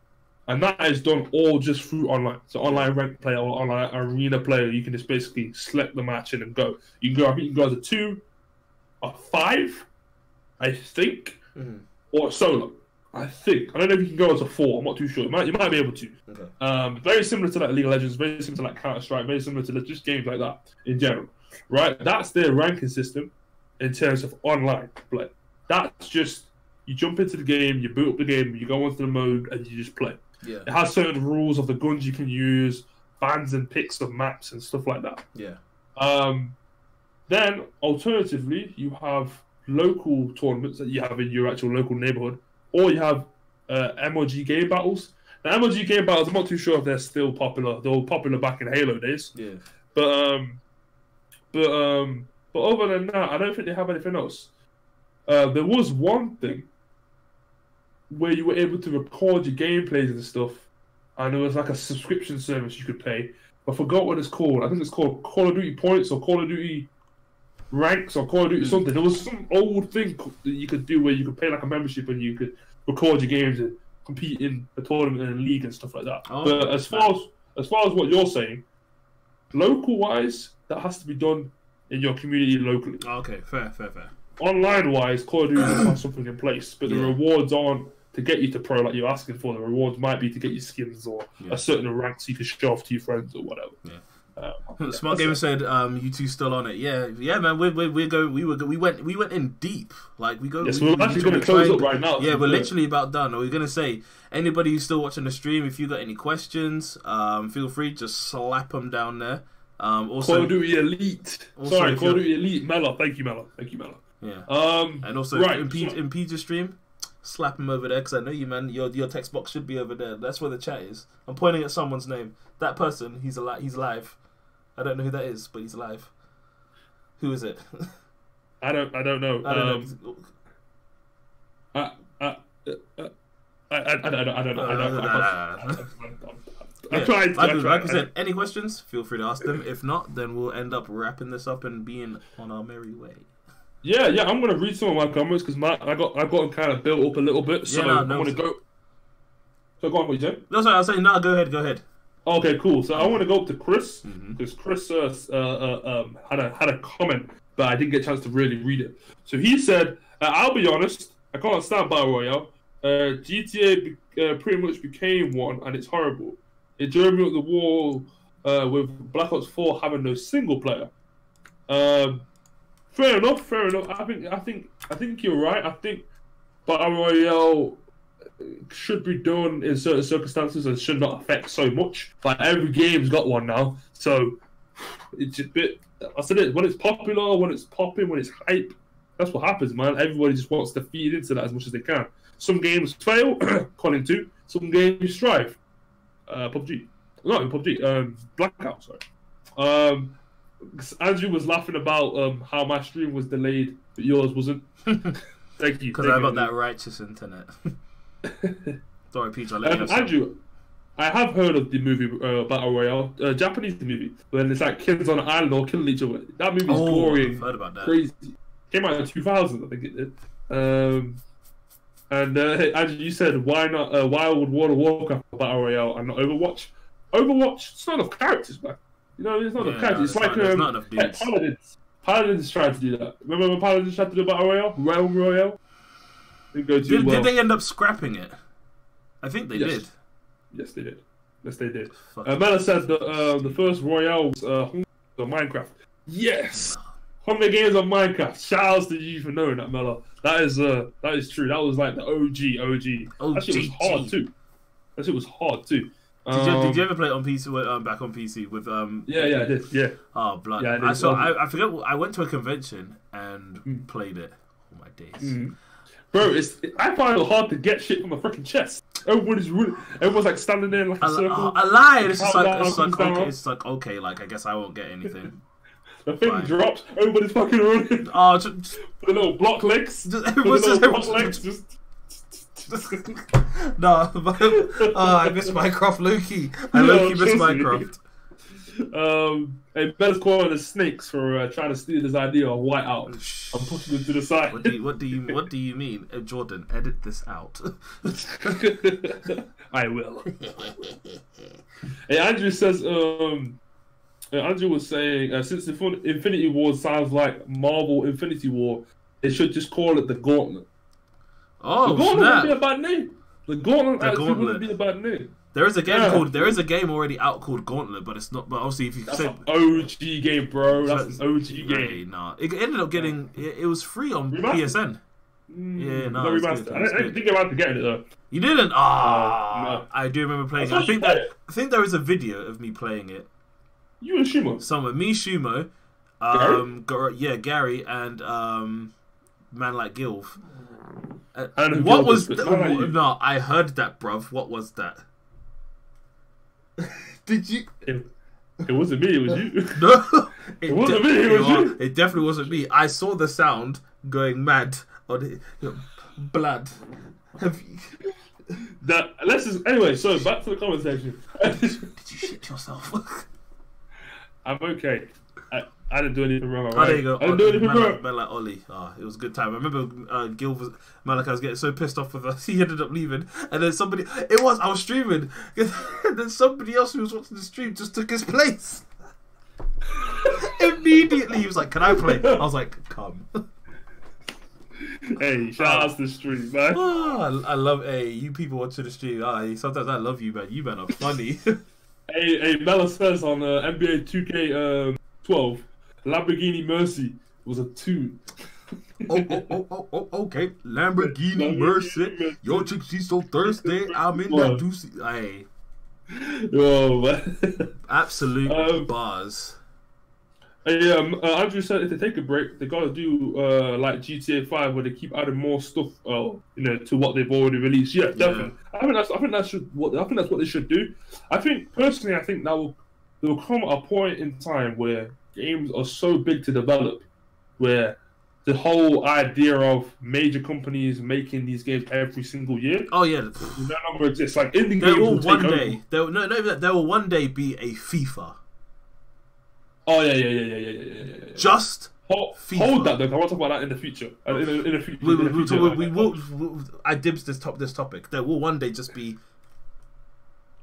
B: and that is done all just through online. So online ranked player or online arena player, you can just basically select the match in and go. You can go. I think you can go as a 2, a 5, I think, or a solo. I think. I don't know if you can go as a 4. I'm not too sure. You might be able to. Okay. Very similar to like League of Legends. Very similar to like Counter-Strike. Very similar to just games like that in general. Right? That's their ranking system in terms of online play. That's just you jump into the game, you boot up the game, you go onto the mode, and you just play. Yeah. It has certain rules of the guns you can use, bans and picks of maps and stuff like that.
A: Yeah.
B: Then alternatively, you have local tournaments that you have in your actual local neighborhood. Or you have MLG game battles. Now, MLG game battles, I'm not too sure if they're still popular. They were popular back in Halo days.
A: Yeah.
B: But other than that, I don't think they have anything else. There was one thing where you were able to record your gameplays and stuff, and there was like a subscription service you could pay. I forgot what it's called. I think it's called Call of Duty Points or Call of Duty Ranks or Call of Duty something. There was some old thing that you could do where you could pay like a membership and you could record your games and compete in a tournament and a league and stuff like that. Oh, but as far as what you're saying, local wise, that has to be done in your community locally.
A: Okay, fair.
B: Online wise, Call of Duty has something in place, but the rewards aren't to get you to pro like you're asking for. The rewards might be to get you skins or a certain rank so you can show off to your friends or whatever.
A: Yeah. Smart Gamer said, "You two still on it?" Yeah, man. We went in deep. Like we go.
B: Yes, we're actually going to close up right now.
A: Yeah, we're literally about done. We're going to say, anybody who's still watching the stream, if you got any questions, feel free, just slap them down there. Also,
B: Call of Duty Elite. Call of Duty Elite. Mela, thank you, Mela.
A: Yeah. And also, in PGG stream, slap him over there because I know you, man. Your text box should be over there. That's where the chat is. I'm pointing at someone's name. That person, he's live. I don't know who that is, but he's alive. Who is it?
B: I don't know.
A: I don't know.
B: I don't know. I'm trying.
A: Like I said, any questions? Feel free to ask them. If not, then we'll end up wrapping this up and being on our merry way.
B: Yeah. I'm gonna read some of my comments because I got them kind of built up a little bit. So I'm gonna go. So go on, what you said?
A: No, sorry. I was saying no. Go ahead.
B: Okay, cool. So I want to go up to Chris because Chris had a comment, but I didn't get a chance to really read it. So he said, "I'll be honest, I can't stand Battle Royale. GTA pretty much became one, and it's horrible. It drove me up the wall with Black Ops 4 having no single player." Fair enough. I think you're right. I think Battle Royale should be done in certain circumstances and should not affect so much. Like every game's got one now, so it's a bit. I said it when it's popular, when it's popping, when it's hype. That's what happens, man. Everybody just wants to feed into that as much as they can. Some games fail, Colin too. Some games strive. PUBG, not in PUBG. Blackout, sorry. Andrew was laughing about how my stream was delayed, but yours wasn't. Thank you.
A: Because I got that righteous internet. Sorry, Peach. I'll let you know.
B: Andrew, I have heard of the movie Battle Royale, Japanese movie, when it's like kids on an island all killing each other. That movie is gory,
A: I've heard about that.
B: Crazy. Came out in 2000, I think it did. And Andrew, you said why would World of Warcraft Battle Royale and not Overwatch? Overwatch, it's not enough characters, man. You know, there's not enough characters. It's like
A: not enough dudes.
B: Paladins tried to do that. Remember when Paladins tried to do Battle Royale? Realm Royale? Did
A: they end up scrapping it? I think they did.
B: Yes, they did. Mela said that the first Royale was Hunger on Minecraft. Yes! Hunger Games on Minecraft. Shout out to you for knowing that, Mela. That is true. That was like the OG. That shit was hard too.
A: Did you ever play it on PC? Back on PC with
B: Yeah, I did. Yeah.
A: Oh, blood! Yeah, I forget. I went to a convention and played it. Oh my days,
B: bro! I find it hard to get shit from a freaking chest. Everyone's like standing there in like a circle.
A: I lied. It's like okay, like I guess I won't get anything.
B: The thing drops. Everybody's fucking running.
A: Oh,
B: the little block legs.
A: No, I miss Minecraft, Loki. I Loki miss Minecraft.
B: Hey, Ben's calling the snakes for trying to steal his idea of whiteout. I'm pushing him to the side.
A: What do you mean, Jordan? Edit this out.
B: I will. Hey, Andrew says. Andrew was saying since Infinity War sounds like Marvel Infinity War, they should just call it the Gauntlet.
A: Oh,
B: the Gauntlet
A: snap.
B: would be a bad name. The Gauntlet actually wouldn't be a bad name.
A: There is a game already out called Gauntlet, but it's not. But obviously, if you
B: That's
A: say
B: an OG game, bro. That's an OG game.
A: Nah, it ended up getting. It was free on PSN. Yeah, no,
B: I didn't think about getting it though.
A: You didn't?
B: No.
A: I do remember playing it. I think there is a video of me playing it.
B: You and Shumo?
A: Somewhere. Me, Shumo, Gary, and man like Gilv. What was no? I heard that, bruv. What was that? Did you?
B: It wasn't me. It was you.
A: No,
B: it wasn't me. It was you.
A: It definitely wasn't me. I saw the sound going mad on it. Blood. Have you?
B: Anyway. So back to the comment section.
A: Did you shit yourself?
B: I'm okay. I didn't do anything wrong.
A: Oh, there you go.
B: I didn't do anything wrong.
A: Man like Ollie. It was a good time. I remember Gil was Malachi was getting so pissed off with us, he ended up leaving. And then I was streaming. And then somebody else who was watching the stream just took his place. Immediately, he was like, "Can I play?" I was like, "Come."
B: Hey, shout out to the stream, man.
A: I love you people watching the stream. Sometimes I love you, man. You man are funny.
B: Hey, Mela says on NBA 2K12, Lamborghini Mercy was a 2.
A: Okay. Lamborghini Mercy. Yo, chick, she's so thirsty. I'm in that juicy. Hey.
B: Oh, man.
A: Absolute bars.
B: Hey, Andrew said if they take a break, they gotta do like GTA 5 where they keep adding more stuff, to what they've already released. Yeah, definitely. Yeah. I think that's what they should do. I think personally, there will come a point in time where games are so big to develop, where the whole idea of major companies making these games every single year.
A: Oh yeah,
B: no longer exists. Like indie
A: there
B: games
A: will one day. There will one day be a FIFA.
B: Oh yeah.
A: Just
B: hold that though. I want to talk about that in the future. In the future,
A: we will. I dibs this topic. There will one day just be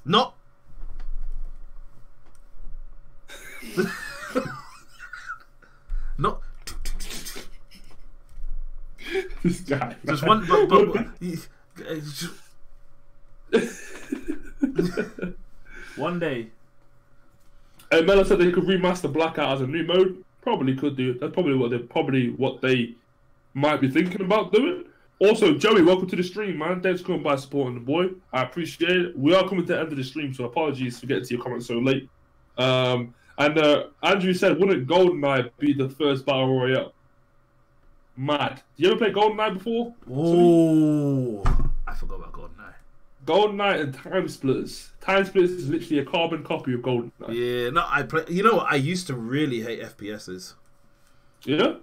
A: not. Not.
B: This guy.
A: Just one. But one day.
B: Mela said they could remaster Blackout as a new mode. Probably could do. That's probably what they might be thinking about doing. Also, Joey, welcome to the stream, man. Thanks for coming by supporting the boy. I appreciate it. We are coming to the end of the stream, so apologies for getting to your comments so late. And Andrew said, wouldn't GoldenEye be the first battle royale? Mad. You ever play GoldenEye before?
A: Oh, I forgot about GoldenEye.
B: GoldenEye and Time Splitters. Time Splitters is literally a carbon copy of GoldenEye.
A: Yeah, no, You know what? I used to really hate FPSs.
B: Yeah.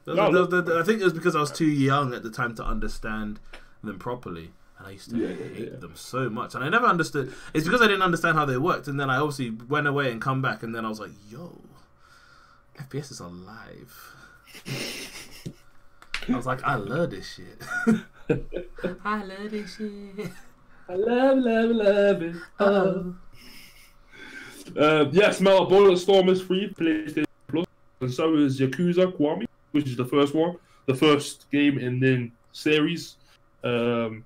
A: I think it was because I was too young at the time to understand them properly, and I used to hate them so much. And I never understood. It's because I didn't understand how they worked, and then I obviously went away and come back, and then I was like, "Yo, FPSs are live." I was like, "I love this shit." I love this shit.
B: I love it. Oh. Yes, Metal Bulletstorm is free, PlayStation Plus, and so is Yakuza Kiwami, which is the first one, the first game in the series. And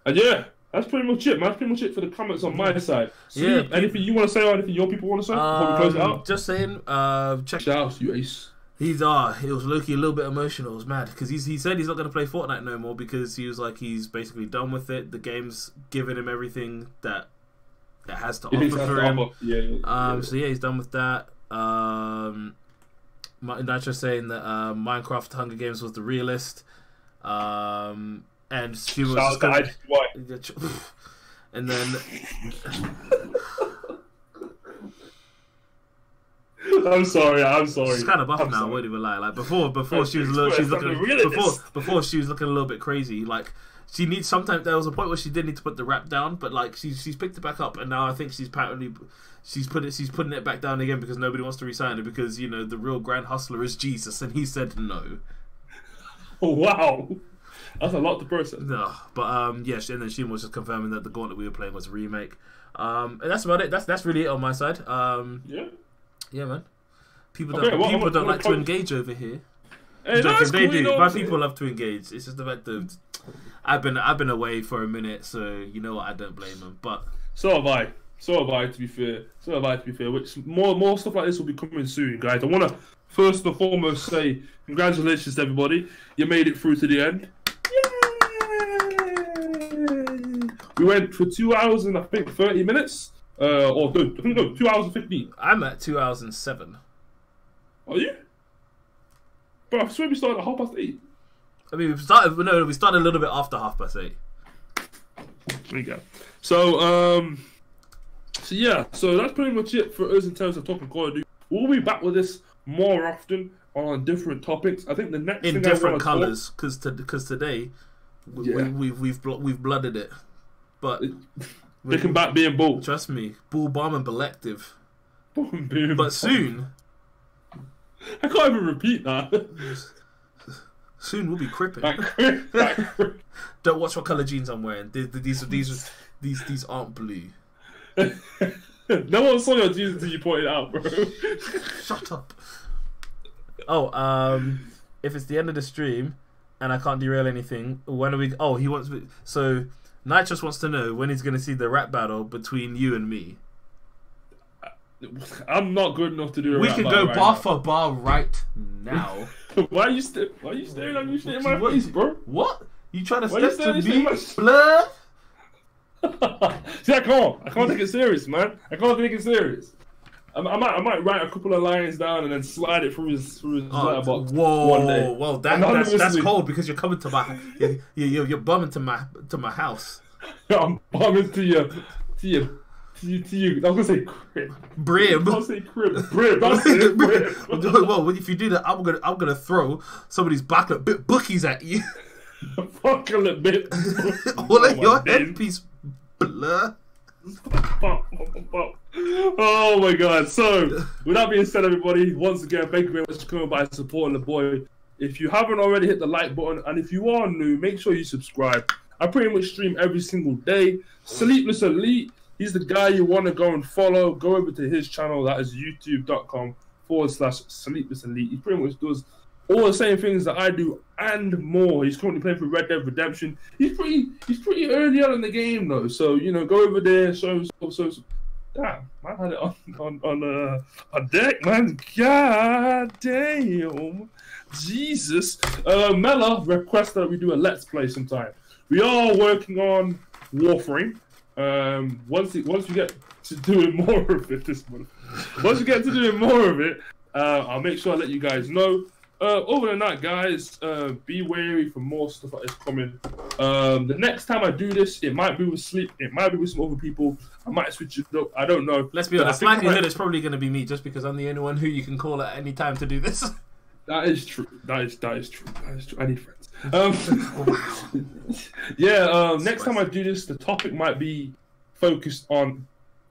B: yeah, that's pretty much it, man. That's pretty much it for the comments on my side. So anything you want to say or anything your people want to say before we close it out?
A: Just saying, check
B: shout out to you, Ace.
A: He was low-key a little bit emotional. It was mad because he said he's not going to play Fortnite no more because he was like he's basically done with it. The game's given him everything that it has to offer for him. So yeah, he's done with that. Nitro saying that Minecraft Hunger Games was the realist, and she was just gonna, and then.
B: I'm sorry.
A: She's kind of buff now. Won't even lie. Like before she was looking a little bit crazy. Like she needs. Sometimes there was a point where she did need to put the rap down, but like she's picked it back up, and now I think she's putting it back down again because nobody wants to re-sign it because you know the real grand hustler is Jesus, and he said no.
B: Oh wow, that's a lot to process.
A: No, but yeah, and then she was just confirming that the Gauntlet we were playing was a remake. And that's about it. That's really it on my side. Yeah, man. People don't like to engage over here.
B: Hey,
A: they do. My people love to engage. It's just the fact that I've been away for a minute, so you know what? I don't blame them. But
B: so have I. To be fair. Which more stuff like this will be coming soon, guys. I want to first and foremost say congratulations to everybody. You made it through to the end. Yay! We went for 2 hours and I think 30 minutes. 2 hours and 15.
A: I'm at 2 hours and 7.
B: Are you? Bro, I swear we started at 8:30.
A: I mean, we started a little bit after 8:30.
B: There you go. So yeah, so that's pretty much it for us in terms of talking Call of Duty. We'll be back with this more often on different topics. I think the next
A: in
B: thing
A: different colours, because today
B: yeah.
A: we've blooded it, but
B: they come back being bull.
A: Trust me, bull bomb and belective.
B: But
A: soon,
B: I can't even repeat that.
A: Soon we'll be cripping. Don't watch what colour jeans I'm wearing. These aren't blue.
B: No one saw your jeans until you pointed out, bro.
A: Shut up. Oh, if it's the end of the stream and I can't derail anything, when are we? Oh, he wants. So Nitrous wants to know when he's going to see the rap battle between you and me.
B: I'm not good enough to do a rap battle.
A: We can go bar for bar right now.
B: Why are you staring at me in my face, bro?
A: What? You trying to step to me? Blur?
B: See, I can't take it serious, man. I can't take it serious. I might write a couple of lines down and then slide it through his letterbox. One day.
A: Whoa, that's cold because you're coming to my you're bumming to my house.
B: I'm bumming to you. I was gonna say crib.
A: Brib.
B: I was gonna say crib. That's it. Brib.
A: Well, if you do that, I'm gonna throw some of these backlit bit bookies at you.
B: Backlit bit.
A: All of your headpiece. Blur.
B: Oh my god. So, with that being said, everybody, once again, thank you very much for coming by and supporting the boy. If you haven't already, hit the like button, and if you are new, make sure you subscribe. I pretty much stream every single day. SleeplessEliite, he's the guy you want to go and follow. Go over to his channel, that is youtube.com/SleeplessEliite. He pretty much does all the same things that I do and more. He's currently playing for Red Dead Redemption. He's pretty early on in the game though, so you know, go over there. So damn, man had it on deck, man. God damn, Jesus. Mela requests that we do a let's play sometime. We are working on Warframe. Once we get to doing more of it I'll make sure I let you guys know. Other than that, guys, be wary for more stuff that is coming. The next time I do this, it might be with Sleep, it might be with some other people. I might switch it up. I don't know.
A: Let's be honest. Likelihood it's probably going to be me, just because I'm the only one who you can call at any time to do this.
B: That is true. That is true. I need friends. Yeah. Next time I do this, the topic might be focused on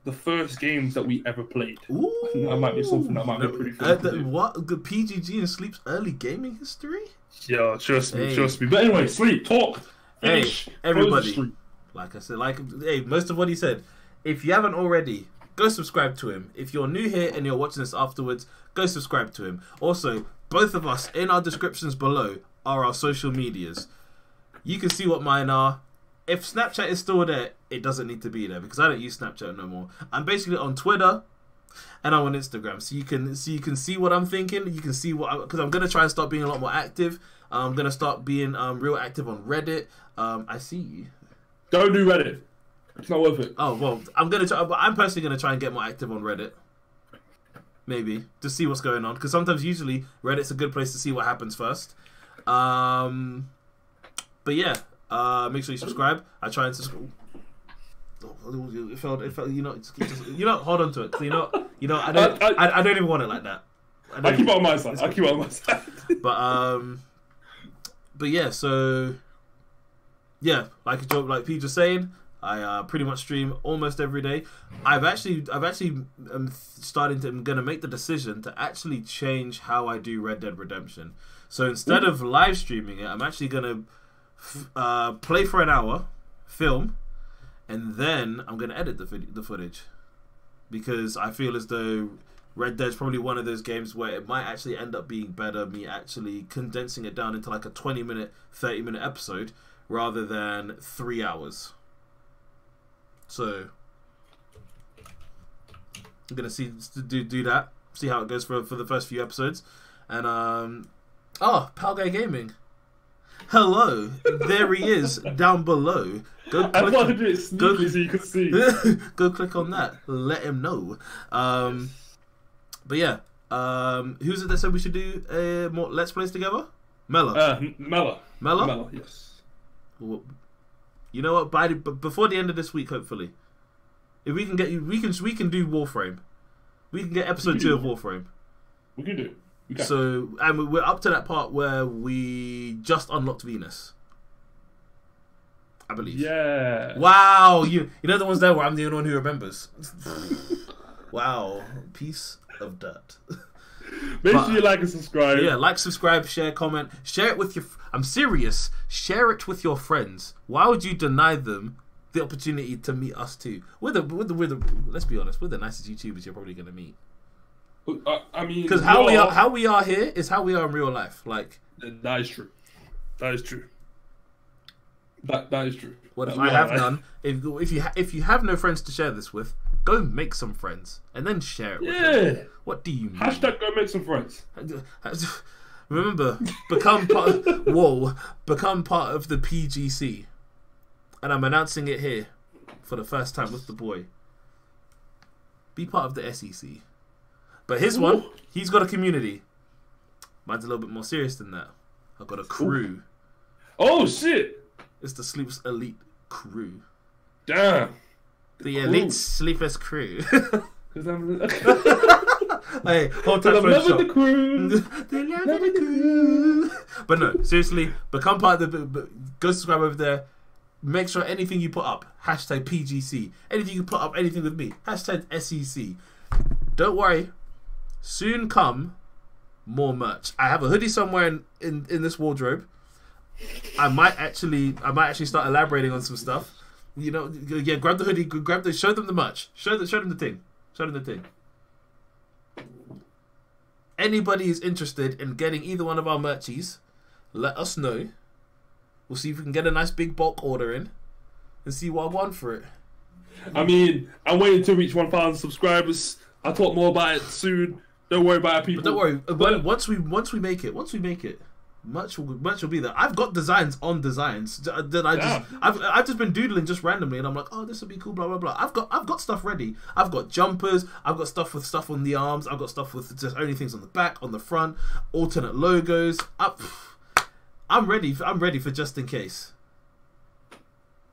B: the first games that we ever played.
A: Ooh,
B: I think that might be something that might be pretty fun.
A: What? The PGG and Sleep's early gaming history?
B: Yeah, trust me. But anyway, Sleep, talk. Finish.
A: Hey, everybody. Like I said, most of what he said. If you haven't already, go subscribe to him. If you're new here and you're watching this afterwards, go subscribe to him. Also, both of us, in our descriptions below, are our social medias. You can see what mine are. If Snapchat is still there, it doesn't need to be there because I don't use Snapchat no more. I'm basically on Twitter and I'm on Instagram, so you can see what I'm thinking. You can see because I'm gonna try and start being a lot more active. I'm gonna start being real active on Reddit. I see you.
B: Don't do Reddit. It's not worth it.
A: Oh well, I'm personally gonna try and get more active on Reddit. Maybe to see what's going on because usually Reddit's a good place to see what happens first. But yeah. Make sure you subscribe. I try and subscribe. It felt. You know. Hold on to it. I don't even want it like that.
B: I keep it on my side.
A: But yeah. So yeah, like Pete was saying, I pretty much stream almost every day. I'm gonna make the decision to actually change how I do Red Dead Redemption. So instead of live streaming it, I'm actually gonna play for an hour, film, and then I'm gonna edit the footage, because I feel as though Red Dead's probably one of those games where it might actually end up being better me actually condensing it down into like a 20-minute, 30-minute episode rather than 3 hours. So I'm gonna do that, see how it goes for the first few episodes, and Pal Guy Gaming, hello, there he is down below. Go click. I wanted to do it sneaky so you could see. Go click on that. Let him know. But yeah, who's it that said we should do more Let's Plays together? Mella. Mella, yes. Well, you know what? Before the end of this week, hopefully, if we can get you, we can do Warframe. We can get episode 2 of Warframe.
B: We can do. Okay.
A: So, and we're up to that part where we just unlocked Venus, I believe.
B: Yeah.
A: Wow, you know the ones there where I'm the only one who remembers. Wow, piece of dirt.
B: Make sure you like and subscribe.
A: Yeah, like, subscribe, share, comment, share it with your. I'm serious. Share it with your friends. Why would you deny them the opportunity to meet us too? We're the. Let's be honest. We're the nicest YouTubers you're probably gonna meet.
B: I mean,
A: because how we are here is how we are in real life. Like,
B: that is true. That is true. That is true.
A: What if I have none? If you have no friends to share this with, go make some friends and then share it with them. What do you mean?
B: Hashtag go make some friends.
A: Remember, become part of the PGC. And I'm announcing it here for the first time with the boy. Be part of the SEC. But his one, he's got a community. Mine's a little bit more serious than that. I've got a crew.
B: Oh shit!
A: It's the SleeplessEliite crew.
B: Damn.
A: The elite sleepless crew.
B: Because I'm.
A: Hey, hold tight for
B: the crew.
A: They love the crew. But no, seriously, become part of the. Go subscribe over there. Make sure anything you put up, hashtag PGC. Anything you put up, anything with me, hashtag SEC. Don't worry. Soon come more merch. I have a hoodie somewhere in this wardrobe. I might actually start elaborating on some stuff. You know, yeah, grab the hoodie, show them the merch. Show them the thing. Show them the thing. Anybody is interested in getting either one of our merchies, let us know. We'll see if we can get a nice big bulk order in and see what I want for it.
B: I mean, I'm waiting to reach 1,000 subscribers. I'll talk more about it soon. Don't worry about it, people.
A: But don't worry. Once we make it, much will be there. I've got designs on designs that I've just been doodling just randomly, and I'm like, oh, this would be cool, blah blah blah. I've got stuff ready. I've got jumpers. I've got stuff with stuff on the arms. I've got stuff with just only things on the back, on the front, alternate logos. I'm ready for just in case.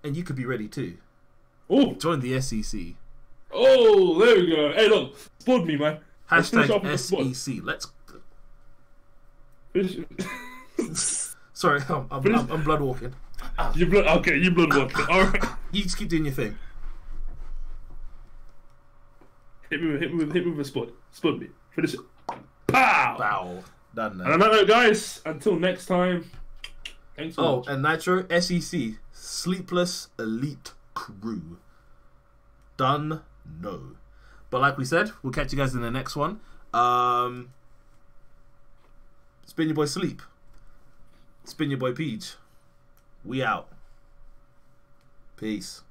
A: And you could be ready too.
B: Oh,
A: join the SEC.
B: Oh, there we go. Hey, look, spud me, man.
A: Hashtag SEC. Let's. Sorry, I'm blood walking.
B: You blood walking. All right.
A: You just keep doing your thing.
B: Hit me with a spud. Spud me. Finish it. Pow.
A: Bow. Done.
B: And on that note, guys, until next time. Thanks for watching.
A: And Nitro SEC SleeplessEliite crew. Done. No. But like we said, we'll catch you guys in the next one. It's been your boy Sleep. It's been your boy Peach. We out. Peace.